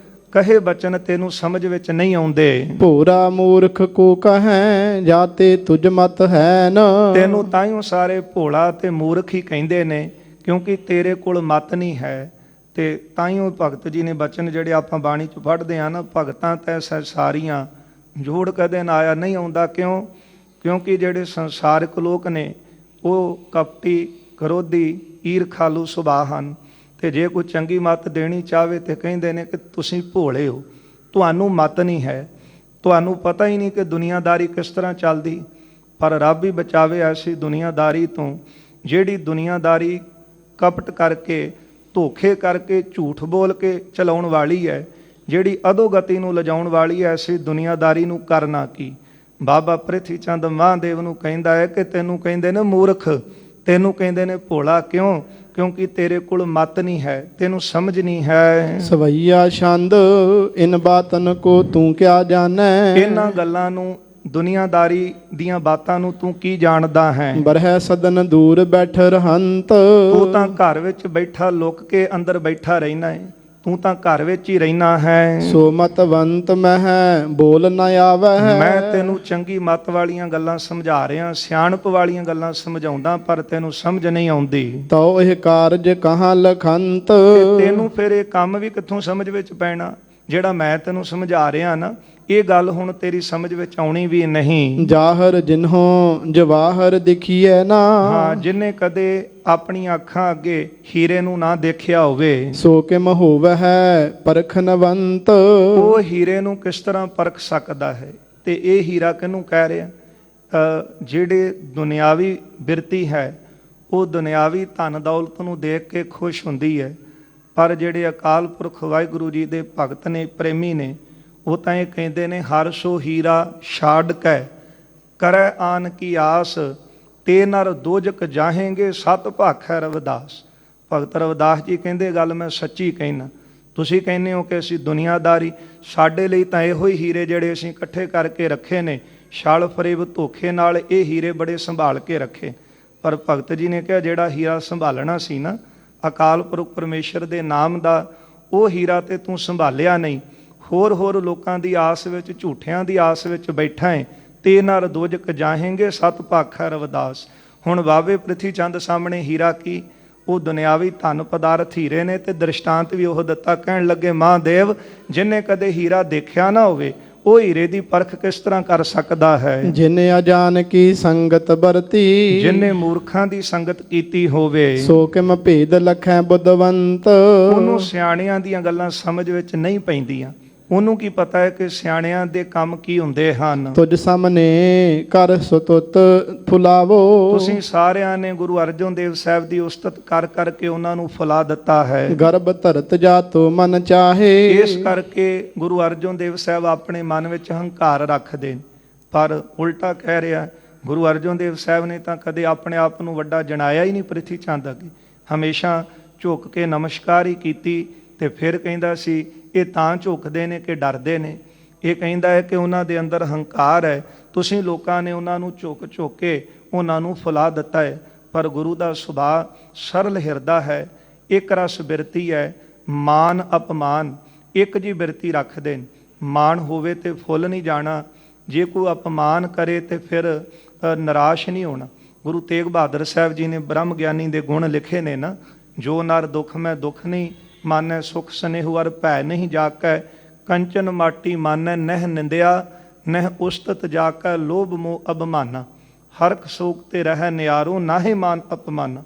ਕਹੇ ਬਚਨ ਤੈਨੂੰ ਸਮਝ ਵਿੱਚ ਨਹੀਂ ਆਉਂਦੇ। ਭੋਰਾ ਮੂਰਖ ਕੋ ਕਹੈ, ਜਾਤੇ ਤੁਝ ਮਤ ਹੈ ਨ। ਤੈਨੂੰ ਤਾਈਓ ਸਾਰੇ ਭੋਲਾ ਤੇ ਮੂਰਖ ਹੀ ਕਹਿੰਦੇ ਨੇ, ਕਿਉਂਕਿ ਤੇਰੇ ਕੋਲ ਮਤ ਨਹੀਂ ਹੈ। ਤੇ ਤਾਈਓ ਭਗਤ ਜੀ ਨੇ ਬਚਨ ਜਿਹੜੇ ਆਪਾਂ ਬਾਣੀ ਚ ਪੜ੍ਹਦੇ ਆ ਨਾ, ਭਗਤਾਂ ਤੈ ਸਾਰੀਆਂ ਜੋੜ ਕਦੇ ਨਾ ਆਇਆ ਨਹੀਂ ਆਉਂਦਾ। ਕਿਉਂਕਿ ਜਿਹੜੇ ਸੰਸਾਰਿਕ ਲੋਕ ਨੇ ਉਹ ਕਪਟੀ, ਕਰੋਧੀ, ਈਰਖਾਲੂ ਸੁਭਾਅ ਹਨ। ਤੇ ਜੇ ਕੋਈ ਚੰਗੀ ਮੱਤ ਦੇਣੀ ਚਾਹਵੇ ਤੇ ਕਹਿੰਦੇ ਨੇ ਕਿ ਤੁਸੀਂ ਭੋਲੇ ਹੋ, ਤੁਹਾਨੂੰ ਮੱਤ ਨਹੀਂ ਹੈ, ਤੁਹਾਨੂੰ ਪਤਾ ਹੀ ਨਹੀਂ ਕਿ ਦੁਨੀਆਦਾਰੀ ਕਿਸ ਤਰ੍ਹਾਂ ਚੱਲਦੀ। ਪਰ ਰੱਬ ਹੀ ਬਚਾਵੇ ਐਸੀ ਦੁਨੀਆਦਾਰੀ ਤੋਂ, ਜਿਹੜੀ ਦੁਨੀਆਦਾਰੀ ਕਪਟ ਕਰਕੇ, ਧੋਖੇ ਕਰਕੇ, ਝੂਠ ਬੋਲ ਕੇ ਚਲਾਉਣ ਵਾਲੀ ਹੈ, ਜਿਹੜੀ ਅਧੋਗਤੀ ਨੂੰ ਲਿਜਾਉਣ ਵਾਲੀ ਹੈ। ਐਸੀ ਦੁਨੀਆਦਾਰੀ ਨੂੰ ਕਰਨਾ ਕੀ। ਬਾਬਾ ਪ੍ਰਿਥੀ ਚੰਦ ਮਹਾਂਦੇਵ ਨੂੰ ਕਹਿੰਦਾ ਹੈ ਕਿ ਤੈਨੂੰ ਕਹਿੰਦੇ ਨੇ ਮੂਰਖ, ਤੈਨੂੰ ਕਹਿੰਦੇ ਨੇ ਭੋਲਾ। ਕਿਉਂਕਿ ਤੇਰੇ ਕੋਲ ਮਤ ਨਹੀਂ ਹੈ, ਤੈਨੂੰ ਸਮਝ ਨਹੀਂ ਹੈ। ਸਵਈਆ ਛੰਦ ਇਨ ਬਾਤਨ ਕੋ ਤੂੰ ਕਿਆ ਜਾਣੈ, ਇਹਨਾਂ ਗੱਲਾਂ ਨੂੰ, ਦੁਨੀਆਦਾਰੀ ਦੀਆਂ ਬਾਤਾਂ ਨੂੰ ਤੂੰ ਕੀ ਜਾਣਦਾ ਹੈ। ਬਰਹਿ ਸਦਨ ਦੂਰ ਬੈਠ ਰਹੰਤ, ਤੂੰ ਤਾਂ ਘਰ ਵਿੱਚ ਬੈਠਾ ਲੁਕ ਕੇ ਅੰਦਰ ਬੈਠਾ ਰਹਿਣਾ ਹੈ, ਤੂੰ ਤਾਂ ਘਰ ਵਿੱਚ ਹੀ ਰਹਿਣਾ ਹੈ। ਸੋ ਮਤਵੰਤ ਮਹਿ ਬੋਲ ਨ ਆਵੈ, ਮੈਂ ਤੈਨੂੰ ਚੰਗੀ ਮੱਤ ਵਾਲੀਆਂ ਗੱਲਾਂ ਸਮਝਾ ਰਿਹਾ, ਸਿਆਣਪ ਵਾਲੀਆਂ ਗੱਲਾਂ ਸਮਝਾਉਂਦਾ, ਪਰ ਤੈਨੂੰ ਸਮਝ ਨਹੀਂ ਆਉਂਦੀ। ਤਉ ਇਹ ਕਾਰਜ ਕਹਾਂ ਲਖੰਤ, ਤੈਨੂੰ ਫਿਰ ਇਹ ਕੰਮ ਵੀ ਕਿੱਥੋਂ ਸਮਝ ਵਿੱਚ ਪੈਣਾ। ਜਿਹੜਾ ਮੈਂ ਤੈਨੂੰ ਸਮਝਾ ਰਿਹਾ ਨਾ, ਇਹ ਗੱਲ ਹੁਣ ਤੇਰੀ ਸਮਝ ਵਿੱਚ ਆਉਣੀ ਵੀ ਨਹੀਂ। ਜਾਹਰ ਜਿਨ੍ਹੋਂ ਜਵਾਹਰ ਦਿਖੀਐ ਨਾ, ਹਾਂ, ਜਿਹਨੇ ਕਦੇ ਆਪਣੀਆਂ ਅੱਖਾਂ ਅੱਗੇ ਹੀਰੇ ਨੂੰ ਨਾ ਦੇਖਿਆ ਹੋਵੇ, ਸੋ ਕਿਮ ਹੋਵਹਿ ਪਰਖਨਵੰਤ। ਉਹ ਹੀਰੇ ਨੂੰ ਕਿਸ ਤਰ੍ਹਾਂ ਪਰਖ ਸਕਦਾ ਹੈ। ਤੇ ਇਹ ਹੀਰਾ ਕਿਹਨੂੰ ਕਹਿ ਰਿਹਾ? ਜਿਹੜੇ ਦੁਨਿਆਵੀ ਬਿਰਤੀ ਹੈ, ਉਹ ਦੁਨਿਆਵੀ ਧਨ ਦੌਲਤ ਨੂੰ ਦੇਖ ਕੇ ਖੁਸ਼ ਹੁੰਦੀ ਹੈ। ਪਰ ਜਿਹੜੇ ਅਕਾਲ ਪੁਰਖ ਵਾਹਿਗੁਰੂ ਜੀ ਦੇ ਭਗਤ ਨੇ, ਪ੍ਰੇਮੀ ਨੇ, ਉਹ ਤਾਂ ਇਹ ਕਹਿੰਦੇ ਨੇ ਹਰ ਸੋ ਹੀਰਾ ਛਾੜ ਕੈ ਕਰੈ ਆਨ ਕੀ ਆਸ, ਤੇ ਨਰ ਦੋਜਕ ਜਾਹੇਂਗੇ ਸਤ ਭਾਖੈ ਰਵਿਦਾਸ। ਭਗਤ ਰਵਿਦਾਸ ਜੀ ਕਹਿੰਦੇ ਗੱਲ ਮੈਂ ਸੱਚੀ ਕਹਿਣਾ। ਤੁਸੀਂ ਕਹਿੰਦੇ ਹੋ ਕਿ ਅਸੀਂ ਦੁਨੀਆਦਾਰੀ, ਸਾਡੇ ਲਈ ਤਾਂ ਇਹੋ ਹੀ ਹੀਰੇ ਜਿਹੜੇ ਅਸੀਂ ਇਕੱਠੇ ਕਰਕੇ ਰੱਖੇ ਨੇ, ਛਲ ਫਰੇਬ ਧੋਖੇ ਨਾਲ ਇਹ ਹੀਰੇ ਬੜੇ ਸੰਭਾਲ ਕੇ ਰੱਖੇ। ਪਰ ਭਗਤ ਜੀ ਨੇ ਕਿਹਾ ਜਿਹੜਾ ਹੀਰਾ ਸੰਭਾਲਣਾ ਸੀ ਨਾ, ਅਕਾਲ ਪੁਰਖ ਪਰਮੇਸ਼ਰ ਦੇ ਨਾਮ ਦਾ, ਉਹ ਹੀਰਾ ਤੇ ਤੂੰ ਸੰਭਾਲਿਆ ਨਹੀਂ। ਹੋਰ ਲੋਕਾਂ ਦੀ ਆਸ ਵਿੱਚ, ਝੂਠਿਆਂ ਦੀ ਆਸ ਵਿੱਚ ਬੈਠਾ ਹੈ। ਤੇ ਨਰ ਦੋਜਕ ਜਾਹੇਂਗੇ ਸਤ ਭਾਖੈ ਰਵਿਦਾਸ। ਹੁਣ ਬਾਬੇ ਪ੍ਰਿਥੀ ਚੰਦ ਸਾਹਮਣੇ ਹੀਰਾ ਕੀ, ਉਹ ਦੁਨਿਆਵੀ ਧਨ ਪਦਾਰਥ ਹੀਰੇ ਨੇ। ਤੇ ਦ੍ਰਿਸ਼ਟਾਂਤ ਵੀ ਉਹ ਦਿੱਤਾ, ਕਹਿਣ ਲੱਗੇ ਮਹਾਂਦੇਵ ਜਿਹਨੇ ਕਦੇ ਹੀਰਾ ਦੇਖਿਆ ਨਾ ਹੋਵੇ, ਉਹ ਹੀਰੇ ਦੀ ਪਰਖ ਕਿਸ ਤਰ੍ਹਾਂ ਕਰ ਸਕਦਾ ਹੈ। ਜਿਨੇ ਅਜਾਨ ਕੀ ਸੰਗਤ ਵਰਤੀ, ਜਿਹਨੇ ਮੂਰਖਾਂ ਦੀ ਸੰਗਤ ਕੀਤੀ ਹੋਵੇ, ਸੋ ਕਿਮ ਭੇਦ ਲਖੈ ਬੁੱਧਵੰਤ। ਉਹਨੂੰ ਸਿਆਣਿਆਂ ਦੀਆਂ ਗੱਲਾਂ ਸਮਝ ਵਿੱਚ ਨਹੀਂ ਪੈਂਦੀਆਂ। ਉਹਨੂੰ ਕੀ ਪਤਾ ਹੈ ਕਿ ਸਿਆਣਿਆਂ ਦੇ ਕੰਮ ਕੀ ਹੁੰਦੇ ਹਨ। ਤੁਝ ਸਾਹਮਣੇ ਕਰ ਸਤੁਤ ਫੁਲਾਵੋ, ਤੁਸੀਂ ਸਾਰਿਆਂ ਨੇ ਗੁਰੂ ਅਰਜਨ ਦੇਵ ਸਾਹਿਬ ਦੀ ਉਸਤਤ ਕਰ ਕਰਕੇ ਉਹਨਾਂ ਨੂੰ ਫੁਲਾ ਦਿੱਤਾ ਹੈ। ਗਰਭ ਧਰਤ ਜਾਤੋ ਮਨ ਚਾਹੇ, ਇਸ ਕਰਕੇ ਗੁਰੂ ਅਰਜਨ ਦੇਵ ਸਾਹਿਬ ਆਪਣੇ ਮਨ ਵਿੱਚ ਹੰਕਾਰ ਰੱਖਦੇ, ਪਰ ਉਲਟਾ ਕਹਿ ਰਿਹਾ ਗੁਰੂ ਅਰਜਨ ਦੇਵ ਸਾਹਿਬ ਨੇ ਤਾਂ ਕਦੇ ਆਪਣੇ ਆਪ ਨੂੰ ਵੱਡਾ ਜਣਾਇਆ ਹੀ ਨਹੀਂ। ਪ੍ਰਿਥੀ ਚੰਦ ਅੱਗੇ ਹਮੇਸ਼ਾ ਝੁਕ ਕੇ ਨਮਸਕਾਰ ਹੀ ਕੀਤੀ। ਤੇ ਫਿਰ ਕਹਿੰਦਾ ਸੀ ਇਹ ਤਾਂ ਝੁਕਦੇ ਨੇ ਕਿ ਡਰਦੇ ਨੇ। ਇਹ ਕਹਿੰਦਾ ਹੈ ਕਿ ਉਹਨਾਂ ਦੇ ਅੰਦਰ ਹੰਕਾਰ ਹੈ। ਤੁਸੀਂ ਲੋਕਾਂ ਨੇ ਉਹਨਾਂ ਨੂੰ ਝੁਕ ਕੇ ਉਹਨਾਂ ਨੂੰ ਫੁਲਾ ਦਿੱਤਾ ਹੈ। ਪਰ ਗੁਰੂ ਦਾ ਸੁਭਾਅ ਸਰਲ ਹਿਰਦਾ ਹੈ, ਇੱਕ ਰਸ ਬਿਰਤੀ ਹੈ। ਮਾਨ ਅਪਮਾਨ ਇੱਕ ਜੀ ਬਿਰਤੀ ਰੱਖਦੇ ਨੇ। ਮਾਣ ਹੋਵੇ ਤੇ ਫੁੱਲ ਨਹੀਂ ਜਾਣਾ, ਜੇ ਕੋਈ ਅਪਮਾਨ ਕਰੇ ਤੇ ਫਿਰ ਨਿਰਾਸ਼ ਨਹੀਂ ਹੋਣਾ। ਗੁਰੂ ਤੇਗ ਬਹਾਦਰ ਸਾਹਿਬ ਜੀ ਨੇ ਬ੍ਰਹਮ ਗਿਆਨੀ ਦੇ ਗੁਣ ਲਿਖੇ ਨੇ ਨਾ, ਜੋ ਨਰ ਦੁੱਖ ਮੈਂ ਦੁੱਖ ਨਹੀਂ ਮਾਨੈ, ਸੁਖ ਸਨੇਹੁ ਅਰ ਭੈ ਨਹੀਂ ਜਾਕੈ, ਕੰਚਨ ਮਾਟੀ ਮਾਨੈ ਨਹਿ ਨਿੰਦਿਆ, ਨਹਿ ਉਸਤਤ ਜਾਕੈ ਲੋਭ ਮੋਹ ਅਭਮਾਨਾ, ਹਰਖ ਸੋਕ ਤੇ ਰਹਿ ਨਿਆਰੋ ਨਾਹੇ ਮਾਨ ਅਪਮਾਨਾ।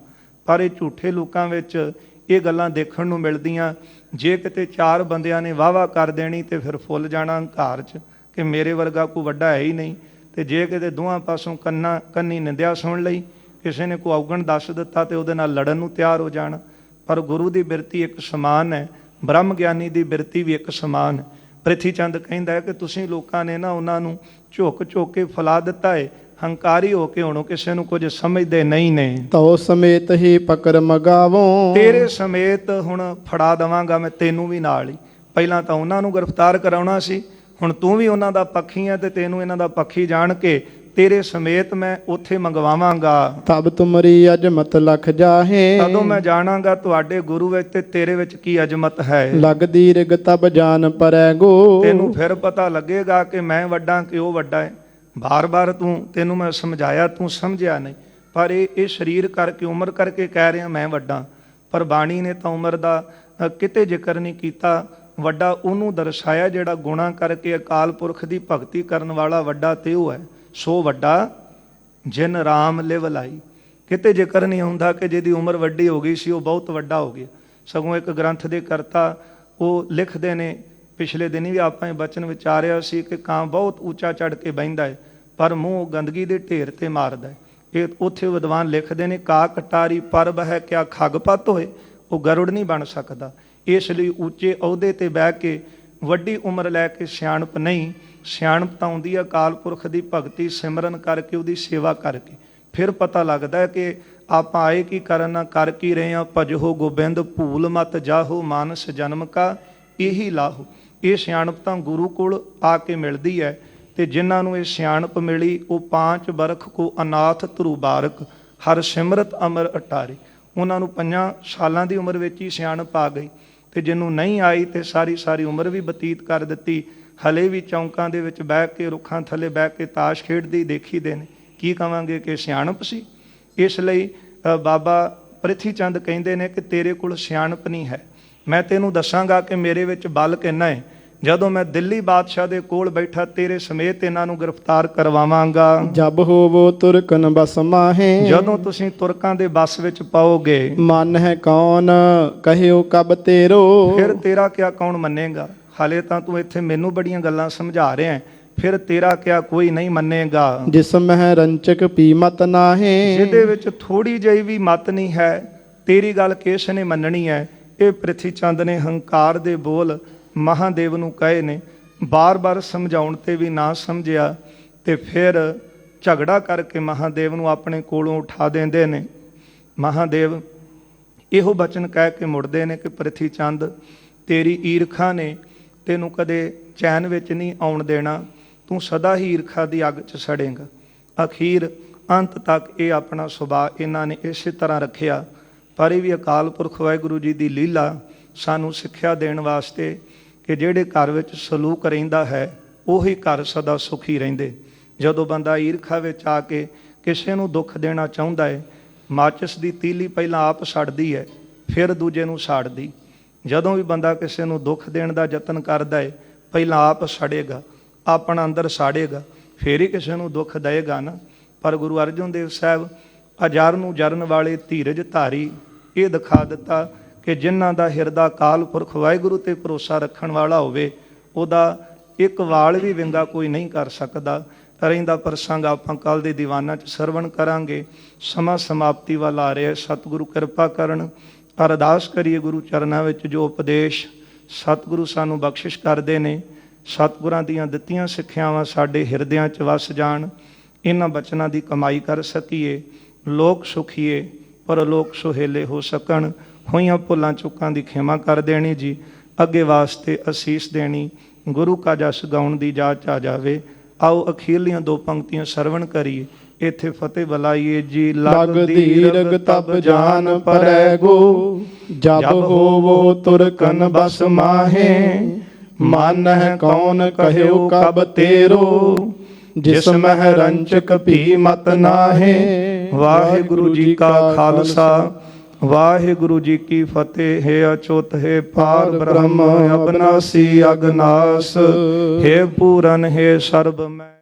ਪਰ ਇਹ ਝੂਠੇ ਲੋਕਾਂ ਵਿੱਚ ਇਹ ਗੱਲਾਂ ਦੇਖਣ ਨੂੰ ਮਿਲਦੀਆਂ। ਜੇ ਕਿਤੇ ਚਾਰ ਬੰਦਿਆਂ ਨੇ ਵਾਹਵਾ ਕਰ ਦੇਣੀ ਤੇ ਫਿਰ ਫੁੱਲ ਜਾਣਾ ਹੰਕਾਰ 'ਚ ਕਿ ਮੇਰੇ ਵਰਗਾ ਕੋਈ ਵੱਡਾ ਹੈ ਹੀ ਨਹੀਂ। ਤੇ ਜੇ ਕਿਤੇ ਦੋਹਾਂ ਪਾਸੋਂ ਕੰਨੀ ਨਿੰਦਿਆ ਸੁਣ ਲਈ, ਕਿਸੇ ਨੇ ਕੋਈ ਔਗਣ ਦੱਸ ਦਿੱਤਾ ਤੇ ਉਹਦੇ ਨਾਲ ਲੜਨ ਨੂੰ ਤਿਆਰ ਹੋ ਜਾਣਾ। ਪਰ ਗੁਰੂ ਦੀ ਬਿਰਤੀ ਇੱਕ ਸਮਾਨ ਹੈ, ਬ੍ਰਹਮ ਗਿਆਨੀ ਦੀ ਬਿਰਤੀ ਵੀ ਇੱਕ ਸਮਾਨ। ਪ੍ਰਿਥੀ ਚੰਦ ਕਹਿੰਦਾ ਹੈ ਕਿ ਤੁਸੀਂ ਲੋਕਾਂ ਨੇ ਨਾ ਉਹਨਾਂ ਨੂੰ ਝੁਕ ਝੁਕ ਕੇ ਫਲਾ ਦਿੱਤਾ ਹੈ, ਹੰਕਾਰੀ ਹੋ ਕੇ ਹੁਣ ਕਿਸੇ ਨੂੰ ਕੁਝ ਸਮਝਦੇ ਨਹੀਂ ਨੇ। ਤਉ ਸਮੇਤ ਹੀ ਪਕੜ ਮਗਾਵੋਂ, ਤੇਰੇ ਸਮੇਤ ਹੁਣ ਫੜਾ ਦੇਵਾਂਗਾ ਮੈਂ ਤੈਨੂੰ ਵੀ ਨਾਲ ਹੀ। ਪਹਿਲਾਂ ਤਾਂ ਉਹਨਾਂ ਨੂੰ ਗ੍ਰਿਫਤਾਰ ਕਰਾਉਣਾ ਸੀ, ਹੁਣ ਤੂੰ ਵੀ ਉਹਨਾਂ ਦਾ ਪੱਖੀ ਹੈ ਤੇ ਤੈਨੂੰ ਇਹਨਾਂ ਦਾ ਪੱਖੀ ਜਾਣ ਕੇ ਤੇਰੇ ਸਮੇਤ ਮੈਂ ਉੱਥੇ ਮੰਗਵਾਵਾਂਗਾ। ਤਬ ਤੁਮਰੀ ਅਜਮਤ ਲਖ ਜਾਹੇ, ਤਦੋਂ ਮੈਂ ਜਾਣਾਂਗਾ ਤੁਹਾਡੇ ਗੁਰੂ ਵਿੱਚ ਤੇ ਤੇਰੇ ਵਿੱਚ ਕੀ ਅਜਮਤ ਹੈ। ਲਗਦੀ ਰਿਗ ਤਬ ਜਾਨ ਪਰੈ ਗੋ, ਤੈਨੂੰ ਫਿਰ ਪਤਾ ਲੱਗੇਗਾ ਕਿ ਮੈਂ ਵੱਡਾ ਕਿ ਉਹ ਵੱਡਾ ਹੈ। ਬਾਰ-ਬਾਰ ਤੈਨੂੰ ਮੈਂ ਸਮਝਾਇਆ, ਤੂੰ ਸਮਝਿਆ ਨਹੀਂ। ਪਰ ਇਹ ਸਰੀਰ ਕਰਕੇ ਉਮਰ ਕਰਕੇ ਕਹਿ ਰਿਹਾ ਮੈਂ ਵੱਡਾ, ਪਰ ਬਾਣੀ ਨੇ ਤਾਂ ਉਮਰ ਦਾ ਕਿਤੇ ਜ਼ਿਕਰ ਨਹੀਂ ਕੀਤਾ। ਵੱਡਾ ਉਹਨੂੰ ਦਰਸਾਇਆ ਜਿਹੜਾ ਗੁਣਾ ਕਰਕੇ ਅਕਾਲ ਪੁਰਖ ਦੀ ਭਗਤੀ ਕਰਨ ਵਾਲਾ ਵੱਡਾ ਤੇ ਉਹ ਹੈ। ਸੋ ਵੱਡਾ ਜਿਨ ਰਾਮ ਲਿਵ ਲਾਈ। ਕਿਤੇ ਜ਼ਿਕਰ ਨਹੀਂ ਹੁੰਦਾ ਕਿ ਜਿਹਦੀ ਉਮਰ ਵੱਡੀ ਹੋ ਗਈ ਸੀ ਉਹ ਬਹੁਤ ਵੱਡਾ ਹੋ ਗਿਆ। ਸਗੋਂ ਇੱਕ ਗ੍ਰੰਥ ਦੇ ਕਰਤਾ ਉਹ ਲਿਖਦੇ ਨੇ, ਪਿਛਲੇ ਦਿਨੀ ਵੀ ਆਪਾਂ ਇਹ ਬਚਨ ਵਿਚਾਰਿਆ ਸੀ ਕਿ ਕਾਂ ਬਹੁਤ ਉੱਚਾ ਚੜ੍ਹ ਕੇ ਬਹਿੰਦਾ ਹੈ ਪਰ ਮੂੰਹ ਗੰਦਗੀ ਦੇ ਢੇਰ ਤੇ ਮਾਰਦਾ ਹੈ। ਇਹ ਉੱਥੇ ਵਿਦਵਾਨ ਲਿਖਦੇ ਨੇ ਕਾ ਕਟਾਰੀ ਪਰਬ ਹੈ ਕਿਆ ਖਗਪਤ ਹੋਏ, ਉਹ ਗਰੁੜ ਨਹੀਂ ਬਣ ਸਕਦਾ। ਇਸ ਲਈ ਉੱਚੇ ਅਹੁਦੇ ਤੇ ਬਹਿ ਕੇ ਵੱਡੀ ਉਮਰ ਲੈ ਕੇ ਸਿਆਣਪ ਨਹੀਂ। ਸਿਆਣਪ ਤਾਂ ਆਉਂਦੀ ਹੈ ਅਕਾਲ ਪੁਰਖ ਦੀ ਭਗਤੀ ਸਿਮਰਨ ਕਰਕੇ, ਉਹਦੀ ਸੇਵਾ ਕਰਕੇ। ਫਿਰ ਪਤਾ ਲੱਗਦਾ ਹੈ ਕਿ ਆਪਾਂ ਆਏ ਕੀ ਕਰਨ, ਕਰ ਕੀ ਰਹੇ ਹਾਂ। ਭਜੋ ਗੋਬਿੰਦ ਭੂਲ ਮਤ ਜਾਹੋ, ਮਾਨਸ ਜਨਮ ਕਾ ਇਹੀ ਲਾਹੋ। ਇਹ ਸਿਆਣਪ ਤਾਂ ਗੁਰੂ ਕੋਲ ਆ ਕੇ ਮਿਲਦੀ ਹੈ ਤੇ ਜਿਨ੍ਹਾਂ ਨੂੰ ਇਹ ਸਿਆਣਪ ਮਿਲੀ ਉਹ 5 ਬਰਖ ਕੋ ਅਨਾਥ ਧਰੂ ਬਾਰਕ ਹਰ ਸਿਮਰਤ ਅਮਰ ਅਟਾਰੇ। ਉਹਨਾਂ ਨੂੰ 5 ਸਾਲਾਂ ਦੀ ਉਮਰ ਵਿੱਚ ਹੀ ਸਿਆਣਪ ਆ ਗਈ ਤੇ ਜਿਹਨੂੰ ਨਹੀਂ ਆਈ ਤੇ ਸਾਰੀ ਉਮਰ ਵੀ ਬਤੀਤ ਕਰ ਦਿੱਤੀ। ਹਲੇ ਵੀ ਚੌਂਕਾਂ ਦੇ ਵਿੱਚ ਬਹਿ ਕੇ, ਰੁੱਖਾਂ ਥੱਲੇ ਬਹਿ ਕੇ ਤਾਸ਼ ਖੇਡਦੀ ਦੇਖੀ ਦੇ ਨੇ। ਕੀ ਕਵਾਂਗੇ ਕਿ ਸਿਆਣਪ ਸੀ। ਇਸ ਲਈ ਬਾਬਾ ਪ੍ਰਿਥੀ ਚੰਦ ਕਹਿੰਦੇ ਨੇ ਕਿ ਤੇਰੇ ਕੋਲ ਸਿਆਣਪ ਨਹੀਂ ਹੈ। ਮੈਂ ਤੈਨੂੰ ਦੱਸਾਂਗਾ ਕਿ ਮੇਰੇ ਵਿੱਚ ਬਲ ਕਿੰਨਾ ਹੈ। ਜਦੋਂ ਮੈਂ ਦਿੱਲੀ ਬਾਦਸ਼ਾਹ ਦੇ ਕੋਲ ਬੈਠਾ ਤੇਰੇ ਸਮੇਤ ਇਹਨਾਂ ਨੂੰ ਗ੍ਰਿਫਤਾਰ ਕਰਵਾਵਾਂਗਾ। ਜਬ ਹੋਵੋ ਤੁਰਕਨ ਬਸ ਮਾਹੇ, ਜਦੋਂ ਤੁਸੀਂ ਤੁਰਕਾਂ ਦੇ ਬਸ ਵਿੱਚ ਪਾਓਗੇ। ਮਨ ਹੈ ਕੌਣ ਕਹਿਓ ਕਬ ਤੇਰੋ, ਫਿਰ ਤੇਰਾ ਕਿਆ ਕੌਣ ਮੰਨੇਗਾ। ਹਾਲੇ ਤਾਂ ਤੂੰ ਇੱਥੇ ਮੈਨੂੰ ਬੜੀਆਂ ਗੱਲਾਂ ਸਮਝਾ ਰਿਹਾ ਹੈ, ਫਿਰ ਤੇਰਾ ਕਿਆ ਕੋਈ ਨਹੀਂ ਮੰਨੇਗਾ। ਜਿਸ ਮਹਿ ਰੰਚਕ ਪੀ ਮਤ ਨਾਹੇ, ਜਿਹਦੇ ਵਿੱਚ ਥੋੜੀ ਜਿਹੀ ਵੀ ਮਤ ਨਹੀਂ ਹੈ, ਤੇਰੀ ਗੱਲ ਕਿਸ ਨੇ ਮੰਨਣੀ ਹੈ। ਇਹ ਪ੍ਰਿਥੀ ਚੰਦ ਨੇ ਹੰਕਾਰ ਦੇ ਬੋਲ ਮਹਾਦੇਵ ਨੂੰ ਕਹੇ ਨੇ। ਬਾਰ-ਬਾਰ ਸਮਝਾਉਣ ਤੇ ਵੀ ਨਾ ਸਮਝਿਆ ਤੇ ਫਿਰ ਝਗੜਾ ਕਰਕੇ ਮਹਾਦੇਵ ਨੂੰ ਆਪਣੇ ਕੋਲੋਂ ਉਠਾ ਦਿੰਦੇ ਨੇ। ਮਹਾਦੇਵ ਇਹੋ ਬਚਨ ਕਹਿ ਕੇ ਮੁੜਦੇ ਨੇ ਕਿ ਪ੍ਰਿਥੀ ਚੰਦ ਤੇਰੀ ਈਰਖਾ ਨੇ ਤੈਨੂੰ ਕਦੇ ਚੈਨ ਵਿੱਚ ਨਹੀਂ ਆਉਣ ਦੇਣਾ, ਤੂੰ ਸਦਾ ਹੀ ਈਰਖਾ ਦੀ ਅੱਗ 'ਚ ਸੜੇਂਗਾ। ਅਖੀਰ ਅੰਤ ਤੱਕ ਇਹ ਆਪਣਾ ਸੁਭਾਅ ਇਹਨਾਂ ਨੇ ਇਸੇ ਤਰ੍ਹਾਂ ਰੱਖਿਆ। ਪਰ ਇਹ ਵੀ ਅਕਾਲ ਪੁਰਖ ਵਾਹਿਗੁਰੂ ਜੀ ਦੀ ਲੀਲਾ ਸਾਨੂੰ ਸਿੱਖਿਆ ਦੇਣ ਵਾਸਤੇ ਕਿ ਜਿਹੜੇ ਘਰ ਵਿੱਚ ਸਲੂਕ ਰਹਿੰਦਾ ਹੈ ਉਹੀ ਘਰ ਸਦਾ ਸੁਖੀ ਰਹਿੰਦੇ। ਜਦੋਂ ਬੰਦਾ ਈਰਖਾ ਵਿੱਚ ਆ ਕੇ ਕਿਸੇ ਨੂੰ ਦੁੱਖ ਦੇਣਾ ਚਾਹੁੰਦਾ ਹੈ, ਮਾਚਿਸ ਦੀ ਤੀਲੀ ਪਹਿਲਾਂ ਆਪ ਸੜਦੀ ਹੈ ਫਿਰ ਦੂਜੇ ਨੂੰ ਸਾੜਦੀ। ਜਦੋਂ ਵੀ ਬੰਦਾ ਕਿਸੇ ਨੂੰ ਦੁੱਖ ਦੇਣ ਦਾ ਯਤਨ ਕਰਦਾ ਹੈ ਪਹਿਲਾਂ ਆਪ ਸੜੇਗਾ, ਆਪਣਾ ਅੰਦਰ ਸਾੜੇਗਾ, ਫਿਰ ਹੀ ਕਿਸੇ ਨੂੰ ਦੁੱਖ ਦੇਏਗਾ ਨਾ। ਪਰ ਗੁਰੂ ਅਰਜਨ ਦੇਵ ਸਾਹਿਬ ਅਜਰ ਨੂੰ ਜਰਨ ਵਾਲੇ ਧੀਰਜ ਧਾਰੀ ਇਹ ਦਿਖਾ ਦਿੱਤਾ ਕਿ ਜਿਨ੍ਹਾਂ ਦਾ ਹਿਰਦਾ ਅਕਾਲ ਪੁਰਖ ਵਾਹਿਗੁਰੂ ਤੇ ਭਰੋਸਾ ਰੱਖਣ ਵਾਲਾ ਹੋਵੇ ਉਹਦਾ ਇੱਕ ਵਾਲ ਵੀ ਵਿੰਗਾ ਕੋਈ ਨਹੀਂ ਕਰ ਸਕਦਾ। ਰਹਿੰਦਾ ਪ੍ਰਸੰਗ ਆਪਾਂ ਕੱਲ੍ਹ ਦੇ ਦੀਵਾਨਾਂ 'ਚ ਸਰਵਣ ਕਰਾਂਗੇ। ਸਮਾਂ ਸਮਾਪਤੀ ਵੱਲ ਆ ਰਿਹਾ। ਸਤਿਗੁਰੂ ਕਿਰਪਾ ਕਰਨ। ਅਰਦਾਸ ਕਰੀਏ ਗੁਰੂ ਚਰਨਾਂ ਵਿੱਚ ਜੋ ਉਪਦੇਸ਼ ਸਤਿਗੁਰੂ ਸਾਨੂੰ ਬਖਸ਼ਿਸ਼ ਕਰਦੇ ਨੇ, ਸਤਿਗੁਰਾਂ ਦੀਆਂ ਦਿੱਤੀਆਂ ਸਿੱਖਿਆਵਾਂ ਸਾਡੇ ਹਿਰਦਿਆਂ 'ਚ ਵਸ ਜਾਣ। ਇਹਨਾਂ ਬਚਨਾਂ ਦੀ ਕਮਾਈ ਕਰ ਸਕੀਏ, ਲੋਕ ਸੁਖੀਏ ਪਰ ਲੋਕ ਸੁਹੇਲੇ ਹੋ ਸਕਣ। ਹੋਈਆਂ ਭੁੱਲਾਂ ਚੁੱਕਾਂ ਦੀ ਖਿਮਾ ਕਰ ਦੇਣੀ ਜੀ, ਅੱਗੇ ਵਾਸਤੇ ਅਸੀਸ ਦੇਣੀ। ਗੁਰੂ ਕਾ ਜਸ ਗਾਉਣ ਦੀ ਜਾਚ ਆ ਜਾਵੇ। ਆਓ ਅਖੀਰਲੀਆਂ 2 ਪੰਕਤੀਆਂ ਸਰਵਣ ਕਰੀਏ, ਇੱਥੇ ਫਤਿਹ ਬੁਲਾਈਏ ਜੀ। ਲਗਦੀ ਰਗ ਤਬ ਜਾਨ ਪਰੈ ਗੋ, ਜਬ ਹੋਵੋ ਤੁਰਕਨ ਬਸ ਮਾਹੇ। ਮਨ ਹੈ ਕੌਣ ਕਹਿਓ ਕਬ ਤੇਰੋ, ਜਿਸ ਮਹਿ ਰੰਚਕ ਭੀ ਮਤ ਨਾਹੇ। ਵਾਹਿਗੁਰੂ ਜੀ ਕਾ ਖਾਲਸਾ, ਵਾਹਿਗੁਰੂ ਜੀ ਕੀ ਫਤਿਹ। ਹੈ ਅਚੁੱਤ ਹੈ ਪਾਰ ਬ੍ਰਹਮ, ਅਬਨਾਸੀ ਅਗਨਾਸ, ਹੈ ਪੂਰਨ ਹੈ ਸਰਬ ਮੈਂ।